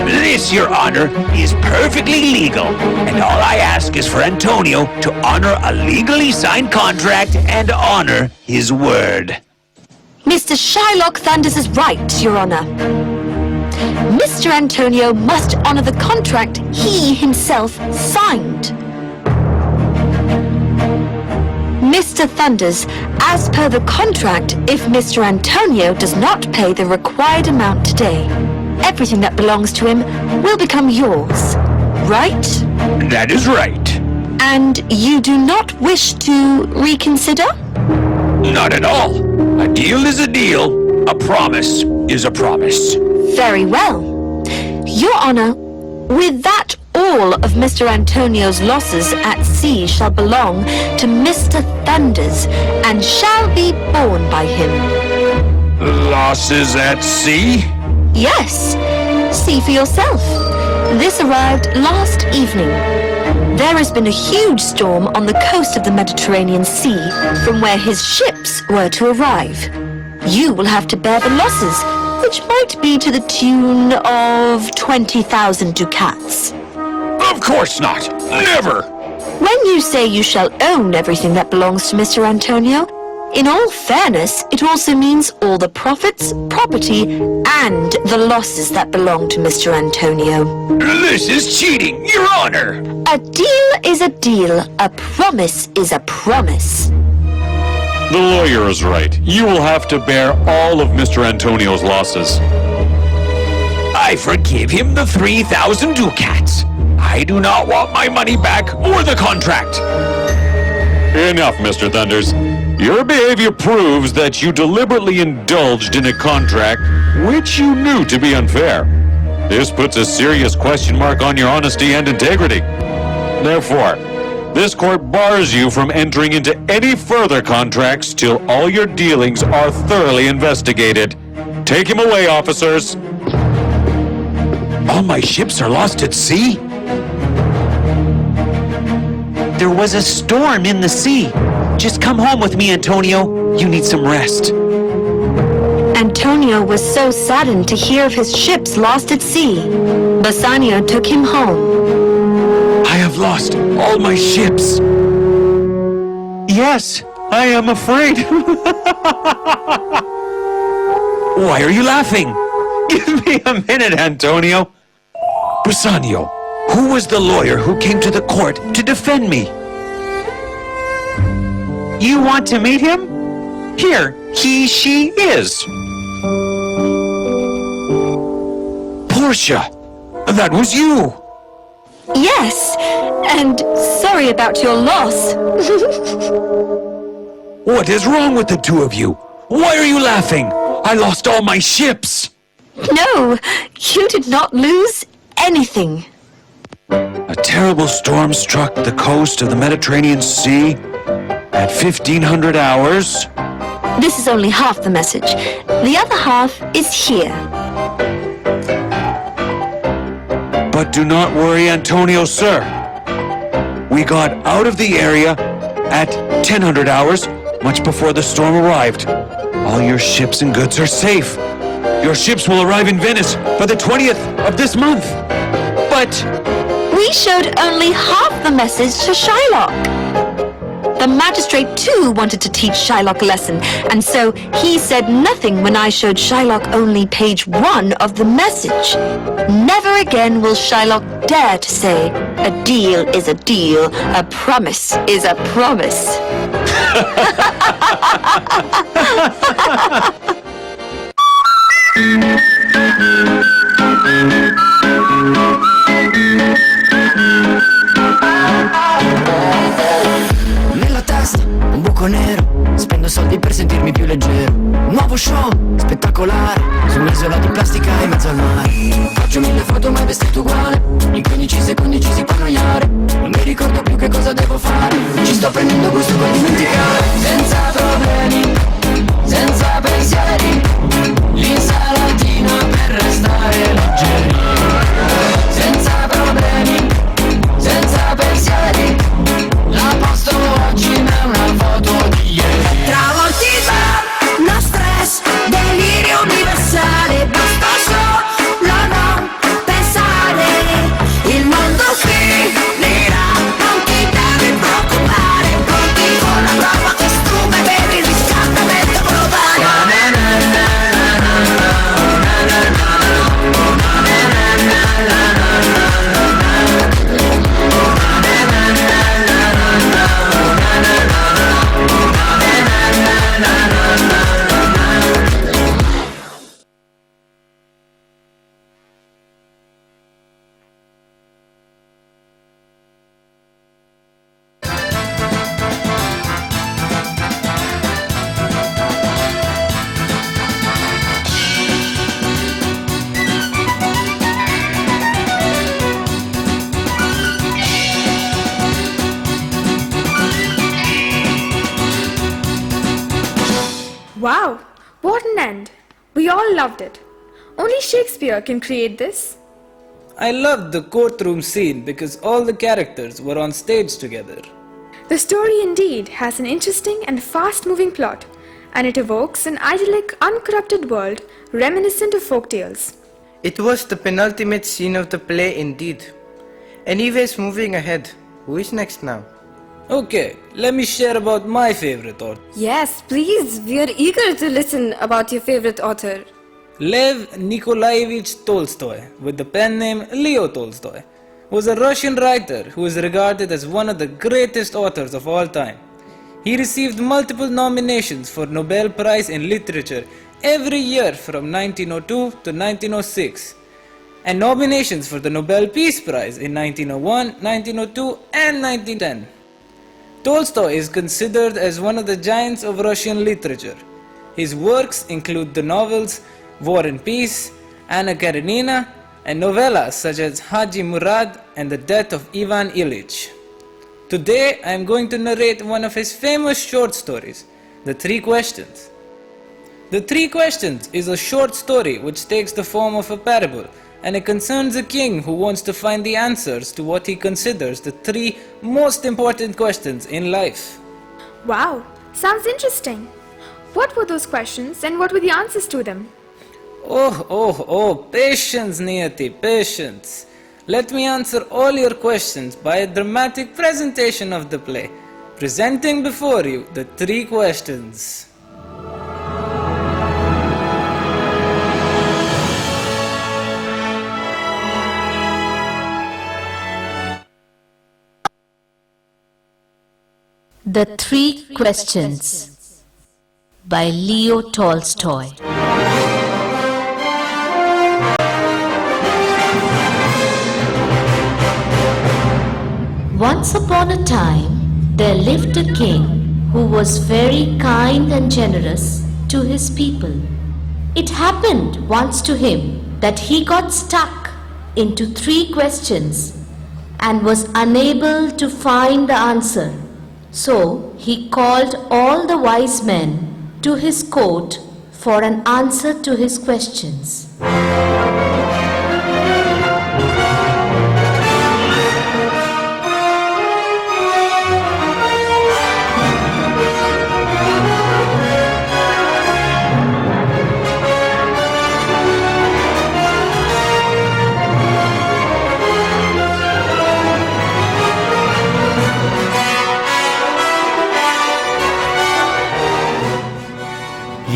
This, Your Honor, is perfectly legal, and all I ask is for Antonio to honor a legally signed contract and honor his word. Mr. Shylock Thunders is right, Your Honor. Mr. Antonio must honor the contract he himself signed. Mr. Thunders, as per the contract, if Mr. Antonio does not pay the required amount today, everything that belongs to him will become yours, right? That is right. And you do not wish to reconsider? Not at all. A deal is a deal. A promise is a promise. Very well. Your Honor, with that all of Mr. Antonio's losses at sea shall belong to Mr. Thunders and shall be borne by him. Losses at sea? Yes. See for yourself. This arrived last evening. There has been a huge storm on the coast of the Mediterranean Sea from where his ships were to arrive. You will have to bear the losses, which might be to the tune of 20,000 ducats. Of course not. Never. When you say you shall own everything that belongs to Mr. Antonio, in all fairness, it also means all the profits, property, and the losses that belong to Mr. Antonio. This is cheating, Your Honor. A deal is a deal. A promise is a promise. The lawyer is right. You will have to bear all of Mr. Antonio's losses. I forgive him the 3,000 ducats. I do not want my money back or the contract. Enough, Mr. Thunders. Your behavior proves that you deliberately indulged in a contract which you knew to be unfair. This puts a serious question mark on your honesty and integrity. Therefore, this court bars you from entering into any further contracts till all your dealings are thoroughly investigated. Take him away, officers. All my ships are lost at sea? There was a storm in the sea. Just come home with me, Antonio. You need some rest. Antonio was so saddened to hear of his ships lost at sea. Bassanio took him home. I have lost all my ships. Yes, I am afraid. Why are you laughing? Give me a minute, Antonio. Bassanio, who was the lawyer who came to the court to defend me? You want to meet him? Here, she is. Portia, that was you. Yes, and sorry about your loss. What is wrong with the two of you? Why are you laughing? I lost all my ships. No, you did not lose anything. A terrible storm struck the coast of the Mediterranean Sea at 1500 hours. This is only half the message. The other half is here. But do not worry, Antonio, sir. We got out of the area at 1000 hours, much before the storm arrived. All your ships and goods are safe. Your ships will arrive in Venice by the 20th of this month. But we showed only half the message to Shylock. The magistrate too wanted to teach Shylock a lesson, and so he said nothing when I showed Shylock only page 1 of the message. Never again will Shylock dare to say, a deal is a deal, a promise is a promise. Nella testa un buco nero, spendo soldi per sentirmi più leggero. Nuovo show, spettacolare, su un'isola di plastica in mezzo al mare. Faccio 1000 foto mai vestito uguale, in 15 secondi ci si può annoiare. Non mi ricordo più che cosa devo fare, ci sto prendendo gusto per dimenticare. Senza problemi, senza pensieri, l'insalatina per restare leggeri. Senza problemi, senza pensieri, la posto oggi ma è una foto di ieri. Travoltita, no stress, delirio universale, basta solo non pensare, il mondo finirà, non ti devi preoccupare, pronti con la nuova costume, bevi riscaldamento globale. Wow, what an end. We all loved it. Only Shakespeare can create this. I loved the courtroom scene because all the characters were on stage together. The story indeed has an interesting and fast-moving plot, and it evokes an idyllic, uncorrupted world reminiscent of folk tales. It was the penultimate scene of the play indeed. Anyways, moving ahead, who is next now? Okay, let me share about my favorite author. Yes, please. We are eager to listen about your favorite author. Lev Nikolaevich Tolstoy, with the pen name Leo Tolstoy, was a Russian writer who is regarded as one of the greatest authors of all time. He received multiple nominations for Nobel Prize in Literature every year from 1902 to 1906, and nominations for the Nobel Peace Prize in 1901, 1902 and 1910. Tolstoy is considered as one of the giants of Russian literature. His works include the novels War and Peace, Anna Karenina, and novellas such as Haji Murad and The Death of Ivan Ilyich. Today I am going to narrate one of his famous short stories, The Three Questions. The Three Questions is a short story which takes the form of a parable, and it concerns a king who wants to find the answers to what he considers the three most important questions in life. Wow, sounds interesting. What were those questions and what were the answers to them? Patience, Niyati, patience. Let me answer all your questions by a dramatic presentation of the play, presenting before you the three questions. The Three Questions by Leo Tolstoy. Once upon a time, there lived a king who was very kind and generous to his people. It happened once to him that he got stuck into three questions and was unable to find the answer. So he called all the wise men to his court for an answer to his questions.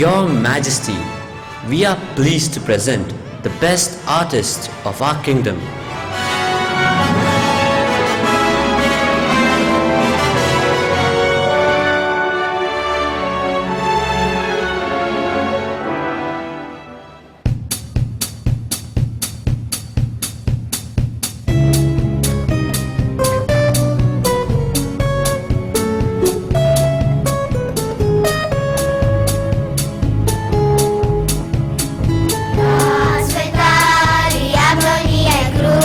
Your Majesty, we are pleased to present the best artist of our kingdom. Aspettare, agonia e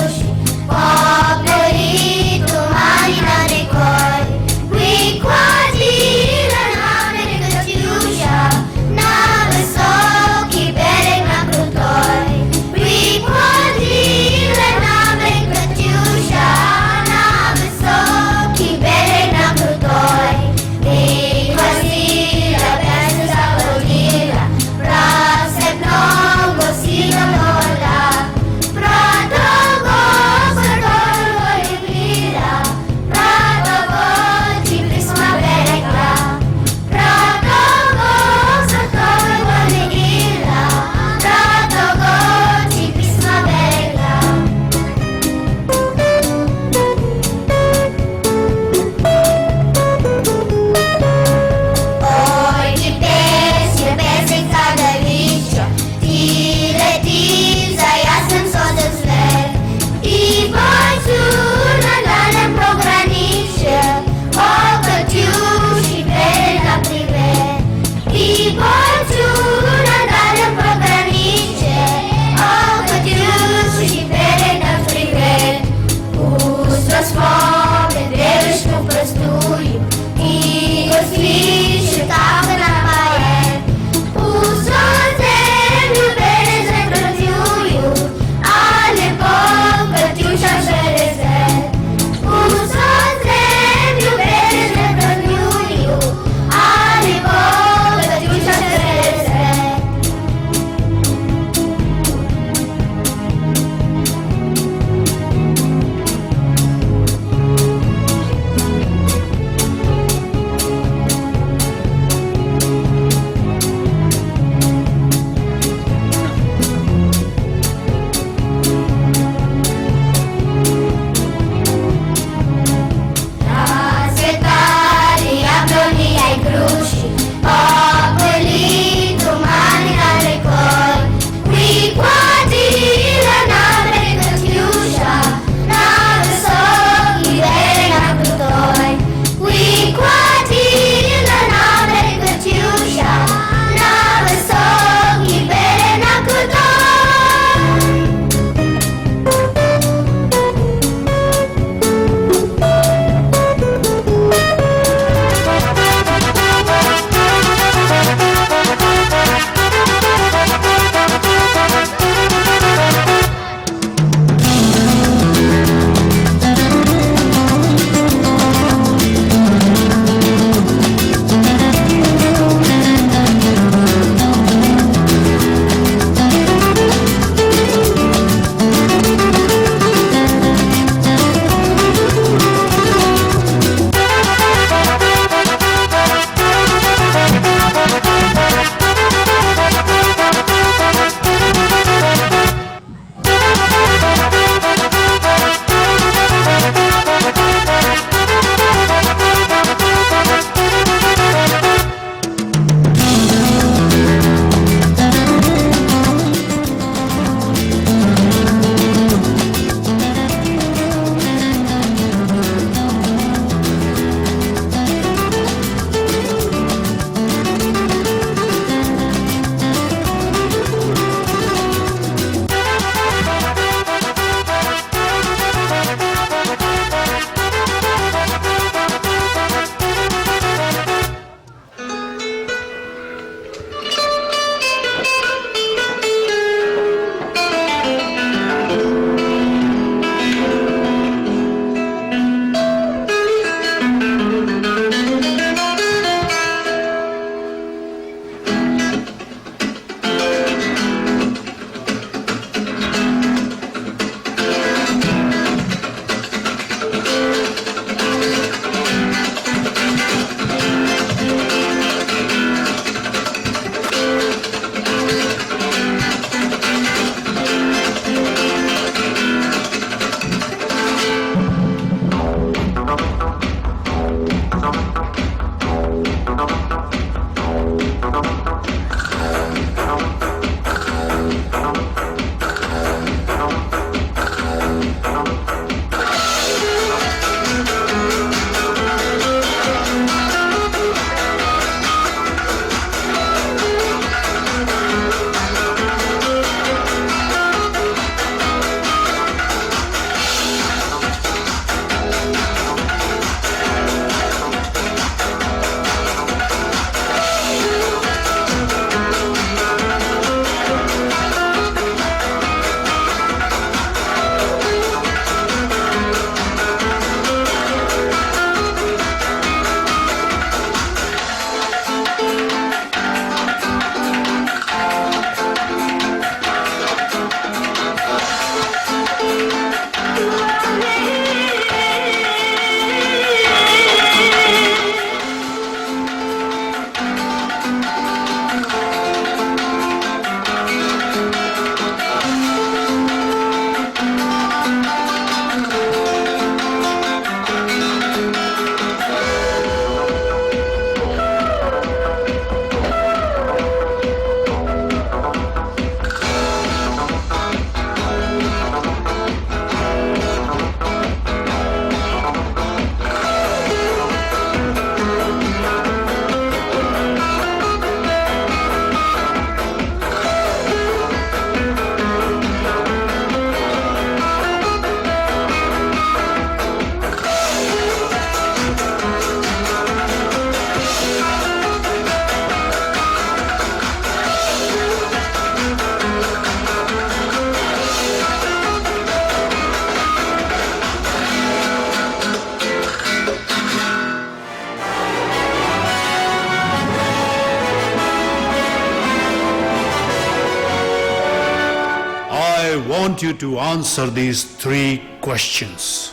I want you to answer these 3 questions.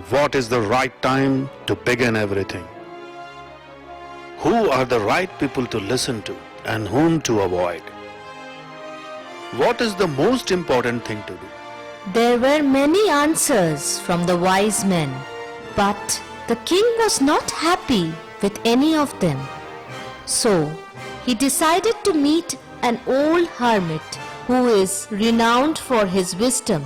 What is the right time to begin everything? Who are the right people to listen to and whom to avoid? What is the most important thing to do? There were many answers from the wise men, but the king was not happy with any of them. So, he decided to meet an old hermit who is renowned for his wisdom.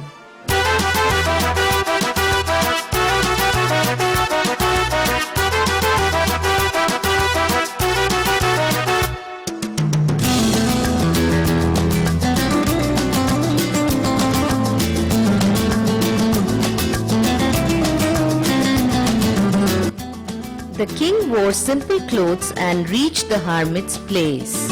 The king wore simple clothes and reached the hermit's place.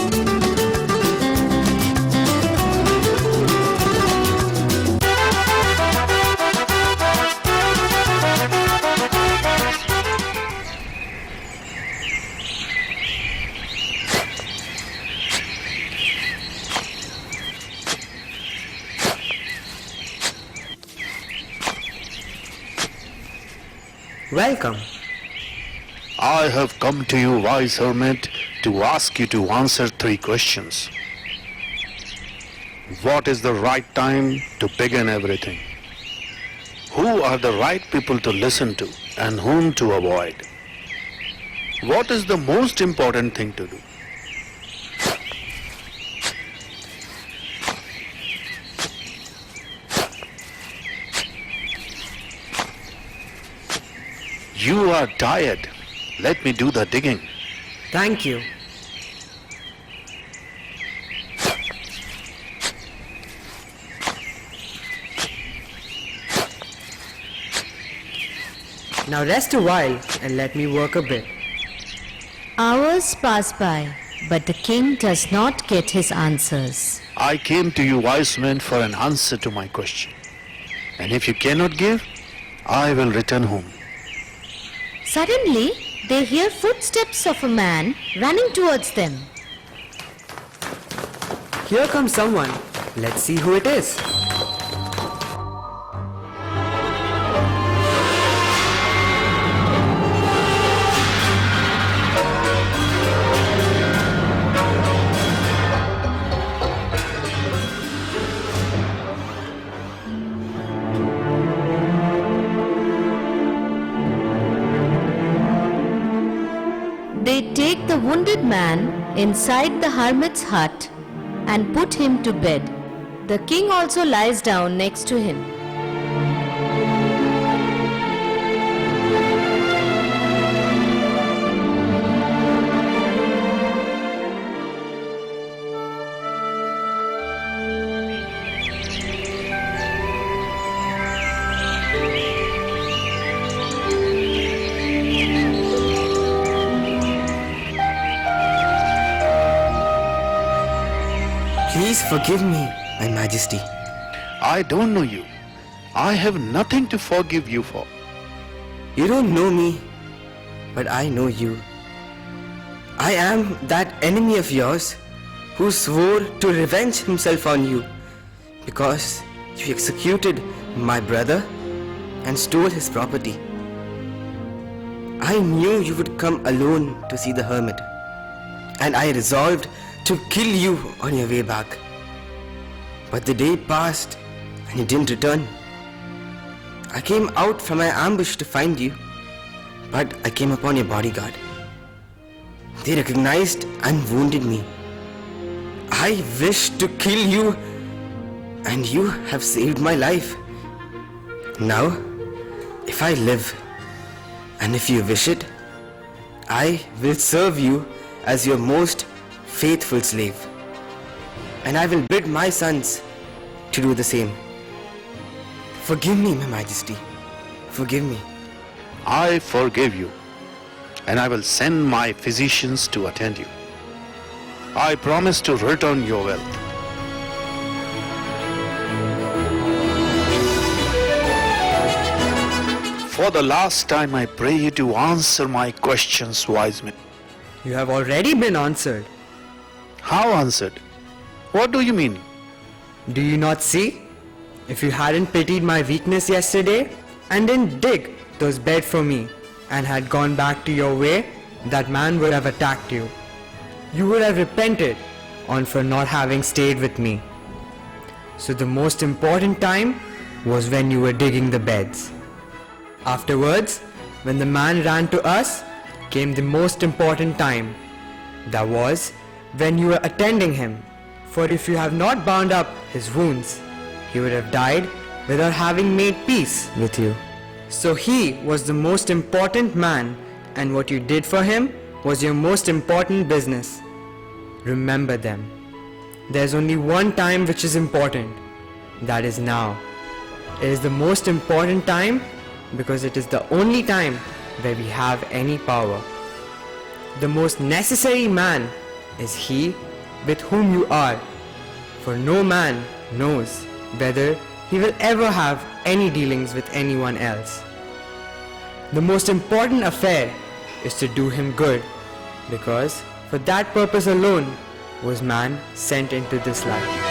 Welcome. I have come to you, wise hermit, to ask you to answer 3 questions. What is the right time to begin everything? Who are the right people to listen to and whom to avoid? What is the most important thing to do? You are tired. Let me do the digging. Thank you. Now rest a while and let me work a bit. Hours pass by, but the king does not get his answers. I came to you, wise men, for an answer to my question. And if you cannot give, I will return home. Suddenly, they hear footsteps of a man running towards them. Here comes someone. Let's see who it is. They take the wounded man inside the hermit's hut and put him to bed. The king also lies down next to him. Please forgive me, My Majesty. I don't know you. I have nothing to forgive you for. You don't know me, but I know you. I am that enemy of yours who swore to revenge himself on you because you executed my brother and stole his property. I knew you would come alone to see the hermit, and I resolved to kill you on your way back. But the day passed and you didn't return. I came out from my ambush to find you, but I came upon your bodyguard. They recognized and wounded me. I wished to kill you, and you have saved my life. Now, if I live, and if you wish it, I will serve you as your most faithful slave, and I will bid my sons to do the same. Forgive me, My Majesty. Forgive me. I forgive you, and I will send my physicians to attend you. I promise to return your wealth. For the last time, I pray you to answer my questions, wise men. You have already been answered. How answered? What do you mean? Do you not see? If you hadn't pitied my weakness yesterday and didn't dig those bed for me and had gone back to your way, that man would have attacked you. You would have repented on for not having stayed with me. So the most important time was when you were digging the beds. Afterwards, when the man ran to us, came the most important time. That was when you were attending him. For if you have not bound up his wounds, he would have died without having made peace with you. So he was the most important man, and what you did for him was your most important business. Remember them. There's only one time which is important. That is now. It is the most important time because it is the only time where we have any power. The most necessary man is he with whom you are, for no man knows whether he will ever have any dealings with anyone else. The most important affair is to do him good, because for that purpose alone was man sent into this life.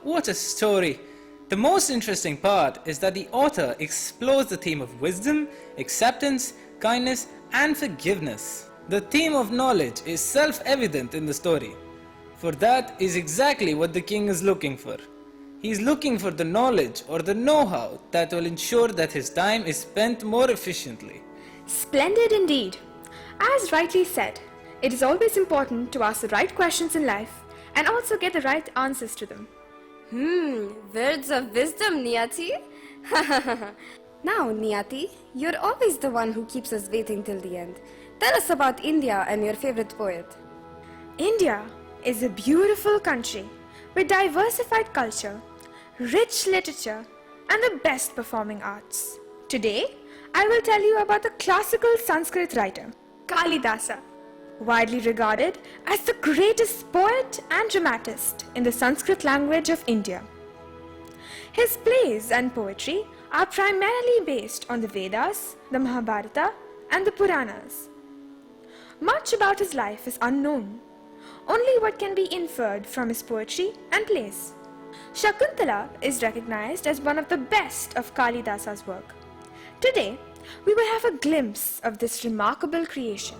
What a story! The most interesting part is that the author explores the theme of wisdom, acceptance, kindness, and forgiveness. The theme of knowledge is self-evident in the story, for that is exactly what the king is looking for. He is looking for the knowledge or the know-how that will ensure that his time is spent more efficiently. Splendid indeed. As rightly said, it is always important to ask the right questions in life and also get the right answers to them. Words of wisdom, Niyati. Now, Niyati, you're always the one who keeps us waiting till the end. Tell us about India and your favorite poet. India is a beautiful country with diversified culture, rich literature, and the best performing arts. Today, I will tell you about the classical Sanskrit writer, Kalidasa, widely regarded as the greatest poet and dramatist in the Sanskrit language of India. His plays and poetry are primarily based on the Vedas, the Mahabharata, and the Puranas. Much about his life is unknown. Only what can be inferred from his poetry and plays. Shakuntala is recognized as one of the best of Kalidasa's work. Today, we will have a glimpse of this remarkable creation.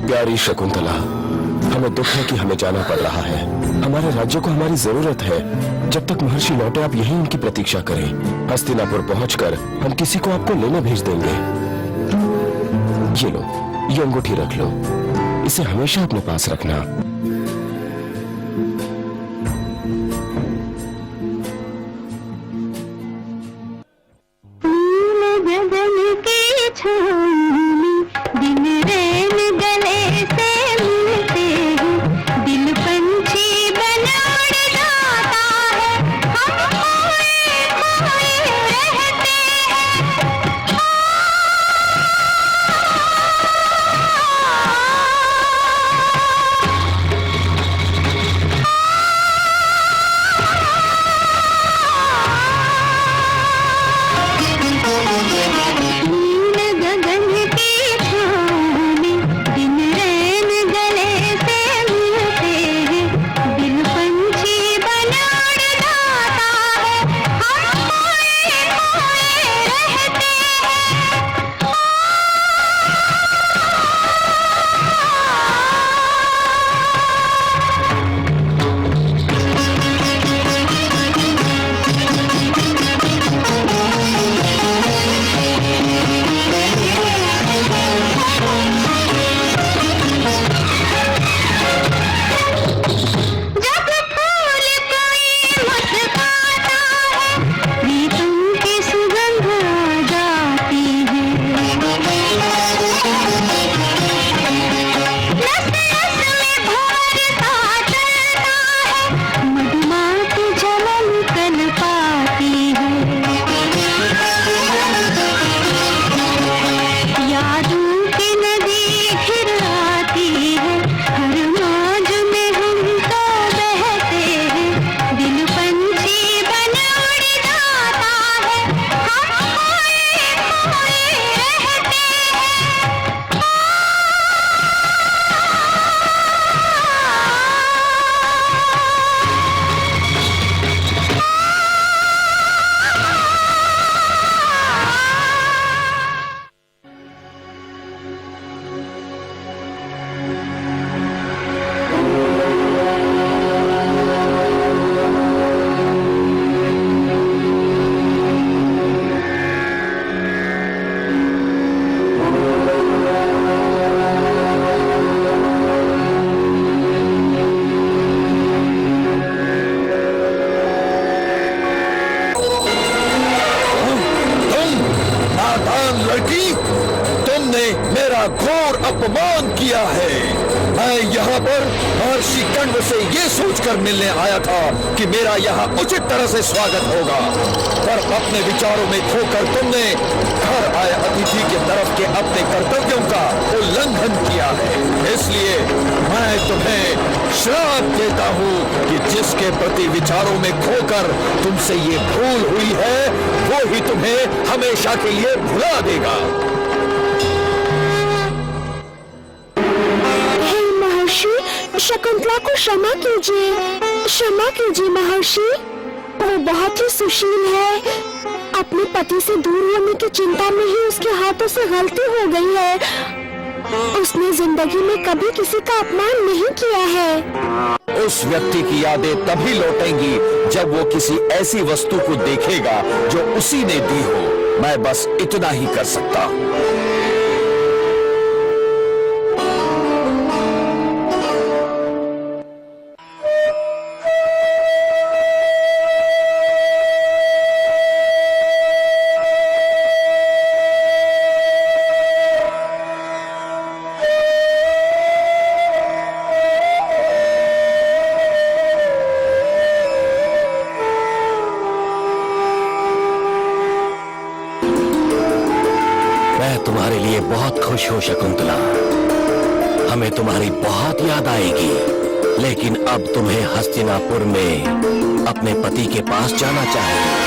प्यारी शकुंतला, हमें दुख है कि हमें जाना पड़ रहा है। हमारे राज्य को हमारी जरूरत है। जब तक महर्षि लौटे आप यहीं उनकी प्रतीक्षा करें। हस्तिनापुर पहुंचकर हम किसी को आपको लेने भेज देंगे। ये लो, ये अंगूठी रख लो, इसे हमेशा अपने पास रखना। दिल पंछी बन उड़ जाता है, हम खोए नादान लड़की, तुमने मेरा घोर अपमान किया है। मैं यहाँ पर महर्षि कण्व से ये सोचकर मिलने आया था कि मेरा यहाँ उचित तरह से स्वागत होगा, पर अपने विचारों में खोकर तुमने घर आए अतिथि के तरफ के अपने कर्तव्यों का उल्लंघन किया है। इसलिए मैं तुम्हें श्राप देता हूँ कि जिसके प्रति विचारों में खोकर तुमसे ये भूल हुई है, वो ही तुम्हें हमेशा के लिए भुला देगा। शकुंतला को क्षमा कीजिए, क्षमा कीजिए महर्षि। वो बहुत ही सुशील है। अपने पति से दूर होने की चिंता में ही उसके हाथों से गलती हो गई है। उसने जिंदगी में कभी किसी का अपमान नहीं किया है। उस व्यक्ति की यादें तभी लौटेंगी जब वो किसी ऐसी वस्तु को देखेगा जो उसी ने दी हो। मैं बस इतना ही कर सकता हूँ। तुम्हारे लिए बहुत खुश हो शकुंतला, हमें तुम्हारी बहुत याद आएगी, लेकिन अब तुम्हें हस्तिनापुर में अपने पति के पास जाना चाहिए।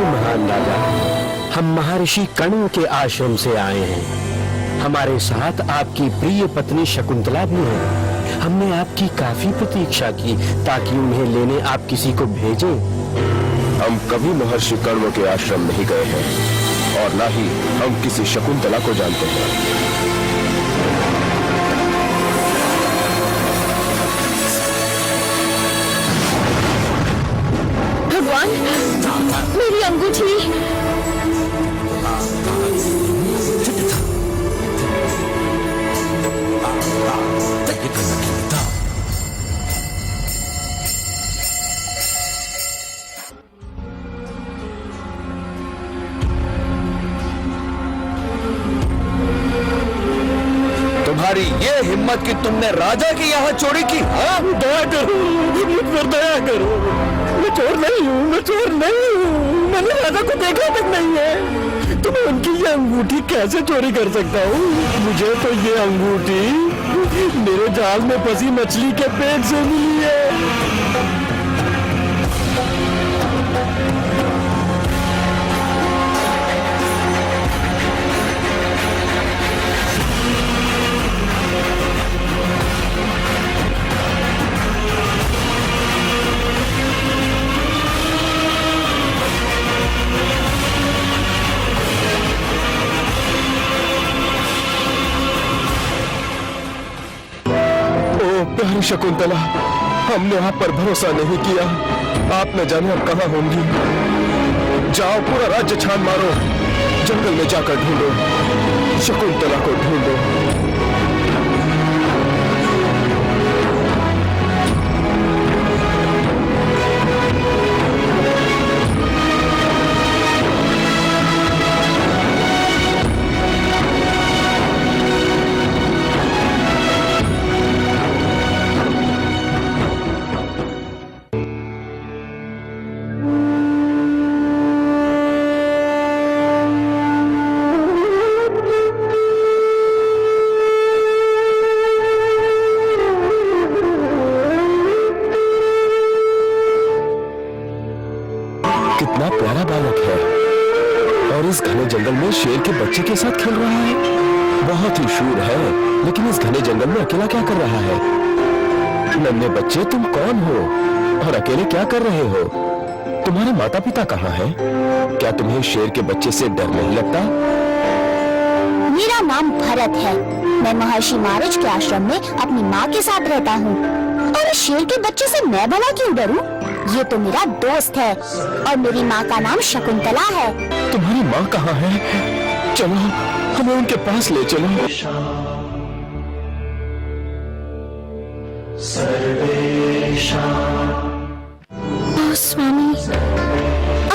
महान राजा, हम महर्षि कण्व के आश्रम से आए हैं। हमारे साथ आपकी प्रिय पत्नी शकुंतला भी है। हमने आपकी काफी प्रतीक्षा की ताकि उन्हें लेने आप किसी को भेजें। हम कभी महर्षि कण्व के आश्रम नहीं गए हैं और न ही हम किसी शकुंतला को जानते हैं। भगवान, मेरी अंगूठी। तुम्हारी ये हिम्मत कि तुमने राजा की यहाँ चोरी की? हाँ, दया करो, मुझ पर दया करो। मैं चोर नहीं हूँ, मैं चोर नहीं हूँ। मैंने राजा को देखा तक नहीं है। तो मैं उनकी ये अंगूठी कैसे चोरी कर सकता हूँ? मुझे तो ये अंगूठी मेरे जाल में फंसी मछली के पेट से मिली है। प्यारी शकुंतला, हमने आप पर भरोसा नहीं किया। आप न जाने अब कहाँ होंगी। जाओ, पूरा राज्य छान मारो, जंगल में जाकर ढूंढो, शकुंतला को ढूंढो। शेर के बच्चे के साथ खेल रहा है। बहुत ही शूर है, लेकिन इस घने जंगल में अकेला क्या कर रहा है? नन्हे बच्चे, तुम कौन हो और अकेले क्या कर रहे हो? तुम्हारे माता पिता कहाँ हैं? क्या तुम्हें शेर के बच्चे से डर नहीं लगता? मेरा नाम भरत है। मैं महर्षि मारिच के आश्रम में अपनी माँ के साथ रहता हूँ। और इस शेर के बच्चे से मैं भला क्यों डरूं? ये तो मेरा दोस्त है और मेरी माँ का नाम शकुंतला है। तुम्हारी माँ कहाँ है? चलो हमें उनके पास ले चलो। ओह स्वामी,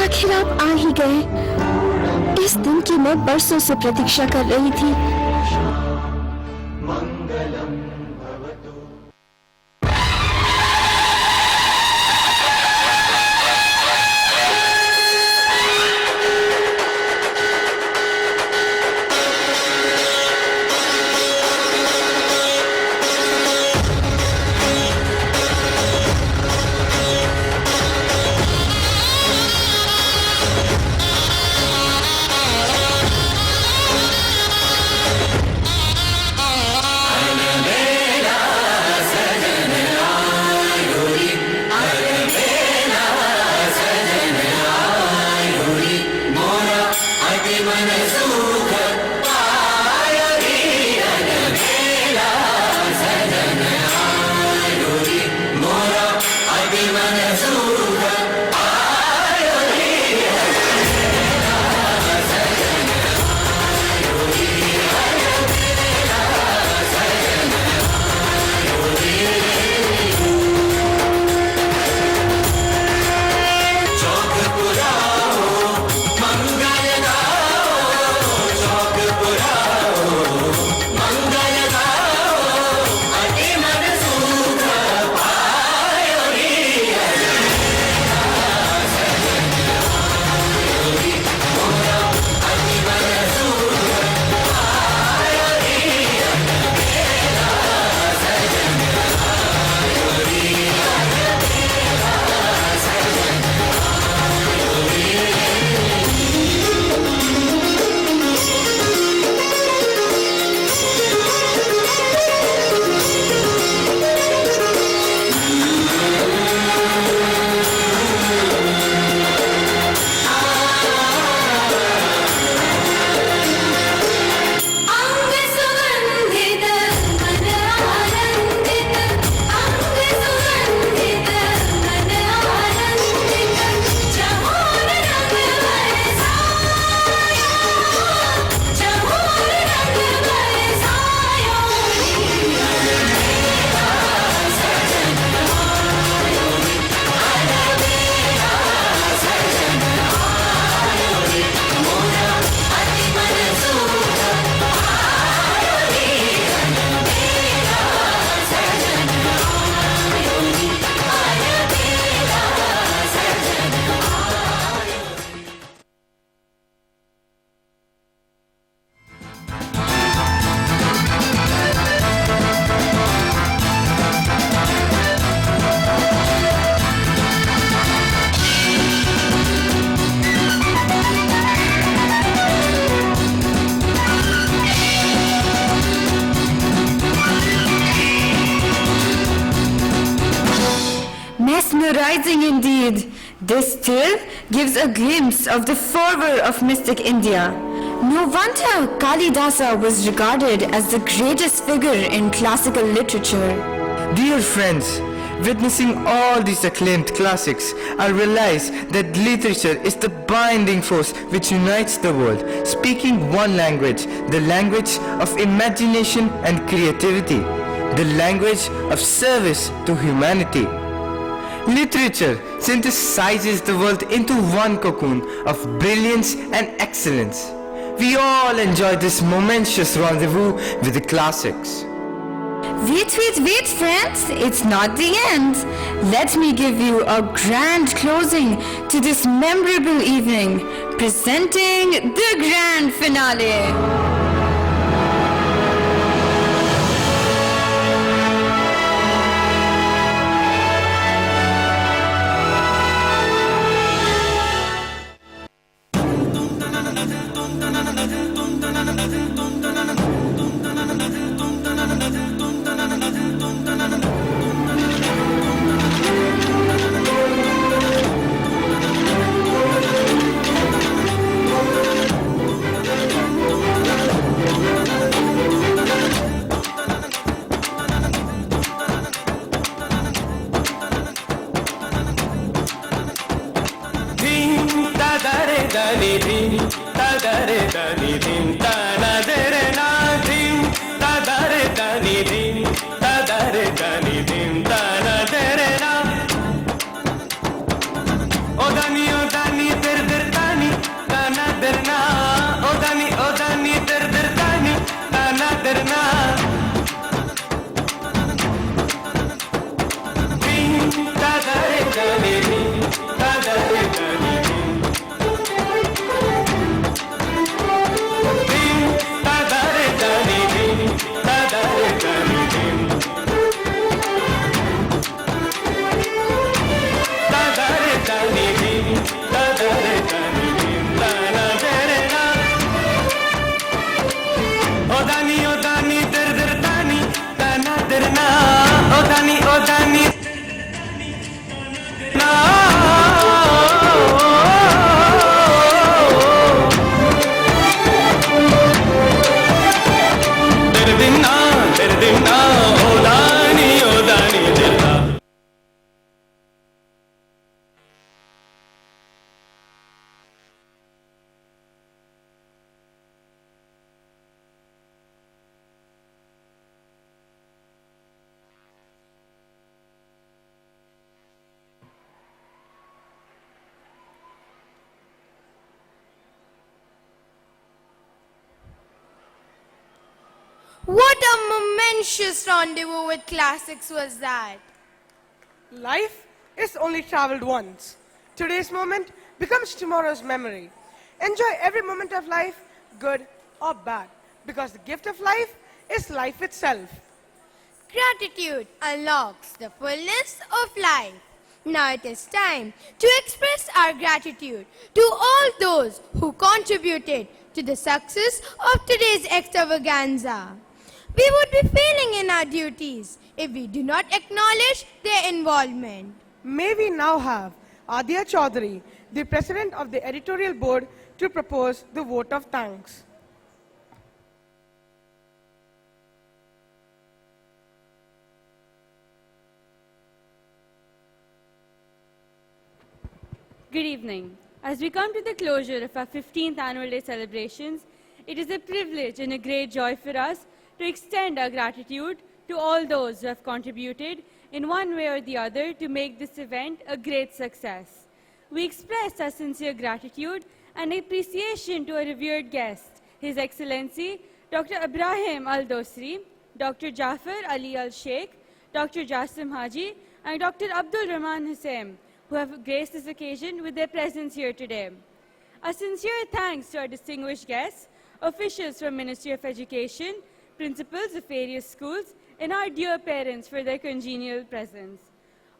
आखिर आप आ ही गए। इस दिन की मैं बरसों से प्रतीक्षा कर रही थी। Mesmerizing indeed. This tale gives a glimpse of the fervor of mystic India. No wonder Kalidasa was regarded as the greatest figure in classical literature. Dear friends, witnessing all these acclaimed classics, I realize that literature is the binding force which unites the world, speaking one language, the language of imagination and creativity, the language of service to humanity. Literature synthesizes the world into one cocoon of brilliance and excellence. We all enjoy this momentous rendezvous with the classics. Wait, friends, it's not the end. Let me give you a grand closing to this memorable evening, presenting the grand finale. What a momentous rendezvous with classics was that! Life is only traveled once. Today's moment becomes tomorrow's memory. Enjoy every moment of life, good or bad, because the gift of life is life itself. Gratitude unlocks the fullness of life. Now it is time to express our gratitude to all those who contributed to the success of today's extravaganza. We would be failing in our duties if we do not acknowledge their involvement. May we now have Adya Chaudhary, the President of the Editorial Board, to propose the vote of thanks. Good evening. As we come to the closure of our 15th Annual Day celebrations, it is a privilege and a great joy for us to extend our gratitude to all those who have contributed in one way or the other to make this event a great success. We express our sincere gratitude and appreciation to our revered guest, His Excellency Dr. Ibrahim Al-Dosri, Dr. Jafar Ali Al-Sheikh, Dr. Jasim Haji, and Dr. Abdul Rahman Hussain, who have graced this occasion with their presence here today. A sincere thanks to our distinguished guests, officials from Ministry of Education, principals of various schools, and our dear parents for their congenial presence.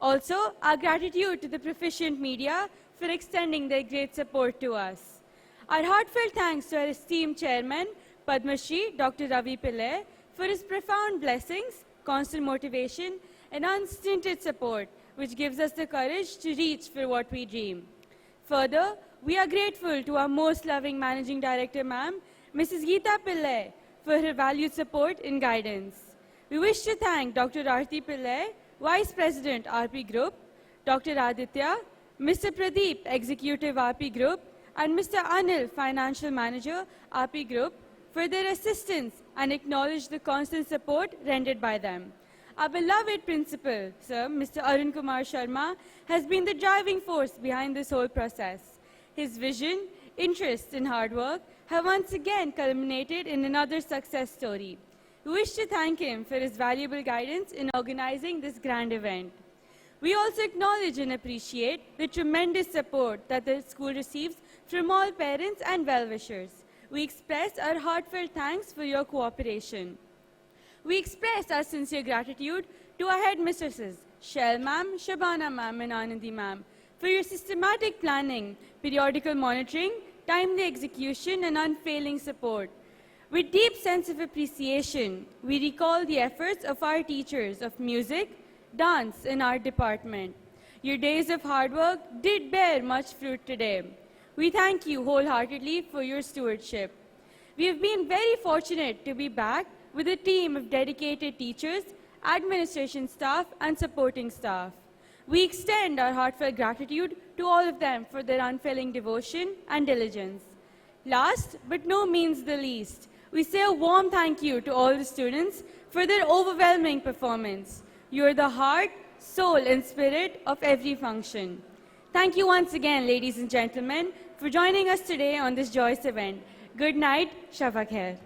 Also, our gratitude to the proficient media for extending their great support to us. Our heartfelt thanks to our esteemed chairman, Padma Shri Dr. Ravi Pillai, for his profound blessings, constant motivation, and unstinted support, which gives us the courage to reach for what we dream. Further, we are grateful to our most loving Managing Director, ma'am, Mrs. Geeta Pillai, for her valued support and guidance. We wish to thank Dr. Arti Pillai, Vice President, RP Group, Dr. Aditya, Mr. Pradeep, Executive RP Group, and Mr. Anil, Financial Manager, RP Group, for their assistance and acknowledge the constant support rendered by them. Our beloved principal, Sir, Mr. Arun Kumar Sharma, has been the driving force behind this whole process. His vision, interest, and hard work have once again culminated in another success story. We wish to thank him for his valuable guidance in organizing this grand event. We also acknowledge and appreciate the tremendous support that the school receives from all parents and well-wishers. We express our heartfelt thanks for your cooperation. We express our sincere gratitude to our headmistresses, Shell ma'am, Shabana ma'am, and Anandi ma'am, for your systematic planning, periodical monitoring, timely execution, and unfailing support. With deep sense of appreciation, we recall the efforts of our teachers of music, dance in our department. Your days of hard work did bear much fruit today. We thank you wholeheartedly for your stewardship. We have been very fortunate to be back with a team of dedicated teachers, administration staff, and supporting staff. We extend our heartfelt gratitude to all of them for their unfailing devotion and diligence. Last but no means the least, we say a warm thank you to all the students for their overwhelming performance. You are the heart, soul, and spirit of every function. Thank you once again, ladies and gentlemen, for joining us today on this joyous event. Good night, Shava Khair.